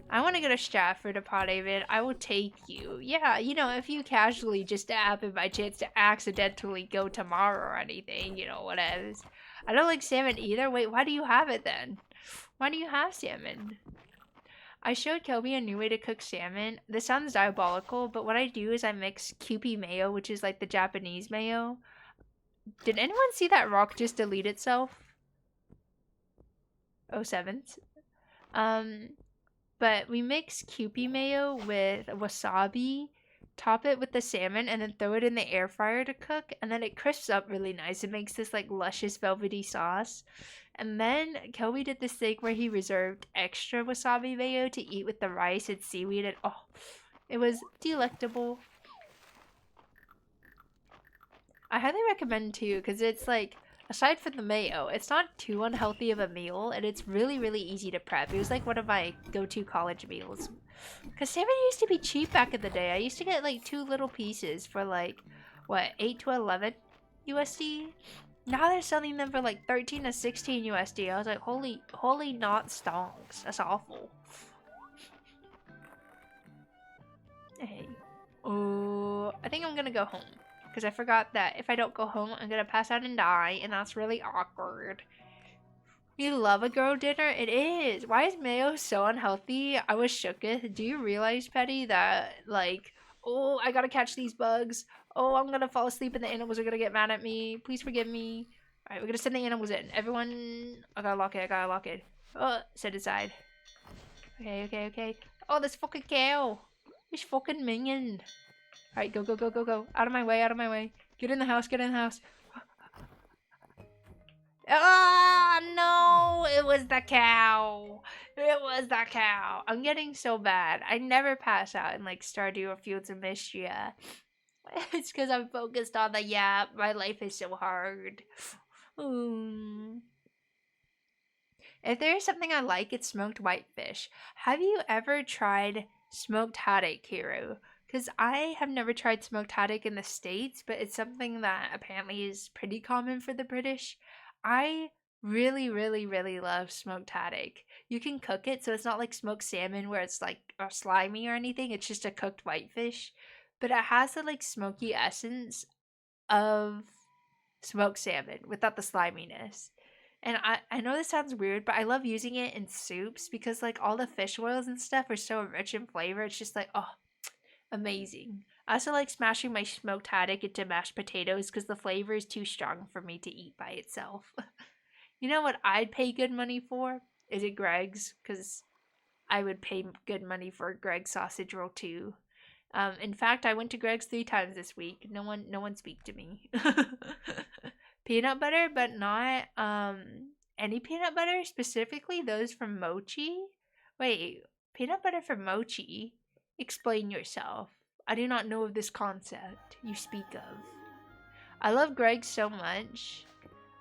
I want to go to Stratford upon David. I will take you. Yeah, you know, if you casually just happen by chance to accidentally go tomorrow or anything, you know, whatever. I don't like salmon either. Wait, why do you have it then? Why do you have salmon? I showed Kelby a new way to cook salmon. This sounds diabolical, but what I do is I mix Kewpie mayo, which is like the Japanese mayo. Did anyone see that rock just delete itself? Oh, seventh. But we mix Kewpie mayo with wasabi, top it with the salmon, and then throw it in the air fryer to cook, and then it crisps up really nice. It makes this like luscious velvety sauce. And then Kelby did this thing where he reserved extra wasabi mayo to eat with the rice and seaweed, and oh, it was delectable. I highly recommend too, because it's like, aside from the mayo, it's not too unhealthy of a meal, and it's really, really easy to prep. It was like one of my go-to college meals. Because salmon used to be cheap back in the day. I used to get like 2 little pieces for like, what, 8 to 11 USD? Now they're selling them for like 13 to 16 USD. I was like, holy not stonks. That's awful. Hey. Oh, I think I'm gonna go home. Because I forgot that if I don't go home, I'm gonna pass out and die, and that's really awkward. You love a girl dinner? It is. Why is mayo so unhealthy? I was shooketh. Do you realize, Petty, that, like, oh, I gotta catch these bugs. Oh, I'm gonna fall asleep and the animals are gonna get mad at me. Please forgive me. Alright, we're gonna send the animals in. Everyone, I gotta lock it. Oh, set aside. Okay. Oh, this fucking cow. This fucking minion. Alright, go. Out of my way. Get in the house. Ah, no! It was the cow. I'm getting so bad. I never pass out in, like, Stardew or Fields of Mistria. It's because I'm focused on the yap. My life is so hard. If there is something I like, it's smoked whitefish. Have you ever tried smoked haddock, Hero? Because I have never tried smoked haddock in the States, but it's something that apparently is pretty common for the British. I really, really, really love smoked haddock. You can cook it, so it's not like smoked salmon where it's like slimy or anything. It's just a cooked whitefish. But it has the like smoky essence of smoked salmon without the sliminess. And I know this sounds weird, but I love using it in soups because like all the fish oils and stuff are so rich in flavor. It's just like, oh, amazing. I also like smashing my smoked haddock into mashed potatoes because the flavor is too strong for me to eat by itself. You know what I'd pay good money for? Is it Greg's? Because I would pay good money for a Greg's sausage roll too. In fact, I went to Greg's 3 times this week. No one speak to me. Peanut butter, but not any peanut butter, specifically those from Mochi. Wait, peanut butter from Mochi? Explain yourself. I do not know of this concept you speak of. I love Greg so much.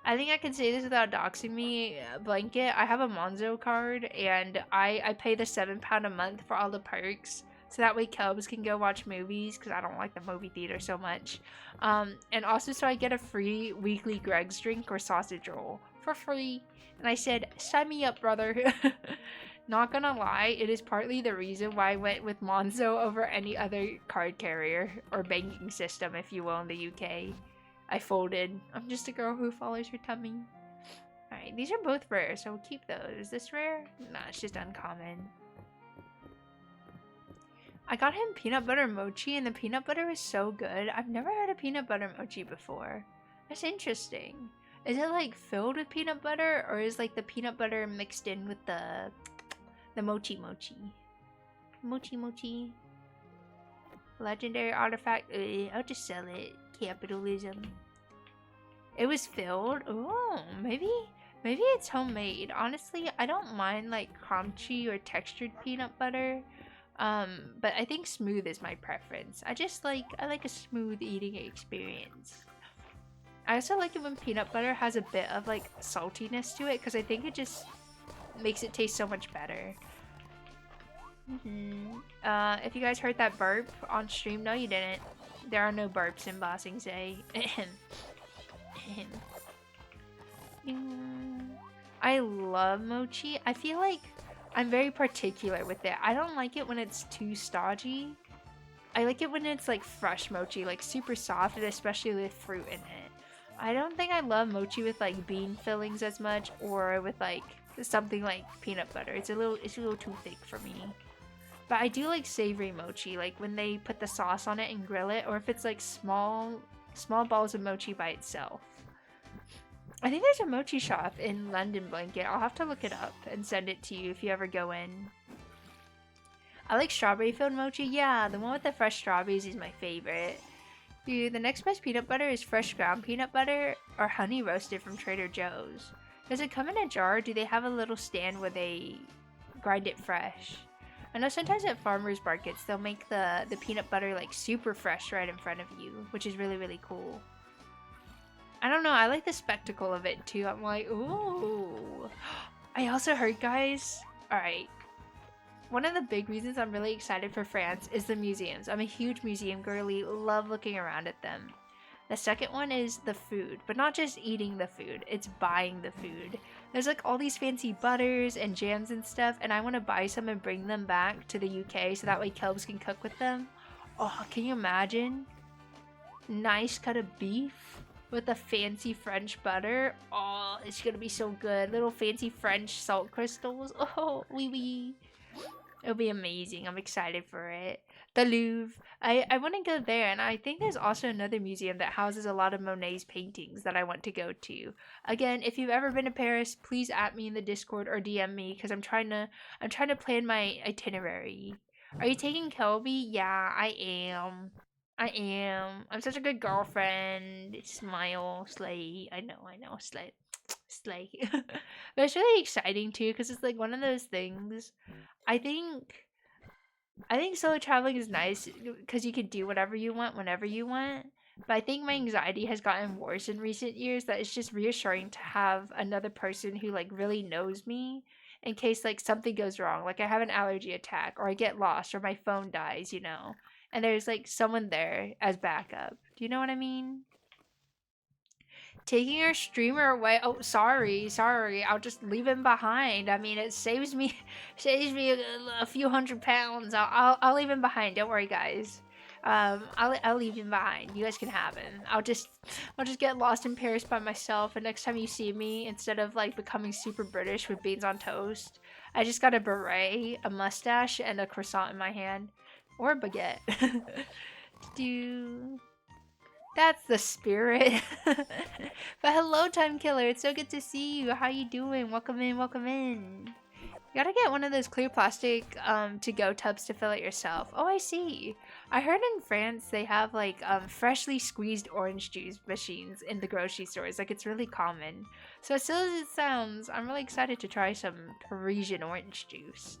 I think I can say this without doxing me. Blanket, I have a Monzo card, and I pay the £7 a month for all the perks. So that way Kelbs can go watch movies, because I don't like the movie theater so much. And also so I get a free weekly Greg's drink or sausage roll for free. And I said, sign me up, brother. Not gonna lie, it is partly the reason why I went with Monzo over any other card carrier or banking system, if you will, in the UK. I folded. I'm just a girl who follows her tummy. Alright, these are both rare, so we'll keep those. Is this rare? Nah, it's just uncommon. I got him peanut butter mochi, and the peanut butter is so good. I've never had a peanut butter mochi before. That's interesting. Is it like filled with peanut butter, or is like the peanut butter mixed in with the mochi? Mochi. Legendary artifact. I'll just sell it. Capitalism. It was filled. Oh, maybe it's homemade. Honestly, I don't mind like crunchy or textured peanut butter. But I think smooth is my preference. I like a smooth eating experience. I also like it when peanut butter has a bit of like saltiness to it, because I think it just makes it taste so much better. If you guys heard that burp on stream, no you didn't. There are no burps in Bossing Say. I love mochi. I feel like I'm very particular with it. I don't like it when it's too stodgy. I like it when it's like fresh mochi, like super soft, and especially with fruit in it. I don't think I love mochi with like bean fillings as much, or with like something like peanut butter. It's a little too thick for me. But I do like savory mochi, like when they put the sauce on it and grill it, or if it's like small balls of mochi by itself. I think there's a mochi shop in London, Blanket. I'll have to look it up and send it to you if you ever go in. I like strawberry filled mochi. Yeah, the one with the fresh strawberries is my favorite. Dude, the next best peanut butter is fresh ground peanut butter or honey roasted from Trader Joe's. Does it come in a jar, or do they have a little stand where they grind it fresh? I know sometimes at farmers markets they'll make the peanut butter like super fresh right in front of you, which is really, really cool. I don't know, I like the spectacle of it too. I'm like, ooh. I also heard, guys, alright, one of the big reasons I'm really excited for France is the museums. I'm a huge museum girly, love looking around at them. The second one is the food, but not just eating the food, it's buying the food. There's like all these fancy butters and jams and stuff, and I want to buy some and bring them back to the UK so that way Kelbs can cook with them. Oh, can you imagine? Nice cut of beef with a fancy French butter. Oh, it's gonna be so good. Little fancy French salt crystals. Oh, wee wee. It'll be amazing. I'm excited for it. The Louvre. I want to go there, and I think there's also another museum that houses a lot of Monet's paintings that I want to go to. Again, if you've ever been to Paris, please at me in the Discord or DM me, because I'm trying to plan my itinerary. Are you taking Kelby? Yeah, I am. I'm such a good girlfriend. Smile, slay. I know, slay. Slay. But it's really exciting too, because it's like one of those things. I think solo traveling is nice because you can do whatever you want whenever you want. But I think my anxiety has gotten worse in recent years, that it's just reassuring to have another person who like really knows me in case like something goes wrong, like I have an allergy attack or I get lost or my phone dies, you know. And there's like someone there as backup. Do you know what I mean? Taking our streamer away. Oh, sorry. I'll just leave him behind. I mean, it saves me a few £100. I'll leave him behind. Don't worry, guys. I'll leave him behind. You guys can have him. I'll just get lost in Paris by myself. And next time you see me, instead of like becoming super British with beans on toast, I just got a beret, a mustache, and a croissant in my hand, or a baguette. That's the spirit. But hello, Time Killer. It's so good to see you. How you doing? Welcome in. You gotta get one of those clear plastic to-go tubs to fill it yourself. Oh, I see. I heard in France they have like freshly squeezed orange juice machines in the grocery stores. Like it's really common. So as silly as it sounds, I'm really excited to try some Parisian orange juice.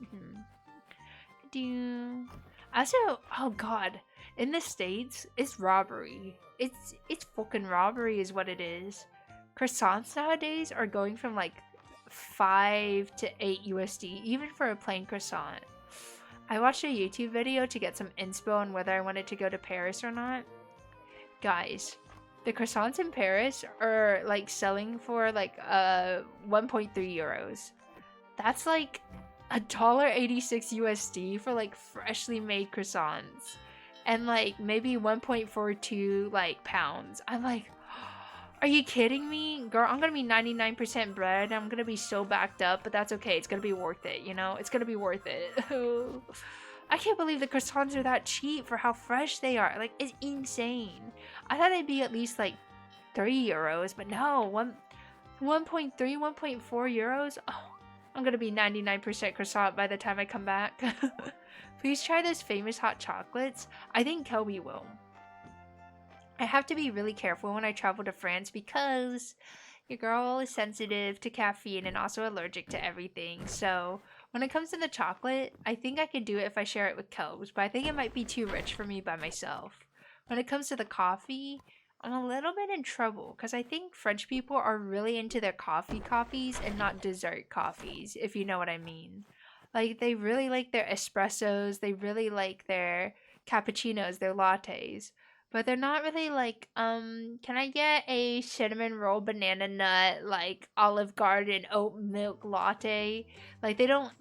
Also, oh god, in the States, it's robbery. It's fucking robbery is what it is. Croissants nowadays are going from like 5 to 8 USD, even for a plain croissant. I watched a YouTube video to get some inspo on whether I wanted to go to Paris or not. Guys, the croissants in Paris are like selling for like 1.3 euros. That's like $1.86 USD for like freshly made croissants. And like maybe 1.42 like pounds. I'm like, are you kidding me? Girl, I'm gonna be 99% bread. I'm gonna be so backed up, but that's okay. It's gonna be worth it, you know? It's gonna be worth it. I can't believe the croissants are that cheap for how fresh they are. Like, it's insane. I thought it'd be at least like 3 euros, but no. 1.3, 1.4 euros? Oh, I'm gonna be 99% croissant by the time I come back. Please try those famous hot chocolates. I think Kelby will. I have to be really careful when I travel to France because your girl is sensitive to caffeine and also allergic to everything. So when it comes to the chocolate, I think I could do it if I share it with Kelbs, but I think it might be too rich for me by myself. When it comes to the coffee, I'm a little bit in trouble because I think French people are really into their coffees and not dessert coffees, if you know what I mean. Like, they really like their espressos, they really like their cappuccinos, their lattes. But they're not really like, can I get a cinnamon roll banana nut, like Olive Garden oat milk latte? Like they don't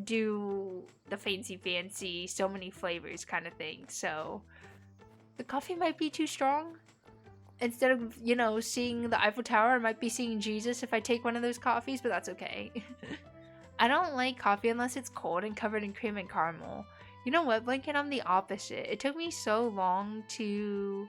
do the fancy so many flavors kind of thing. So the coffee might be too strong. Instead of, you know, seeing the Eiffel Tower, I might be seeing Jesus if I take one of those coffees, but that's okay. I don't like coffee unless it's cold and covered in cream and caramel. You know what, Blanket? I'm the opposite. It took me so long to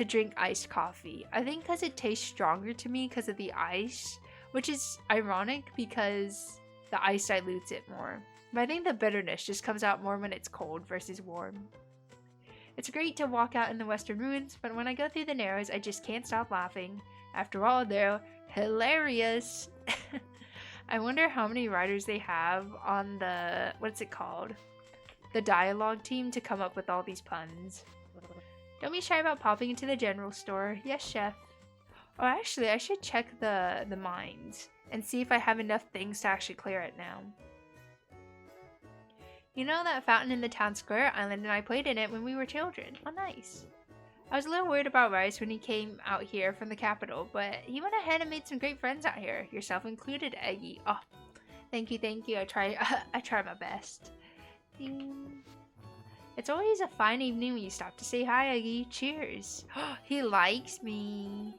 drink iced coffee. I think because it tastes stronger to me because of the ice, which is ironic because the ice dilutes it more. But I think the bitterness just comes out more when it's cold versus warm. It's great to walk out in the Western Ruins, but when I go through the Narrows, I just can't stop laughing. After all, they're hilarious. I wonder how many writers they have on the, what's it called? The dialogue team to come up with all these puns. Don't be shy about popping into the general store. Yes, chef. Oh, actually, I should check the mines and see if I have enough things to actually clear it now. You know that fountain in the town square? Island and I played in it when we were children. Oh, nice. I was a little worried about Rice when he came out here from the capital, but he went ahead and made some great friends out here, yourself included, Eggie. Oh, thank you. I try my best. It's always a fine evening when you stop to say hi, Eggie. Cheers. He likes me.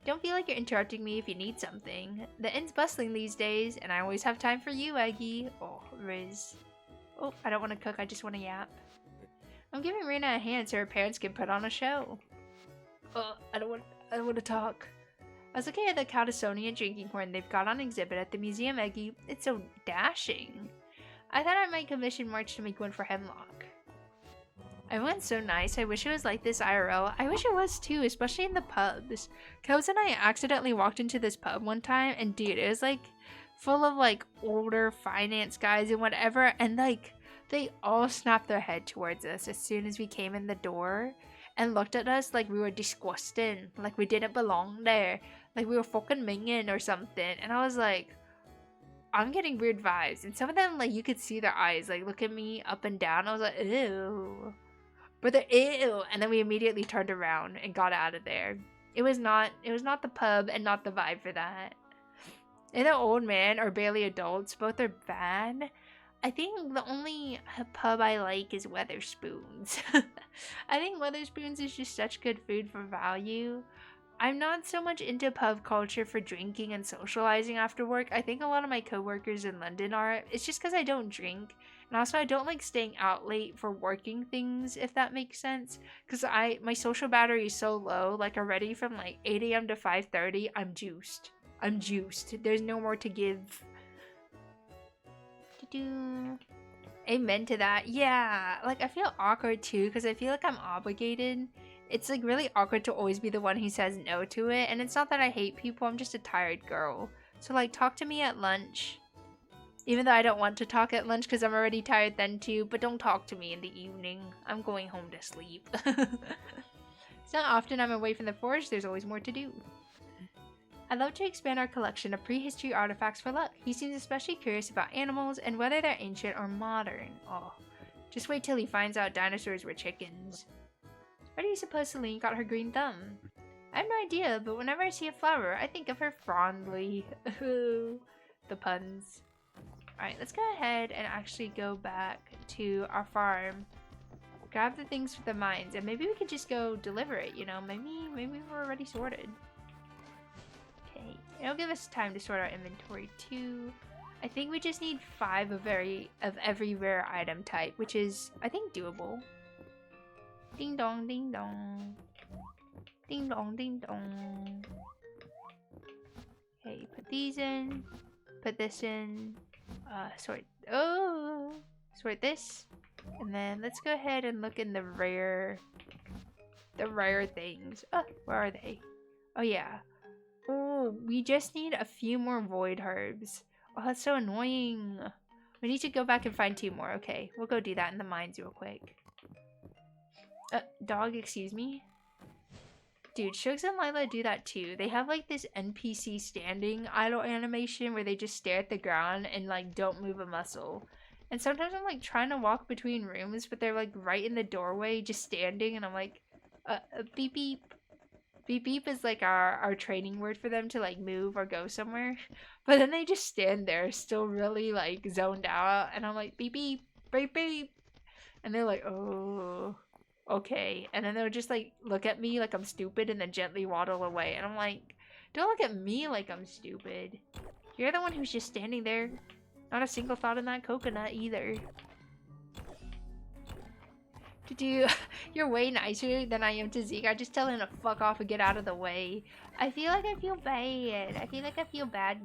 Don't feel like you're interrupting me if you need something. The inn's bustling these days, and I always have time for you, Eggie. Oh, Riz. Oh, I don't want to cook, I just want to yap. I'm giving Rena a hand so her parents can put on a show. I don't want to talk. I was looking at the Caldesonian drinking horn they've got on exhibit at the museum, Eggie. It's so dashing. I thought I might commission March to make one for Hemlock. Everyone's so nice. I wish it was like this IRL. I wish it was too, especially in the pubs. Kels and I accidentally walked into this pub one time, and dude, it was like full of like older finance guys and whatever, and like they all snapped their head towards us as soon as we came in the door and looked at us like we were disgusting, like we didn't belong there, like we were fucking minging or something. And I was like, I'm getting weird vibes. And some of them, like, you could see their eyes like look at me up and down. I was like, ew. But they're ew. And then we immediately turned around and got out of there. It was not the pub and not the vibe for that. And the old man or barely adults, both are bad. I think the only pub I like is Weatherspoons. I think Weatherspoons is just such good food for value. I'm not so much into pub culture for drinking and socializing after work. I think a lot of my coworkers in London are. It's just because I don't drink. And also I don't like staying out late for working things, if that makes sense. Because my social battery is so low. Like already from like 8 a.m. to 5:30, I'm juiced. I'm juiced. There's no more to give. Amen to that. Yeah, like I feel awkward too because I feel like I'm obligated. It's like really awkward to always be the one who says no to it, and it's not that I hate people, I'm just a tired girl. So like talk to me at lunch. Even though I don't want to talk at lunch because I'm already tired then too, but don't talk to me in the evening. I'm going home to sleep. It's not often I'm away from the forge, there's always more to do. I'd love to expand our collection of prehistory artifacts for luck. He seems especially curious about animals and whether they're ancient or modern. Oh, just wait till he finds out dinosaurs were chickens. Where do you suppose Celine got her green thumb? I have no idea, but whenever I see a flower, I think of her fondly. The puns. Alright, let's go ahead and actually go back to our farm. Grab the things for the mines, and maybe we could just go deliver it, you know? Maybe we're already sorted. Okay, it'll give us time to sort our inventory too. I think we just need 5 of every rare item type, which is, I think, doable. Ding dong, ding dong. Ding dong, ding dong. Okay, put these in. Put this in. Sort this. And then let's go ahead and look in the rare things. Oh, where are they? Oh yeah. Oh, we just need a few more void herbs. Oh, that's so annoying. We need to go back and find 2 more. Okay, we'll go do that in the mines real quick. Dog, excuse me? Dude, Shugs and Lila do that too. They have like this NPC standing idle animation where they just stare at the ground and like don't move a muscle. And sometimes I'm like trying to walk between rooms, but they're like right in the doorway just standing, and I'm like, beep beep. Beep beep is like our training word for them to like move or go somewhere. But then they just stand there still really like zoned out, and I'm like, beep beep, beep beep. And they're like, oh, okay. And then they'll just like look at me like I'm stupid and then gently waddle away. And I'm like, don't look at me like I'm stupid. You're the one who's just standing there. Not a single thought in that coconut either. You're way nicer than I am to Zeke. I just tell him to fuck off and get out of the way. I feel bad. I feel bad.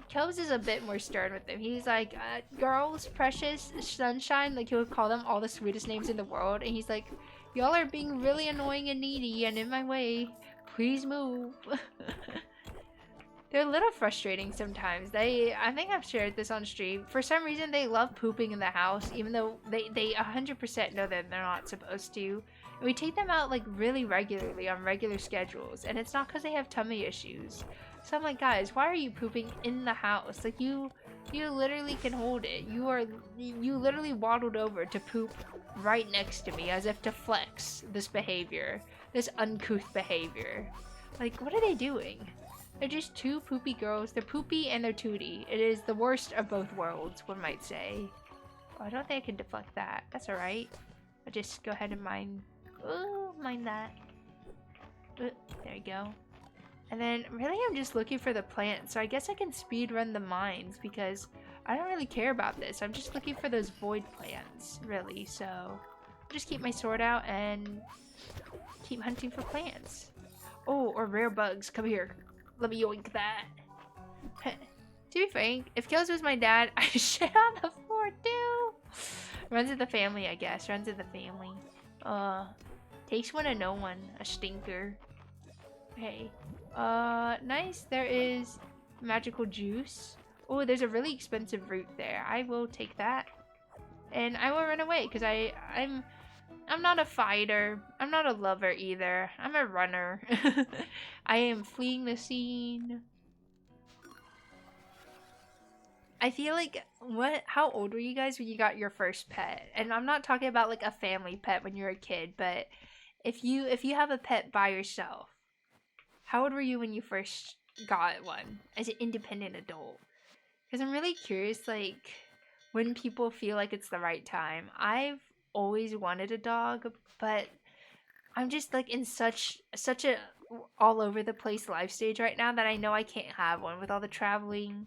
Kells is a bit more stern with them. He's like, girls, precious, sunshine, like he would call them all the sweetest names in the world, and he's like, y'all are being really annoying and needy and in my way. Please move. They're a little frustrating sometimes. I think I've shared this on stream. For some reason, they love pooping in the house, even though they 100% know that they're not supposed to. And we take them out like really regularly on regular schedules, and it's not because they have tummy issues. So I'm like, guys, why are you pooping in the house? Like you literally can hold it. You literally waddled over to poop right next to me as if to flex this behavior, this uncouth behavior. Like, what are they doing? They're just 2 poopy girls. They're poopy and they're tooty. It is the worst of both worlds, one might say. Oh, I don't think I can deflect that. That's alright. I'll just go ahead and mine. Oh, mine that. There you go. And then, really, I'm just looking for the plants. So I guess I can speed run the mines because I don't really care about this. I'm just looking for those void plants, really. So I'll just keep my sword out and keep hunting for plants. Oh, or rare bugs. Come here. Let me yoink that. To be frank, if Kills was my dad, I shit on the floor too. Runs in the family, I guess. Runs in the family. Takes one to know one. A stinker. Okay. Nice. There is magical juice. Oh, there's a really expensive root there. I will take that. And I will run away because I'm not a fighter. I'm not a lover either. I'm a runner. I am fleeing the scene. I feel like, how old were you guys when you got your first pet? And I'm not talking about like a family pet when you're a kid, but if you have a pet by yourself, how old were you when you first got one as an independent adult? Because I'm really curious, like, when people feel like it's the right time. I've always wanted a dog, but I'm just like in such a all over the place life stage right now that I know I can't have one with all the traveling.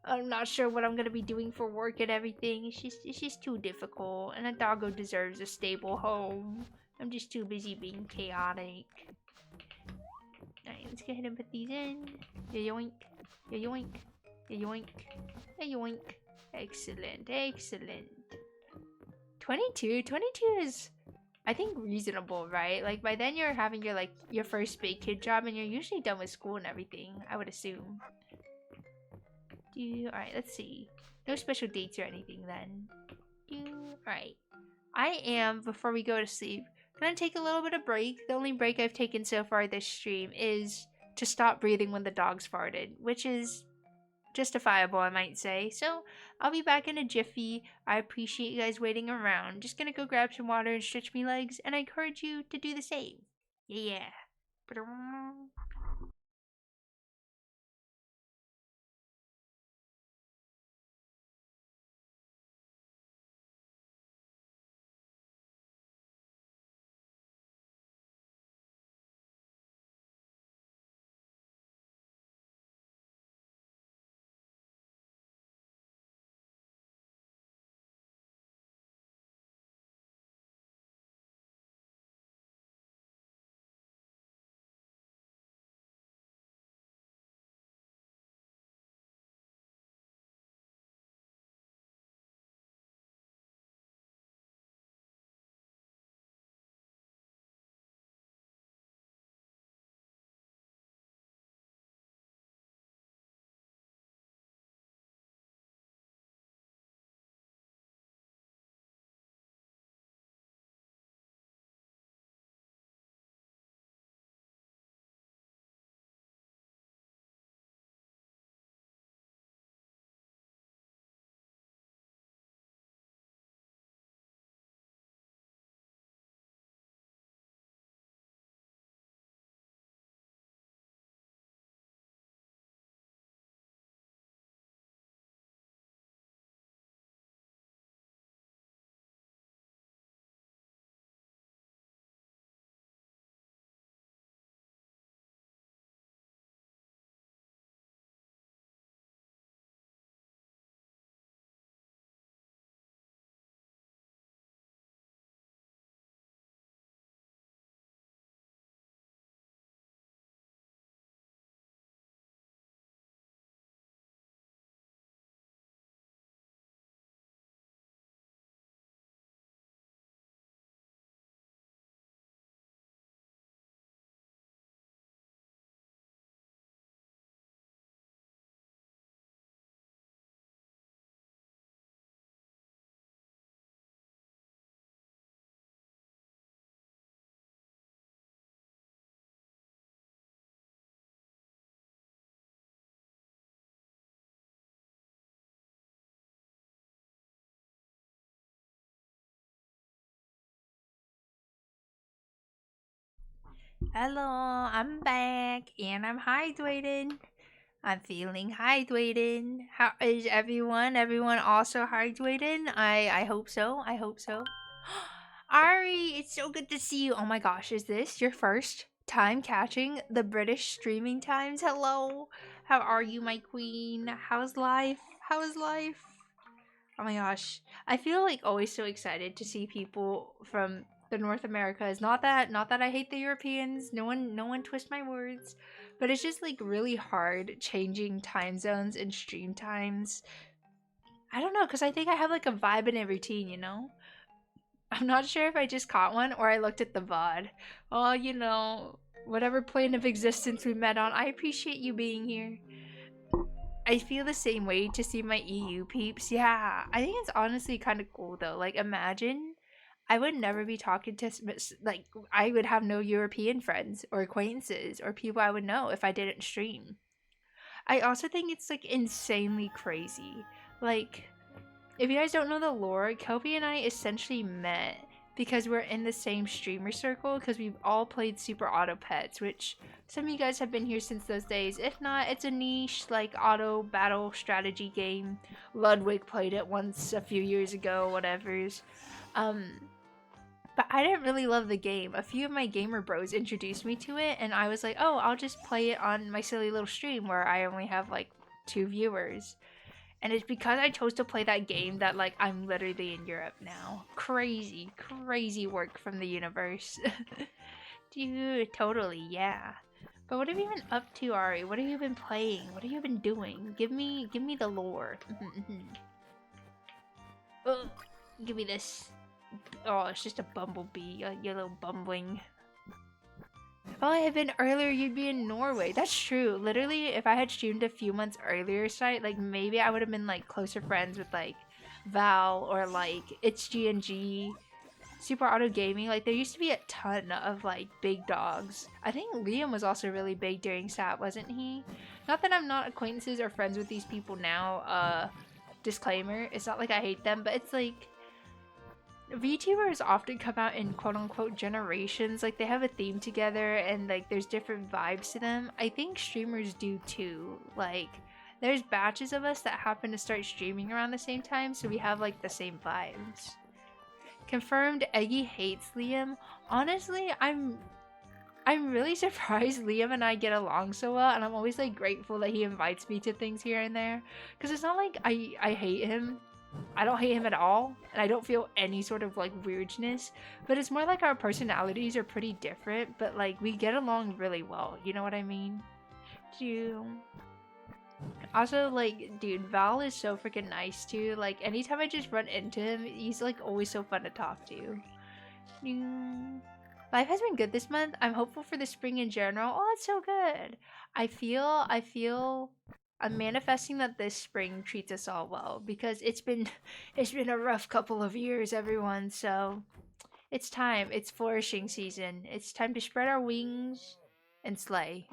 I'm not sure what I'm gonna be doing for work and everything. It's just too difficult, and a doggo deserves a stable home. I'm just too busy being chaotic. Alright, let's go ahead and put these in. Yoink, yoink, yoink, yoink. Excellent, excellent. 22 is, I think, reasonable, right? Like by then you're having your first big kid job and you're usually done with school and everything, I would assume. Alright, let's see. No special dates or anything then. Alright. I am, before we go to sleep, gonna take a little bit of break. The only break I've taken so far this stream is to stop breathing when the dogs farted, which is justifiable, I might say. So I'll be back in a jiffy. I appreciate you guys waiting around. Just gonna go grab some water and stretch me legs, and I encourage you to do the same. Yeah. Hello, I'm back and I'm hydrated. I'm feeling hydrated. How is everyone? Everyone also hydrated? I hope so. I hope so. Ari, it's so good to see you. Oh my gosh, is this your first time catching the British streaming times? Hello. How are you, my queen? How's life? How is life? Oh my gosh. I feel like always so excited to see people from the North Americas. Not that I hate the Europeans. No one twist my words. But it's just like really hard changing time zones and stream times. I don't know, because I think I have like a vibe and a routine, you know? I'm not sure if I just caught one or I looked at the VOD. Oh, whatever plane of existence we met on, I appreciate you being here. I feel the same way to see my EU peeps. Yeah, I think it's honestly kind of cool though. Like, imagine I would never be talking to, like, I would have no European friends or acquaintances or people I would know if I didn't stream. I also think it's like insanely crazy. Like, if you guys don't know the lore, Kobe and I essentially met because we're in the same streamer circle because we've all played Super Auto Pets, which some of you guys have been here since those days. If not, it's a niche like auto battle strategy game. Ludwig played it once a few years ago, whatever's. Um, but I didn't really love the game. A few of my gamer bros introduced me to it, and I was like, oh, I'll just play it on my silly little stream where I only have like 2 viewers. And it's because I chose to play that game that like I'm literally in Europe now. Crazy, crazy work from the universe. Dude, totally, yeah. But what have you been up to, Ari? What have you been playing? What have you been doing? Give me the lore. Ugh, give me this. Oh, it's just a bumblebee, you little bumbling. If I had been earlier, you'd be in Norway. That's true. Literally, if I had streamed a few months earlier, site, like maybe I would have been like closer friends with like Val or like It's G&G, Super Auto Gaming. Like there used to be a ton of like big dogs. I think Liam was also really big during SAT, wasn't he? Not that I'm not acquaintances or friends with these people now. Disclaimer, it's not like I hate them, but it's like VTubers often come out in quote unquote generations. Like they have a theme together and like there's different vibes to them. I think streamers do too. Like there's batches of us that happen to start streaming around the same time, so we have like the same vibes. Confirmed Eggie hates Liam. Honestly, I'm really surprised Liam and I get along so well, and I'm always like grateful that he invites me to things here and there. Cause it's not like I hate him. I don't hate him at all, and I don't feel any sort of like weirdness, but it's more like our personalities are pretty different, but like we get along really well, you know what I mean? Also, like, dude, Val is so freaking nice too. Like, anytime I just run into him, he's like always so fun to talk to. Life has been good this month. I'm hopeful for the spring in general. Oh, that's so good. I feel I'm manifesting that this spring treats us all well because it's been it's been a rough couple of years, everyone. So it's time. It's flourishing season. It's time to spread our wings and slay.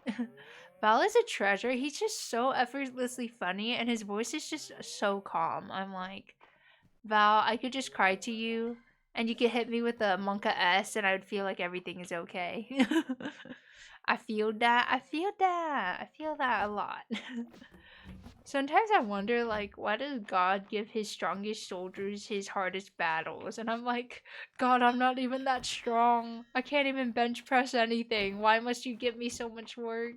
Val is a treasure. He's just so effortlessly funny, and his voice is just so calm. I'm like, Val, I could just cry to you, and you could hit me with a Monka S, and I would feel like everything is okay. I feel that. I feel that. I feel that a lot. Sometimes I wonder, like, why does God give his strongest soldiers his hardest battles? And I'm like, God, I'm not even that strong. I can't even bench press anything. Why must you give me so much work?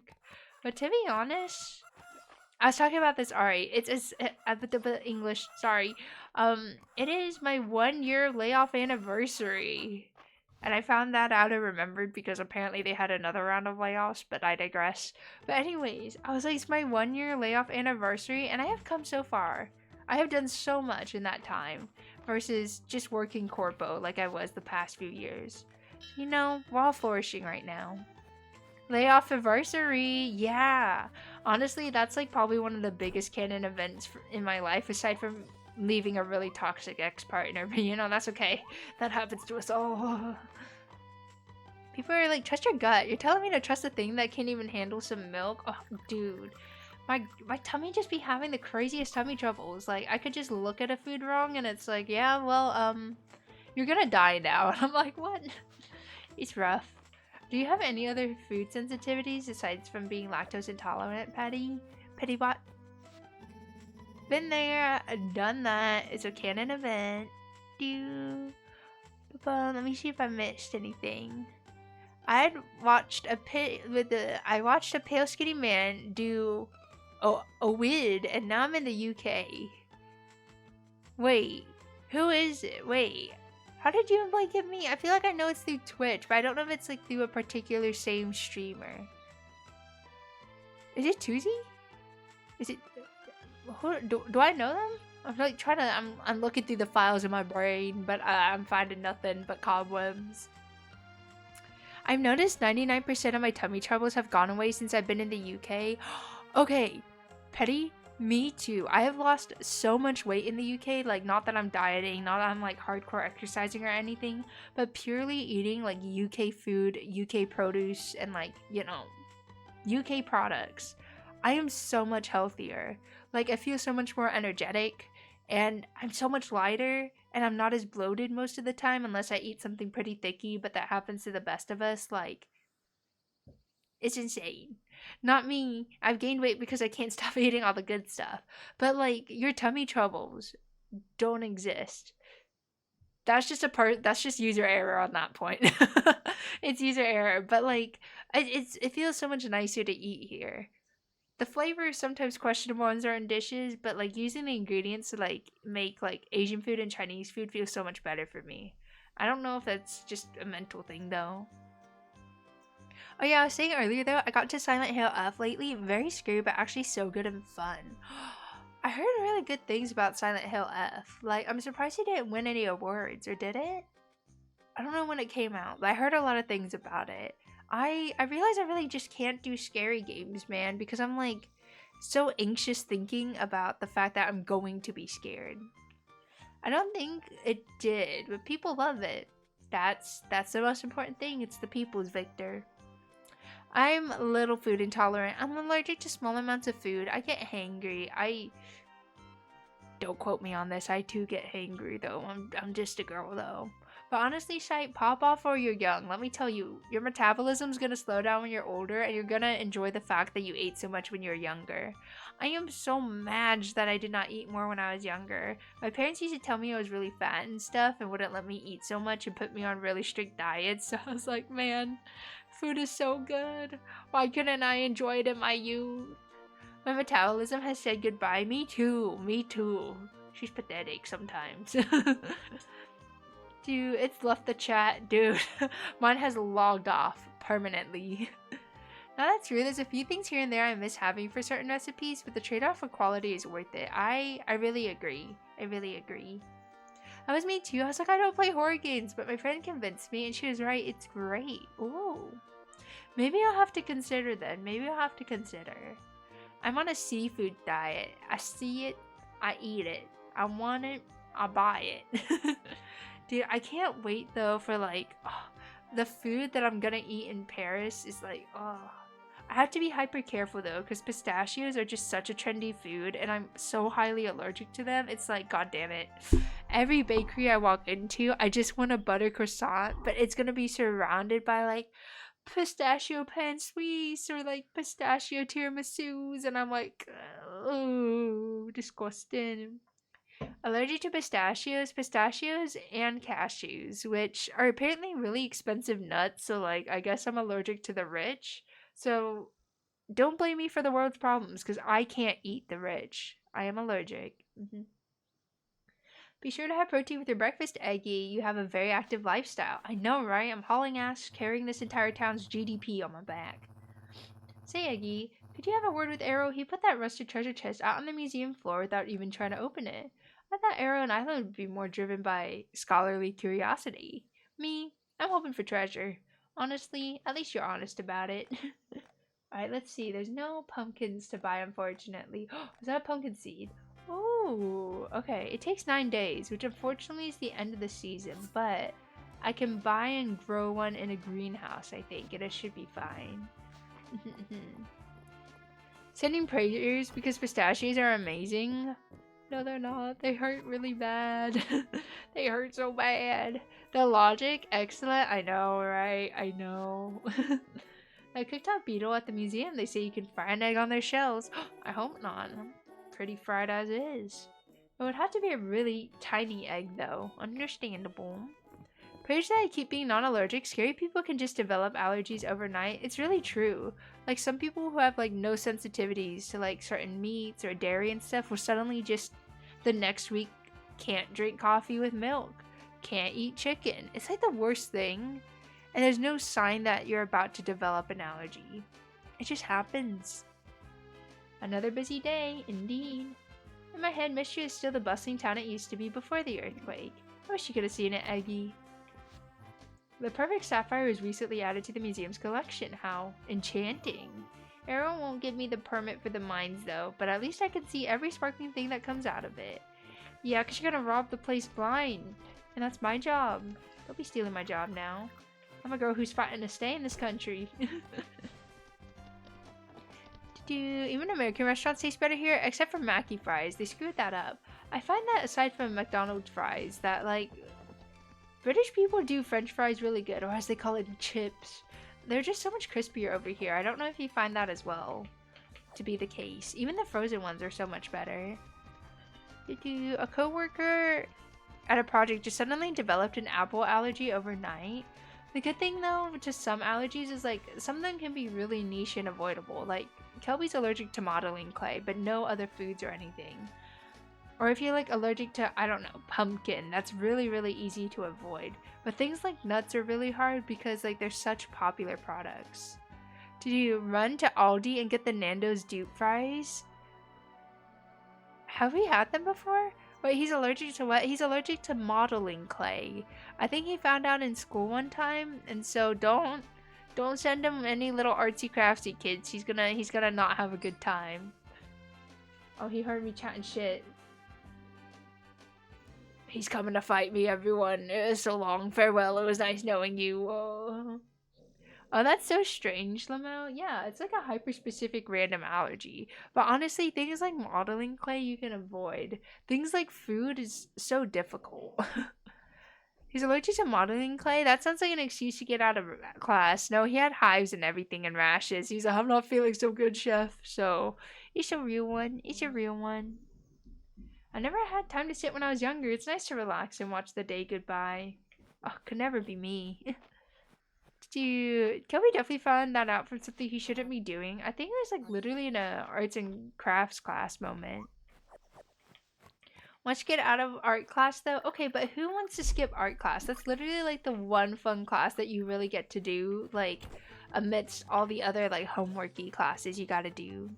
But to be honest, I was talking about this, Ari. It's English, sorry. It is my 1 year layoff anniversary. And I found that out and remembered because apparently they had another round of layoffs, but I digress. But anyways, I was like, it's my 1 year layoff anniversary, and I have come so far. I have done so much in that time versus just working corpo like I was the past few years. You know, we're all flourishing right now. Layoff anniversary, yeah. Honestly, that's like probably one of the biggest canon events in my life, aside from leaving a really toxic ex-partner. But you know, that's okay. That happens to us all. People are like, trust your gut. You're telling me to trust a thing that can't even handle some milk? Oh, dude. My tummy just be having the craziest tummy troubles. Like, I could just look at a food wrong and it's like, yeah, well, you're gonna die now. And I'm like, what? It's rough. Do you have any other food sensitivities aside from being lactose intolerant, Patty? Pettybot? Been there, done that. It's a canon event. Let me see if I missed anything. I watched a pale skinny man do a WID, and now I'm in the UK. Wait, who is it? Wait, how did you like get me? I feel like I know it's through Twitch, but I don't know if it's like through a particular same streamer. Is it Tuzi? Is it? Who, do I know them? I'm like trying to. I'm looking through the files in my brain, but I'm finding nothing but cobwebs. I've noticed 99% of my tummy troubles have gone away since I've been in the UK. Okay, Petty, me too. I have lost so much weight in the UK. Like, not that I'm dieting, not that I'm like hardcore exercising or anything, but purely eating like UK food, UK produce, and like, you know, UK products. I am so much healthier. Like, I feel so much more energetic, and I'm so much lighter, and I'm not as bloated most of the time unless I eat something pretty thicky, but that happens to the best of us. Like, it's insane. Not me. I've gained weight because I can't stop eating all the good stuff. But like, your tummy troubles don't exist. That's just user error on that point. It's user error, but like, it feels so much nicer to eat here. The flavor is sometimes questionable in certain dishes, but like using the ingredients to like make like Asian food and Chinese food feels so much better for me. I don't know if that's just a mental thing though. Oh yeah, I was saying earlier though, I got to Silent Hill F lately. Very scary, but actually so good and fun. I heard really good things about Silent Hill F. Like, I'm surprised it didn't win any awards, or did it? I don't know when it came out, but I heard a lot of things about it. I realize I really just can't do scary games, man, because I'm like so anxious thinking about the fact that I'm going to be scared. I don't think it did, but people love it. That's the most important thing. It's the people's Victor. I'm a little food intolerant. I'm allergic to small amounts of food. I get hangry. I don't quote me on this. I too get hangry though. I'm just a girl though. But honestly, Shite, pop off while you're young. Let me tell you, your metabolism's gonna slow down when you're older, and you're gonna enjoy the fact that you ate so much when you were younger. I am so mad that I did not eat more when I was younger. My parents used to tell me I was really fat and stuff and wouldn't let me eat so much and put me on really strict diets. So I was like, man, food is so good. Why couldn't I enjoy it in my youth? My metabolism has said goodbye. Me too. Me too. She's pathetic sometimes. Dude, it's left the chat. Dude, mine has logged off permanently. Now that's true, there's a few things here and there I miss having for certain recipes, but the trade-off for quality is worth it. I really agree. I really agree. That was me too. I was like, I don't play horror games, but my friend convinced me and she was right. It's great. Ooh. Maybe I'll have to consider then. Maybe I'll have to consider. I'm on a seafood diet. I see it, I eat it. I want it, I buy it. Dude, I can't wait though for like, the food that I'm gonna eat in Paris is like, I have to be hyper careful though, because pistachios are just such a trendy food and I'm so highly allergic to them. It's like, god damn it. Every bakery I walk into, I just want a butter croissant, but it's gonna be surrounded by like pistachio pan suisse or like pistachio tiramisus, and I'm like, oh, disgusting. Allergic to pistachios, and cashews, which are apparently really expensive nuts. So, like, I guess I'm allergic to the rich. So, don't blame me for the world's problems because I can't eat the rich. I am allergic. Be sure to have protein with your breakfast, Eggie. You have a very active lifestyle. I know, right? I'm hauling ass, carrying this entire town's GDP on my back. Say, Eggie, could you have a word with Arrow? He put that rusted treasure chest out on the museum floor without even trying to open it. I thought Arrow and Isla would be more driven by scholarly curiosity. Me, I'm hoping for treasure. Honestly, at least you're honest about it. Alright, let's see. There's no pumpkins to buy, unfortunately. Is that a pumpkin seed? Oh, okay. It takes 9 days, which unfortunately is the end of the season, but I can buy and grow one in a greenhouse, I think, and it should be fine. Sending prayers because pistachios are amazing. No, they're not. They hurt really bad. They hurt so bad. The logic, excellent. I know, right? I know. I cooked up beetle at the museum. They say you can fry an egg on their shells. I hope not. I'm pretty fried as is. It would have to be a really tiny egg, though. Understandable. Prayers that I keep being non-allergic. Scary people can just develop allergies overnight. It's really true. Like, some people who have like no sensitivities to like certain meats or dairy and stuff will suddenly just the next week can't drink coffee with milk, can't eat chicken. It's like the worst thing, and there's no sign that you're about to develop an allergy. It just happens. Another busy day, indeed. In my head, Mystery is still the bustling town it used to be before the earthquake. I wish you could have seen it, Eggie. The perfect sapphire was recently added to the museum's collection. How enchanting. Arrow won't give me the permit for the mines though, but at least I can see every sparkling thing that comes out of it. Yeah, because you're gonna rob the place blind. And that's my job. Don't be stealing my job now. I'm a girl who's fighting to stay in this country. Even American restaurants taste better here, except for Mackie fries. They screwed that up. I find that aside from McDonald's fries, that like British people do French fries really good, or as they call it, chips. They're just so much crispier over here. I don't know if you find that as well to be the case. Even the frozen ones are so much better. A coworker at a project just suddenly developed an apple allergy overnight. The good thing though, to some allergies is like some of them can be really niche and avoidable. Like Kelby's allergic to modeling clay, but no other foods or anything. Or if you're like allergic to, I don't know, pumpkin, that's really, really easy to avoid. But things like nuts are really hard because like they're such popular products. Did you run to Aldi and get the Nando's deep fries? Have we had them before? Wait, he's allergic to what? He's allergic to modeling clay. I think he found out in school one time, and so don't send him any little artsy craftsy kids. He's gonna not have a good time. Oh, he heard me chatting shit. He's coming to fight me, everyone. It was so long. Farewell. It was nice knowing you. Oh, that's so strange, Lamo. Yeah, it's like a hyper-specific random allergy. But honestly, things like modeling clay you can avoid. Things like food is so difficult. He's allergic to modeling clay? That sounds like an excuse to get out of class. No, he had hives and everything and rashes. He's like, I'm not feeling so good, chef. So, it's a real one. It's a real one. I never had time to sit when I was younger. It's nice to relax and watch the day goodbye. Oh, could never be me. Dude, Kelby definitely found that out from something he shouldn't be doing. I think it was like literally in a arts and crafts class moment. Once you get out of art class though, okay, but who wants to skip art class? That's literally like the one fun class that you really get to do, like amidst all the other like homeworky classes you gotta do.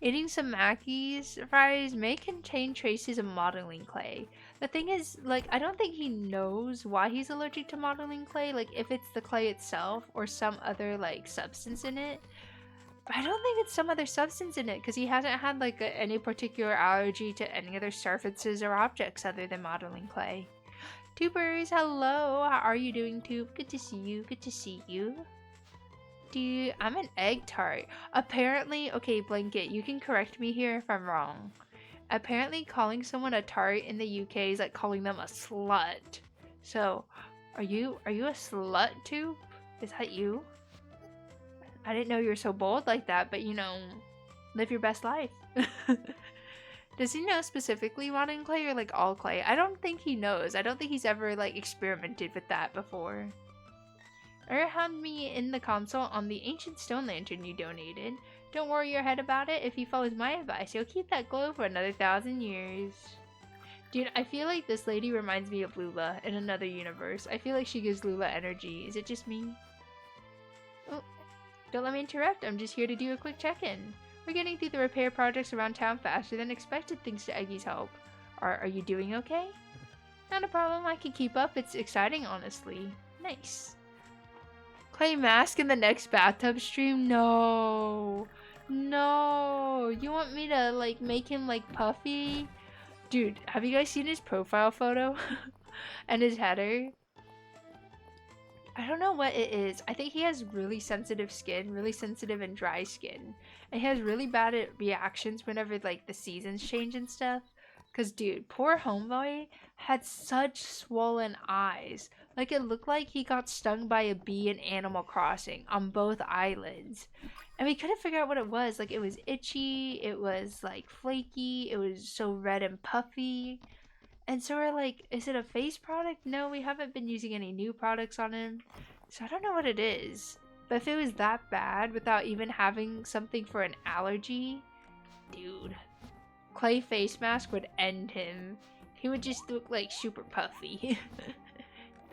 Eating some Mackey's fries may contain traces of modeling clay. The thing is, like, I don't think he knows why he's allergic to modeling clay, like if it's the clay itself or some other like substance in it. But I don't think it's some other substance in it because he hasn't had like any particular allergy to any other surfaces or objects other than modeling clay. Tubers, hello! How are you doing, Tube? Good to see you. Good to see you. Dude, I'm an egg tart. Apparently, okay, Blanket, you can correct me here if I'm wrong. Apparently, calling someone a tart in the UK is like calling them a slut. So, are you a slut too? Is that you? I didn't know you were so bold like that, but you know, live your best life. Does he know specifically modeling clay or like all clay? I don't think he knows. I don't think he's ever like experimented with that before. Had me in the console on the ancient stone lantern you donated. Don't worry your head about it. If he follows my advice, he'll keep that glow for another 1,000 years. Dude, I feel like this lady reminds me of Lula in another universe. I feel like she gives Lula energy. Is it just me? Oh, don't let me interrupt. I'm just here to do a quick check-in. We're getting through the repair projects around town faster than expected thanks to Eggie's help. Are you doing okay? Not a problem. I can keep up. It's exciting, honestly. Nice. Clay mask in the next bathtub stream? No. No. You want me to like make him like puffy? Dude, have you guys seen his profile photo? And his header? I don't know what it is. I think he has really sensitive skin, really sensitive and dry skin. And he has really bad reactions whenever like the seasons change and stuff. Cause dude, poor homeboy had such swollen eyes. Like it looked like he got stung by a bee in Animal Crossing on both eyelids. And we couldn't figure out what it was. Like it was itchy, it was like flaky, it was so red and puffy. And so we're like, is it a face product? No, we haven't been using any new products on him. So I don't know what it is. But if it was that bad without even having something for an allergy, dude, clay face mask would end him. He would just look like super puffy.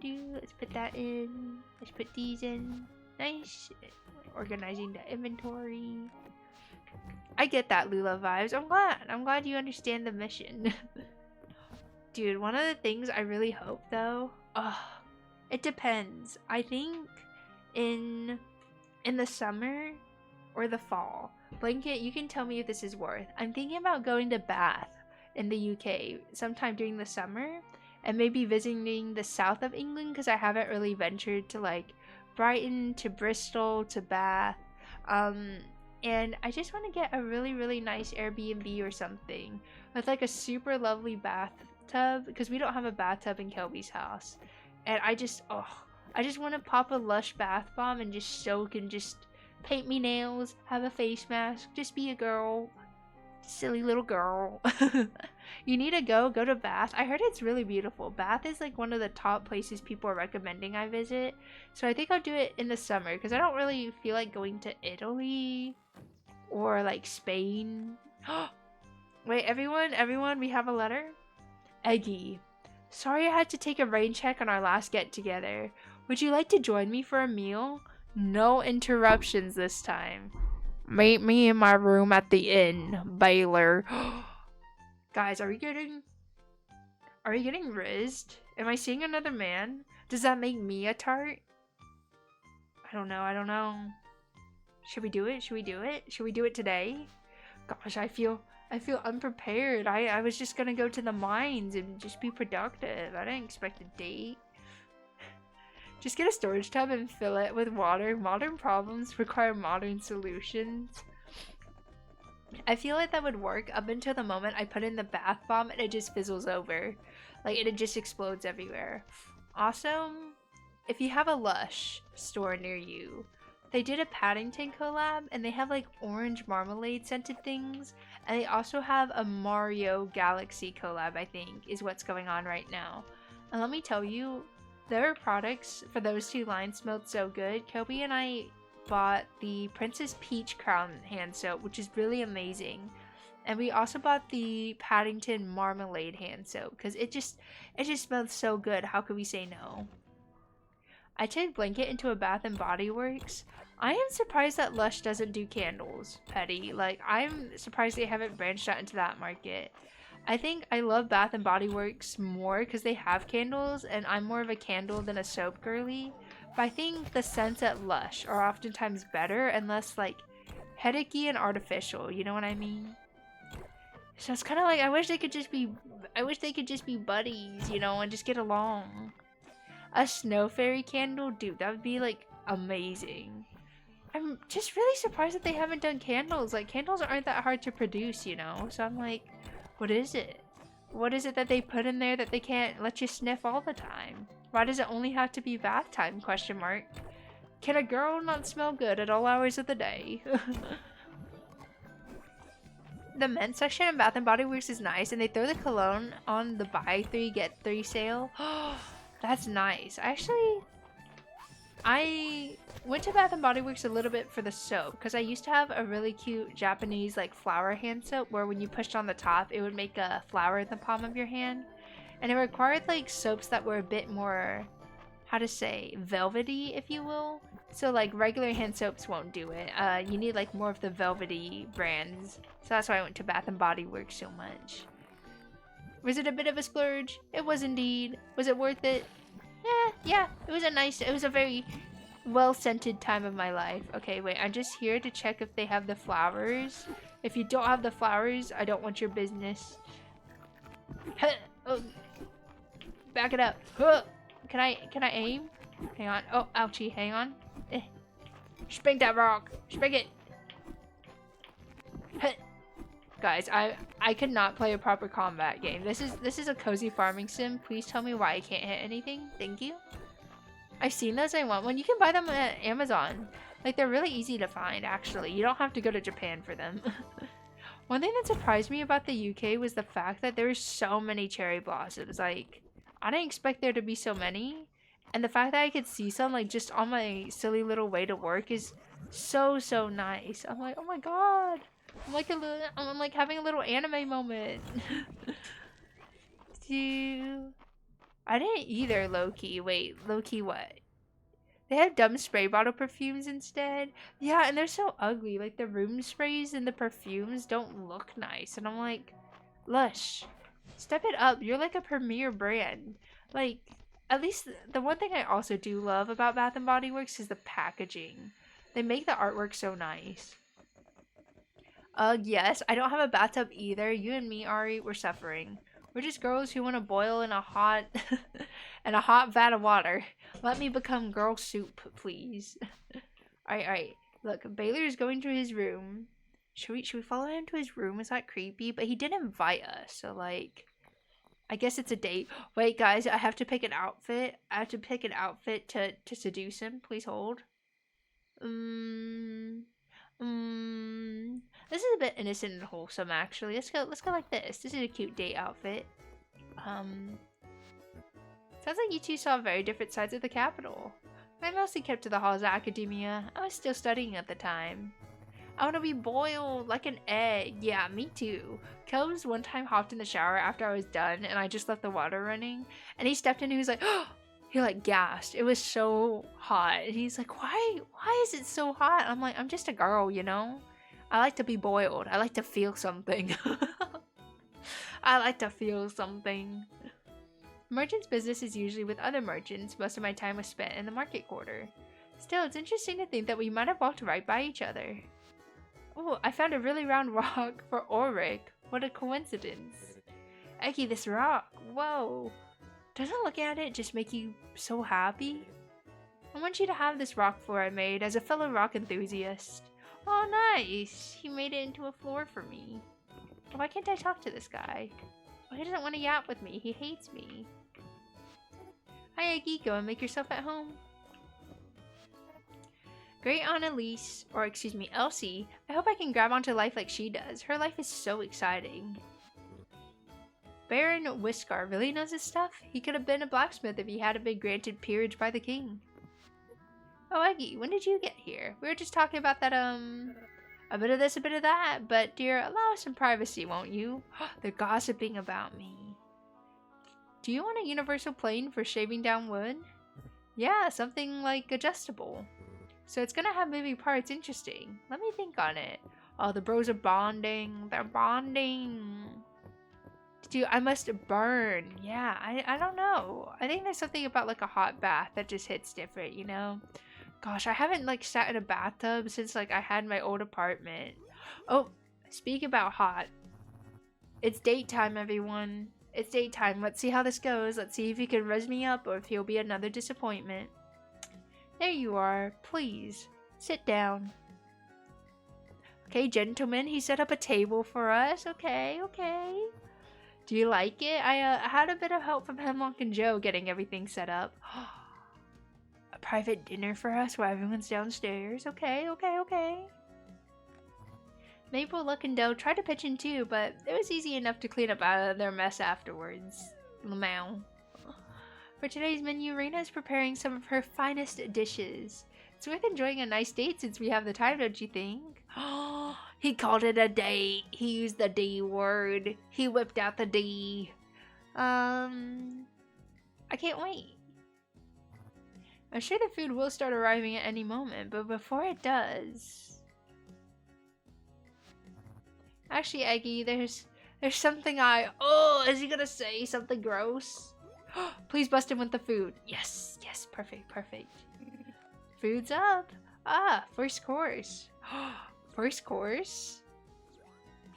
Dude, let's put that in. Let's put these in. Nice. Organizing the inventory. I get that Lula vibes. I'm glad you understand the mission. Dude, one of the things I really hope though, it depends. I think in the summer or the fall. Blanket, you can tell me if this is worth. I'm thinking about going to Bath in the UK sometime during the summer and maybe visiting the south of England because I haven't really ventured to like Brighton to Bristol to Bath. And I just want to get a really, really nice Airbnb or something with like a super lovely bathtub because we don't have a bathtub in Kelby's house. And I just want to pop a Lush bath bomb and just soak and just paint me nails, have a face mask, just be a girl. Silly little girl. You need to go to Bath. I heard it's really beautiful. Bath is like one of the top places people are recommending I visit. So I think I'll do it in the summer because I don't really feel like going to Italy or like Spain. Wait, everyone, we have a letter. Eggie, sorry I had to take a rain check on our last get together. Would you like to join me for a meal? No interruptions this time. Meet me in my room at the inn, Baylor. Guys, are we getting rizzed? Am I seeing another man? Does that make me a tart? I don't know. Should we do it? Should we do it today? Gosh, I feel unprepared. I was just gonna go to the mines and just be productive. I didn't expect a date. Just get a storage tub and fill it with water. Modern problems require modern solutions. I feel like that would work up until the moment I put in the bath bomb and it just fizzles over. Like, it just explodes everywhere. Also, if you have a Lush store near you, they did a Paddington collab and they have like orange marmalade scented things. And they also have a Mario Galaxy collab, I think, is what's going on right now. And let me tell you, their products for those two lines smelled so good. Kobe and I bought the Princess Peach Crown hand soap, which is really amazing. And we also bought the Paddington Marmalade hand soap because it just smelled so good. How could we say no? I turned Blanket into a Bath and Body Works. I am surprised that Lush doesn't do candles, Petty. Like, I'm surprised they haven't branched out into that market. I think I love Bath and Body Works more because they have candles, and I'm more of a candle than a soap girly. But I think the scents at Lush are oftentimes better and less like headachy and artificial. You know what I mean? So it's kind of like I wish they could just be buddies, you know, and just get along. A snow fairy candle, dude, that would be like amazing. I'm just really surprised that they haven't done candles. Like, candles aren't that hard to produce, you know? So I'm like, what is it? What is it that they put in there that they can't let you sniff all the time? Why does it only have to be bath time, question mark? Can a girl not smell good at all hours of the day? The men's section in Bath and Body Works is nice, and they throw the cologne on the buy 3 get 3 sale. That's nice. I went to Bath and Body Works a little bit for the soap because I used to have a really cute Japanese like flower hand soap where when you pushed on the top it would make a flower in the palm of your hand, and it required like soaps that were a bit more, how to say, velvety, if you will. So like regular hand soaps won't do it. You need like more of the velvety brands. So that's why I went to Bath and Body Works so much. Was it a bit of a splurge? It was indeed. Was it worth it? Yeah, it was a very well-scented time of my life. Okay, wait, I'm just here to check if they have the flowers. If you don't have the flowers, I don't want your business. Oh. Back it up. Can I aim? Hang on. Oh, ouchie, hang on. Spank that rock. Spank it. Guys, I could not play a proper combat game. This is a cozy farming sim. Please tell me why I can't hit anything. Thank you. I've seen those. I want one. You can buy them at Amazon. Like, they're really easy to find, actually. You don't have to go to Japan for them. One thing that surprised me about the UK was the fact that there were so many cherry blossoms. Like, I didn't expect there to be so many. And the fact that I could see some, like, just on my silly little way to work is so nice. I'm like, oh my god. I'm like having a little anime moment. Dude. I didn't either, low-key. Wait, low-key what? They have dumb spray bottle perfumes instead. Yeah, and they're so ugly. Like, the room sprays and the perfumes don't look nice. And I'm like, Lush, step it up. You're like a premier brand. Like, at least the one thing I also do love about Bath & Body Works is the packaging. They make the artwork so nice. Yes, I don't have a bathtub either. You and me, Ari, we're suffering. We're just girls who want to boil in a hot vat of water. Let me become girl soup, please. Alright. Look, Baylor's going to his room. Should we follow him to his room? Is that creepy? But he did invite us, so like, I guess it's a date. Wait, guys, I have to pick an outfit. I have to pick an outfit to seduce him. Please hold. This is a bit innocent and wholesome, actually. Let's go like this. This is a cute date outfit. Sounds like you two saw very different sides of the capital. I mostly kept to the halls of academia. I was still studying at the time. I want to be boiled like an egg. Yeah, me too. Combs one time hopped in the shower after I was done and I just left the water running. And he stepped in and he was like, oh, He like gasped. It was so hot. And he's like, why is it so hot? I'm like, I'm just a girl, you know? I like to be boiled. I like to feel something. I like to feel something. Merchant's business is usually with other merchants. Most of my time was spent in the market quarter. Still, it's interesting to think that we might have walked right by each other. Oh, I found a really round rock for Ulrich. What a coincidence. Eggie, this rock. Whoa. Doesn't looking at it just make you so happy? I want you to have this rock floor I made as a fellow rock enthusiast. Oh, nice. He made it into a floor for me. Why can't I talk to this guy? Well, he doesn't want to yap with me. He hates me. Hi, Eggie. Go and make yourself at home. Great Aunt Elise, or excuse me, Elsie. I hope I can grab onto life like she does. Her life is so exciting. Baron Whiskar really knows his stuff? He could have been a blacksmith if he hadn't been granted peerage by the king. Oh, Eggie, when did you get here? We were just talking about that, a bit of this, a bit of that, but dear, allow us some privacy, won't you? They're gossiping about me. Do you want a universal plane for shaving down wood? Yeah, something like adjustable. So it's gonna have moving parts. Interesting. Let me think on it. Oh, the bros are bonding. They're bonding. Dude, I must burn. Yeah, I don't know. I think there's something about like a hot bath that just hits different, you know? Gosh, I haven't like sat in a bathtub since like I had my old apartment. Oh, speak about hot. It's date time, everyone. It's date time. Let's see how this goes. Let's see if he can res me up or if he'll be another disappointment. There you are. Please, sit down. Okay, gentlemen, he set up a table for us. Okay. Do you like it? I had a bit of help from Hemlock and Joe getting everything set up. A private dinner for us where everyone's downstairs. Okay. Maple, Luck, and Doe tried to pitch in too, but it was easy enough to clean up out of their mess afterwards. Lamau. For today's menu, Reina is preparing some of her finest dishes. It's worth enjoying a nice date since we have the time, don't you think? He called it a date. He used the D word. He whipped out the D. I can't wait. I'm sure the food will start arriving at any moment, but before it does... Actually, Eggie, there's something Oh, is he gonna say something gross? Please bust him with the food. Yes, perfect. Food's up. First course. First course?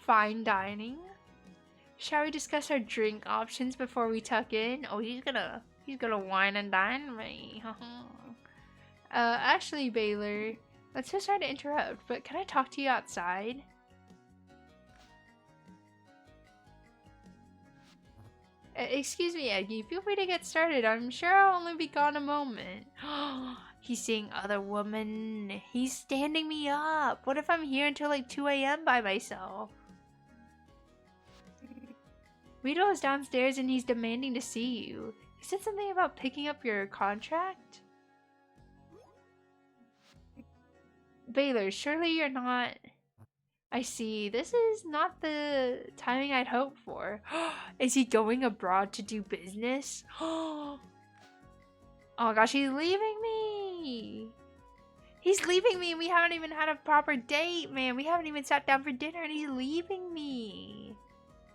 Fine dining. Shall we discuss our drink options before we tuck in? Oh, he's gonna wine and dine me. Actually, Baylor, I'm so sorry to interrupt, but can I talk to you outside? Excuse me, Eggie. Feel free to get started. I'm sure I'll only be gone a moment. He's seeing other women. He's standing me up. What if I'm here until like 2 a.m. by myself? Rito is downstairs and he's demanding to see you. He said something about picking up your contract? Baylor, surely you're not... I see. This is not the timing I'd hoped for. Is he going abroad to do business? Oh gosh, he's leaving me. He's leaving me. We haven't even had a proper date, man. We haven't even sat down for dinner and he's leaving me.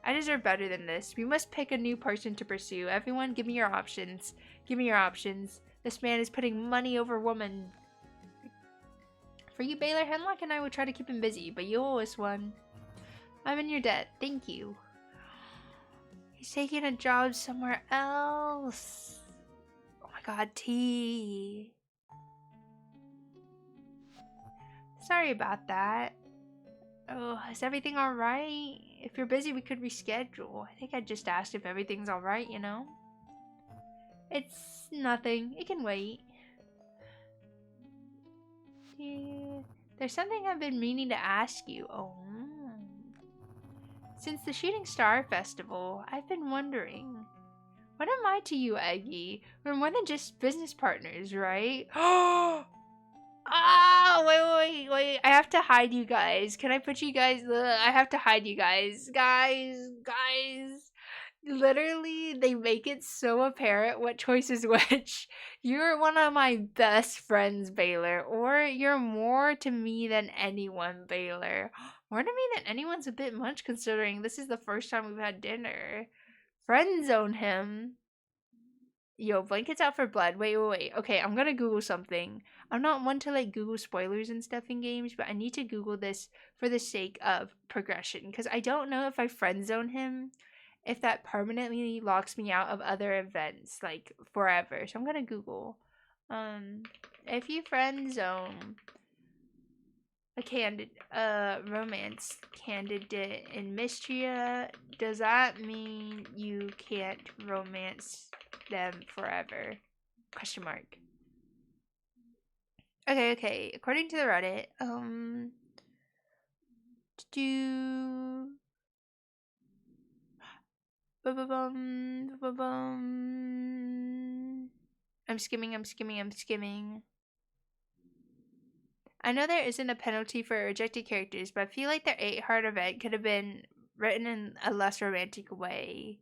I deserve better than this. We must pick a new person to pursue. Everyone, give me your options. Give me your options. This man is putting money over woman. For you, Baylor, Hemlock and I will try to keep him busy, but you owe us one. I'm in your debt. Thank you. He's taking a job somewhere else. Oh my god, T. Sorry about that. Oh, is everything alright? If you're busy, we could reschedule. I think I just asked if everything's alright, you know? It's nothing. It can wait. There's something I've been meaning to ask you. Since the Shooting Star Festival, I've been wondering, what am I to you, Eggie? We're more than just business partners, right? Wait. I have to hide you guys. Can I put you guys... I have to hide you guys. Guys. Literally, they make it so apparent what choice is which. You're one of my best friends, Baylor, or you're more to me than anyone, Baylor. More to me than anyone's a bit much considering this is the first time we've had dinner. Friend zone him. Yo, blankets out for blood. Wait. Okay, I'm gonna Google something. I'm not one to like Google spoilers and stuff in games, but I need to Google this for the sake of progression because I don't know if I friend zone him, if that permanently locks me out of other events like forever. So I'm gonna Google, um, if you friend zone a romance candidate in Mystria, does that mean you can't romance them forever? Question mark. Okay. According to the Reddit, do I'm skimming. I know there isn't a penalty for rejected characters, but I feel like their 8 heart event could have been written in a less romantic way.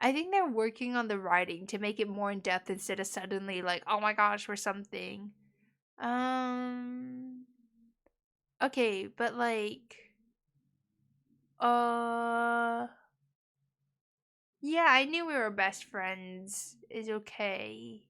I think they're working on the writing to make it more in depth instead of suddenly like, oh my gosh, we're something. Okay, but like, yeah, I knew we were best friends. Is okay.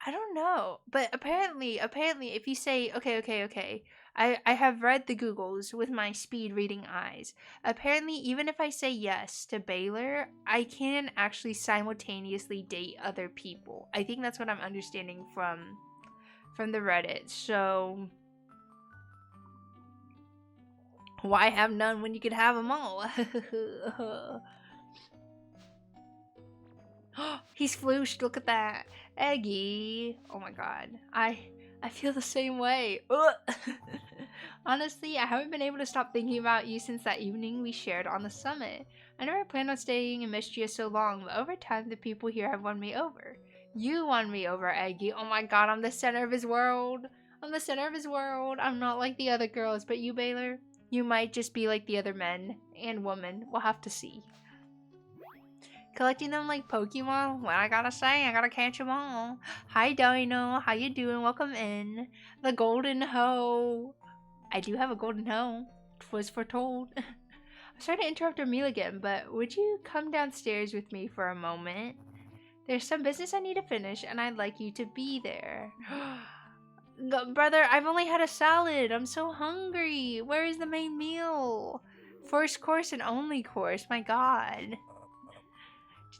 I don't know, but apparently, if you say okay, I have read the Googles with my speed reading eyes. Apparently, even if I say yes to Baylor, I can actually simultaneously date other people. I think that's what I'm understanding from the Reddit. So why have none when you could have them all? He's flooshed. Look at that. Eggie. Oh my god. I feel the same way. Honestly, I haven't been able to stop thinking about you since that evening we shared on the summit. I never planned on staying in Mystria so long, but over time the people here have won me over. You won me over, Eggie. Oh my god, I'm the center of his world. I'm not like the other girls, but you, Baylor, you might just be like the other men and women. We'll have to see. Collecting them like Pokemon? What I gotta say, I gotta catch them all. Hi Dino, how you doing? Welcome in. The golden hoe. I do have a golden hoe. 'Twas foretold. I'm sorry to interrupt our meal again, but would you come downstairs with me for a moment? There's some business I need to finish, and I'd like you to be there. Brother, I've only had a salad. I'm so hungry. Where is the main meal? First course and only course. My god.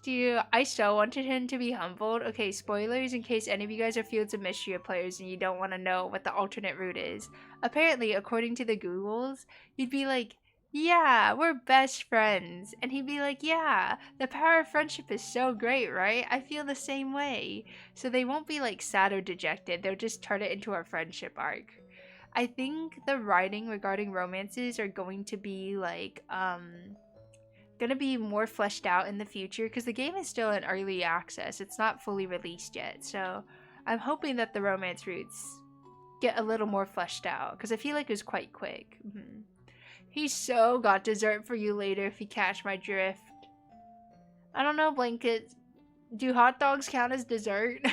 I so wanted him to be humbled. Okay, spoilers in case any of you guys are Fields of Mystria players and you don't want to know what the alternate route is. Apparently, according to the Googles, you'd be like, yeah, we're best friends. And he'd be like, yeah, the power of friendship is so great, right? I feel the same way. So they won't be like sad or dejected. They'll just turn it into a friendship arc. I think the writing regarding romances are going to be like, gonna be more fleshed out in the future because the game is still in early access. It's not fully released yet, so I'm hoping that the romance roots get a little more fleshed out because I feel like it was quite quick. He's so got dessert for you later if you catch my drift. I don't know, Blanket. Do hot dogs count as dessert?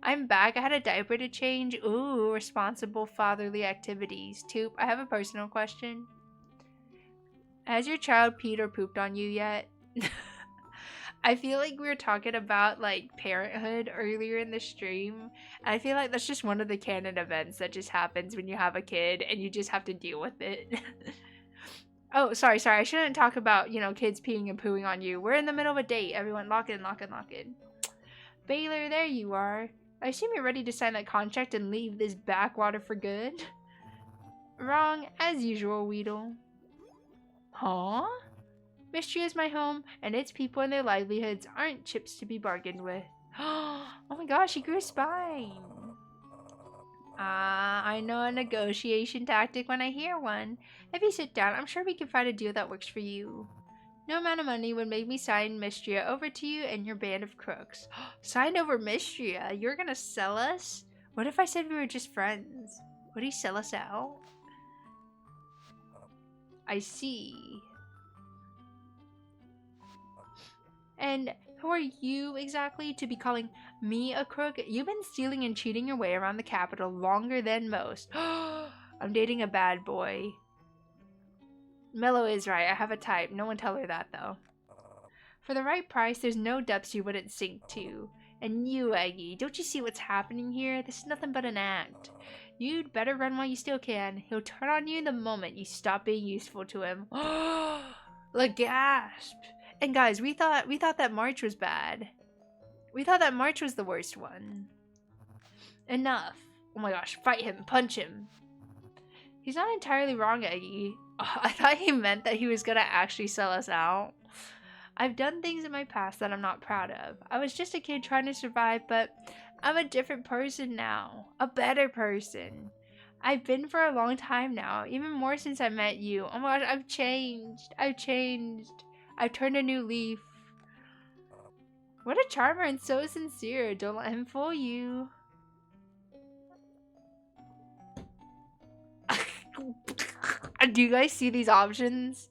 I'm back. I had a diaper to change. Ooh, responsible fatherly activities. Toop, I have a personal question. Has your child peed or pooped on you yet? I feel like we were talking about like parenthood earlier in the stream. I feel like that's just one of the canon events that just happens when you have a kid and you just have to deal with it. Oh, sorry. I shouldn't talk about, kids peeing and pooing on you. We're in the middle of a date. Everyone, lock in. Baylor, there you are. I assume you're ready to sign that contract and leave this backwater for good? Wrong, as usual, Weedle. Huh? Mystria is my home, and its people and their livelihoods aren't chips to be bargained with. Oh my gosh, he grew a spine. I know a negotiation tactic when I hear one. If you sit down, I'm sure we can find a deal that works for you. No amount of money would make me sign Mystria over to you and your band of crooks. Sign over Mystria? You're gonna sell us? What if I said we were just friends? Would he sell us out? I see. And who are you exactly to be calling me a crook? You've been stealing and cheating your way around the capital longer than most. I'm dating a bad boy. Mello is right. I have a type. No one tell her that, though. For the right price, there's no depths you wouldn't sink to. And you, Eggie, don't you see what's happening here? This is nothing but an act. You'd better run while you still can. He'll turn on you the moment you stop being useful to him. Like gasp. And guys, we thought that March was bad. We thought that March was the worst one. Enough. Oh my gosh, fight him, punch him. He's not entirely wrong, Eggie. I thought he meant that he was gonna actually sell us out. I've done things in my past that I'm not proud of. I was just a kid trying to survive, but I'm a different person now. A better person. I've been for a long time now, even more since I met you. Oh my gosh, I've changed. I've turned a new leaf. What a charmer and so sincere. Don't let him fool you. Do you guys see these options?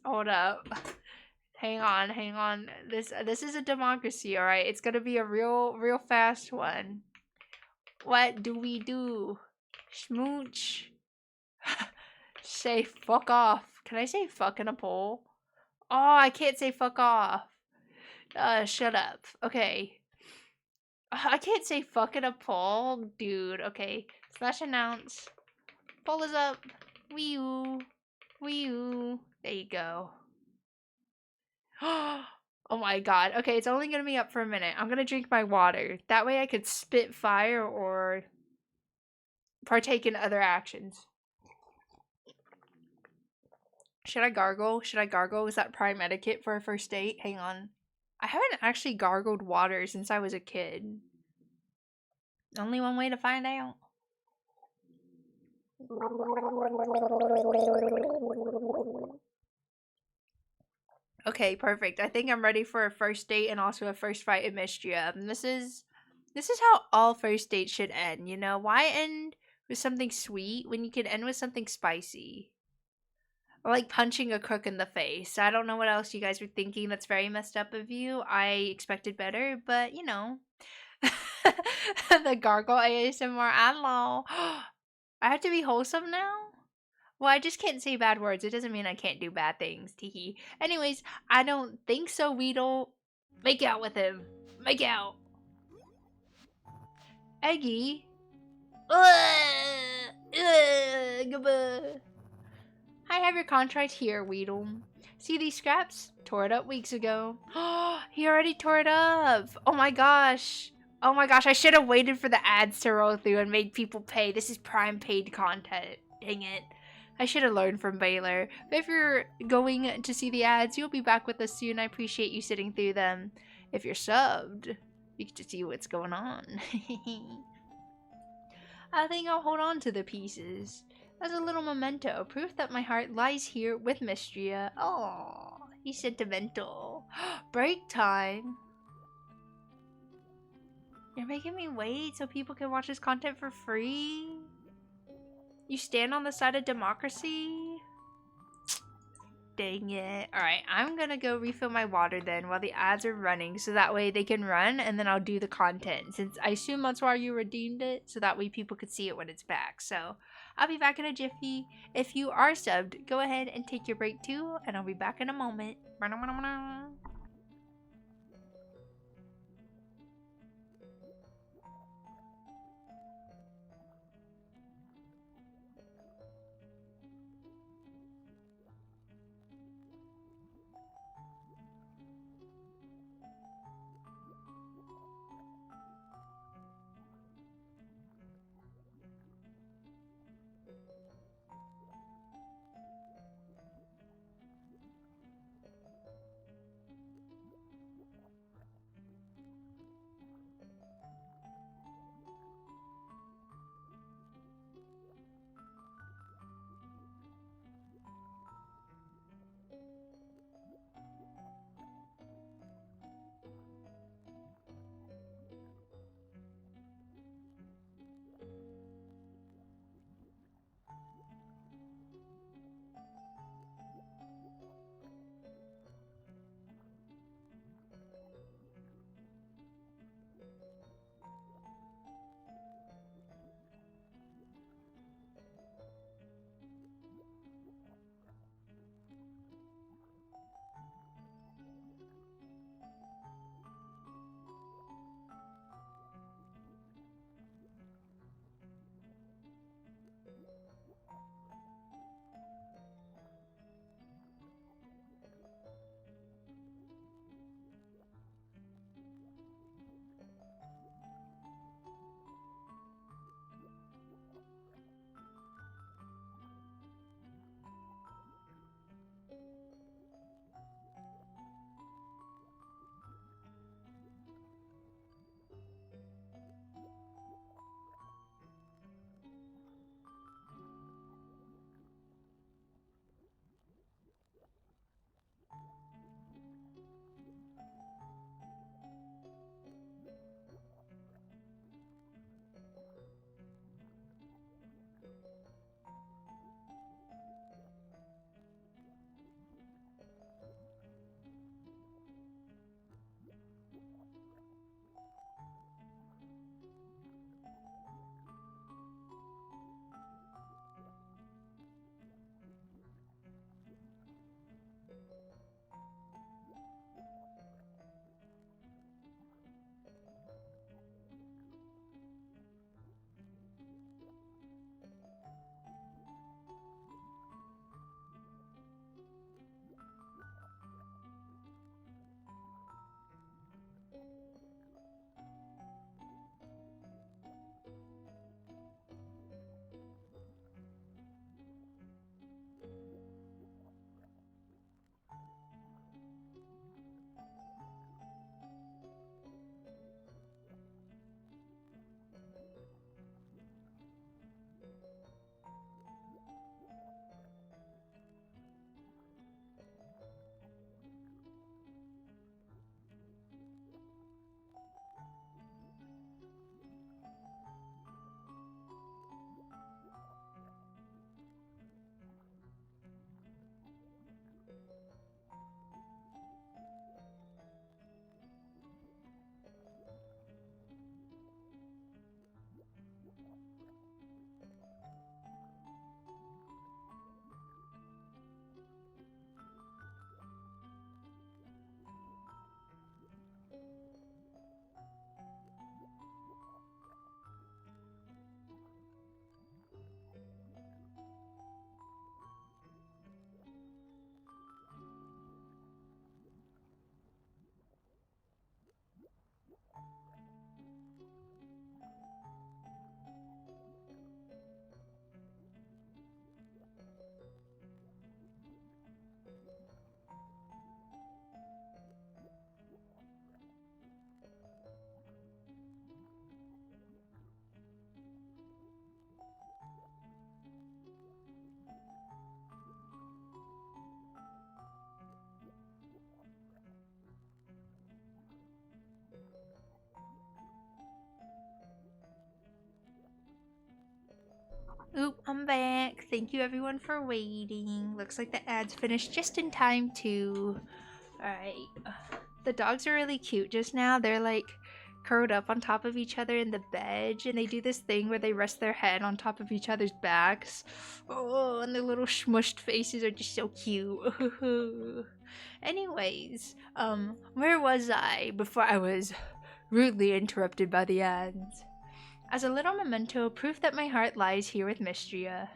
Hold up. Hang on. This is a democracy, alright? It's gonna be a real fast one. What do we do? Smooch. Say fuck off. Can I say fuck in a poll? Oh, I can't say fuck off. Shut up. Okay. I can't say fuck in a poll, dude. Okay. Slash announce. Poll is up. Wee oo. There you go. Oh my god. Okay, it's only gonna be up for a minute. I'm gonna drink my water. That way I could spit fire or partake in other actions. Should I gargle? Is that prime etiquette for a first date? Hang on. I haven't actually gargled water since I was a kid. Only one way to find out. Okay, perfect. I think I'm ready for a first date and also a first fight in Mystria. And this is how all first dates should end, you know? Why end with something sweet when you can end with something spicy? Or like punching a crook in the face. I don't know what else you guys were thinking. That's very messed up of you. I expected better, but you know. The gargle ASMR. Hello. I have to be wholesome now? Well, I just can't say bad words. It doesn't mean I can't do bad things. Teehee. Anyways, I don't think so, Weedle. Make out with him. Make out. Eggie. Goodbye. I have your contract here, Weedle. See these scraps? Tore it up weeks ago. He already tore it up. Oh my gosh. I should have waited for the ads to roll through and made people pay. This is prime paid content. Dang it. I should have learned from Baylor. But if you're going to see the ads, you'll be back with us soon. I appreciate you sitting through them. If you're subbed, you get to see what's going on. I think I'll hold on to the pieces as a little memento, proof that my heart lies here with Mystria. Oh, he's sentimental. Break time. You're making me wait so people can watch this content for free? You stand on the side of democracy? Dang it. Alright, I'm gonna go refill my water then while the ads are running so that way they can run and then I'll do the content since I assume that's why you redeemed it so that way people could see it when it's back. So I'll be back in a jiffy. If you are subbed, go ahead and take your break too and I'll be back in a moment. Oop, I'm back. Thank you everyone for waiting. Looks like the ads finished just in time too. Alright. The dogs are really cute just now. They're like curled up on top of each other in the bed, and they do this thing where they rest their head on top of each other's backs. Oh, and their little smushed faces are just so cute. Anyways, where was I before I was rudely interrupted by the ads? As a little memento, proof that my heart lies here with Mystria.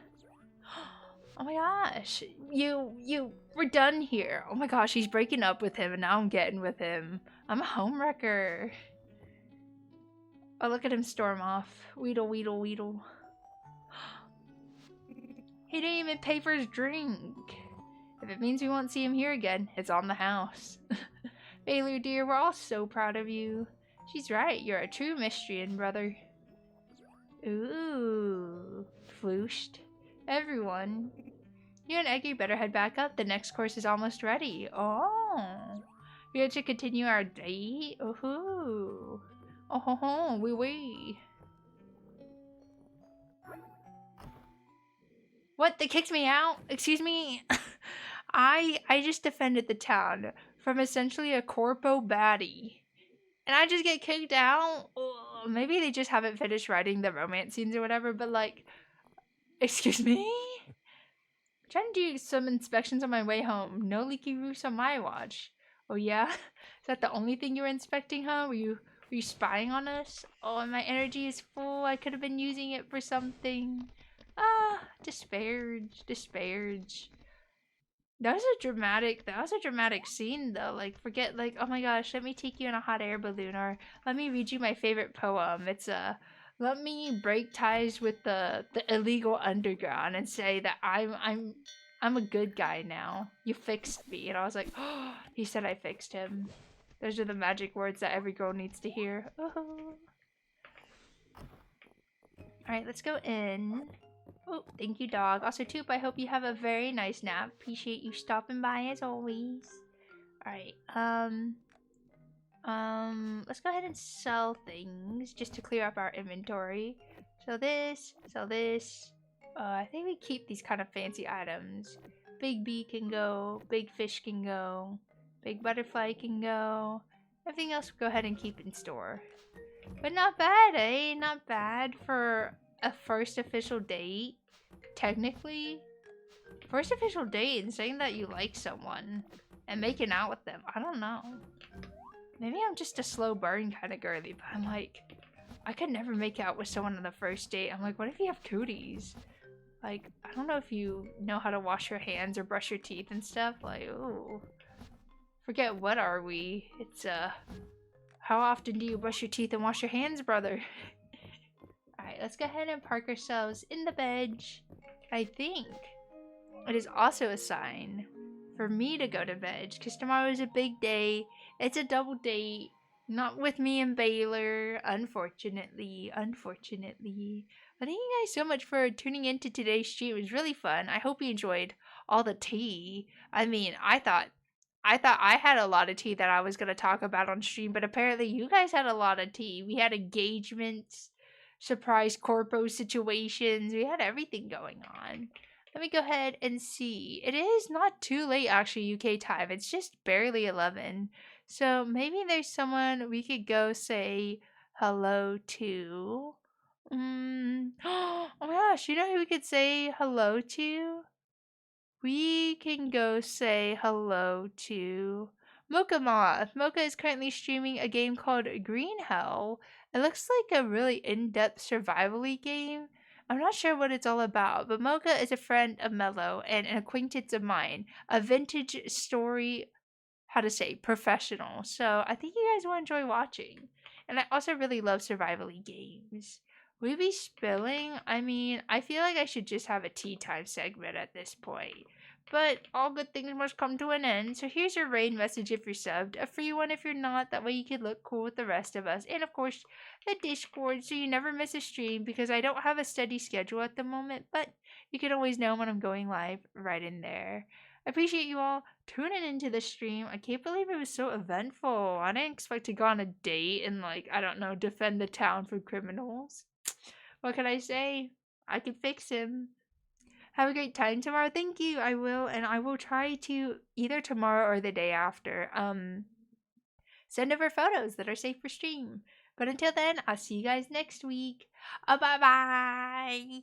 Oh my gosh, we're done here. Oh my gosh, he's breaking up with him and now I'm getting with him. I'm a homewrecker. Oh, look at him storm off. Weedle, weedle, weedle. He didn't even pay for his drink. If it means we won't see him here again, it's on the house. Baylor dear, we're all so proud of you. She's right, you're a true Mystrian, brother. Ooh, flooshed. Everyone. You and Eggie better head back up. The next course is almost ready. Oh. We have to continue our date? Oh-hoo. Oh-ho-ho, wee-wee. What? They kicked me out? Excuse me? I just defended the town from essentially a corpo baddie. And I just get kicked out? Oh, maybe they just haven't finished writing the romance scenes or whatever, but like... Excuse me? I'm trying to do some inspections on my way home. No leaky roofs on my watch. Oh yeah? Is that the only thing you were inspecting, huh? Were you spying on us? Oh, and my energy is full. I could have been using it for something. Ah, disparage, disparage. That was a dramatic scene though. Like, forget, like, oh my gosh, let me take you in a hot air balloon, or let me read you my favorite poem. It's let me break ties with the illegal underground and say that I'm a good guy now. You fixed me. And I was like, oh, he said I fixed him. Those are the magic words that every girl needs to hear. Oh. Alright, let's go in. Oh, thank you, dog. Also, Toop, I hope you have a very nice nap. Appreciate you stopping by as always. Alright, let's go ahead and sell things just to clear up our inventory. Sell this, sell this. I think we keep these kind of fancy items. Big bee can go, big fish can go, big butterfly can go. Everything else we'll go ahead and keep in store. But not bad, eh? Not bad for a first official date. Technically, first official date and saying that you like someone and making out with them. I don't know. Maybe I'm just a slow burn kind of girly, but I'm like, I could never make out with someone on the first date. I'm like, what if you have cooties? Like, I don't know if you know how to wash your hands or brush your teeth and stuff. Like, ooh. Forget what are we. It's, how often do you brush your teeth and wash your hands, brother? Alright, let's go ahead and park ourselves in the bed. I think it is also a sign for me to go to bed because tomorrow is a big day. It's a double date. Not with me and Baylor, unfortunately. Unfortunately. But thank you guys so much for tuning into today's stream. It was really fun. I hope you enjoyed all the tea. I mean, I thought I had a lot of tea that I was going to talk about on stream, but apparently you guys had a lot of tea. We had engagements, surprise corpo situations. We had everything going on. Let me go ahead and see. It is not too late, actually, UK time. It's just barely 11. So maybe there's someone we could go say hello to. Oh my gosh, you know who we could say hello to? We can go say hello to Mocha Moth. Mocha is currently streaming a game called Green Hell. It looks like a really in-depth survival-y game. I'm not sure what it's all about, but Mocha is a friend of Mello and an acquaintance of mine. A vintage story, how to say, professional. So I think you guys will enjoy watching. And I also really love survival-y games. We be spilling? I mean, I feel like I should just have a tea time segment at this point. But all good things must come to an end. So here's your raid message if you're subbed, a free one if you're not. That way you can look cool with the rest of us. And of course, the Discord so you never miss a stream because I don't have a steady schedule at the moment. But you can always know when I'm going live right in there. I appreciate you all tuning into the stream. I can't believe it was so eventful. I didn't expect to go on a date and, like, I don't know, defend the town from criminals. What can I say? I can fix him. Have a great time tomorrow. Thank you. I will, and I will try to either tomorrow or the day after send over photos that are safe for stream. But until then, I'll see you guys next week. Bye bye.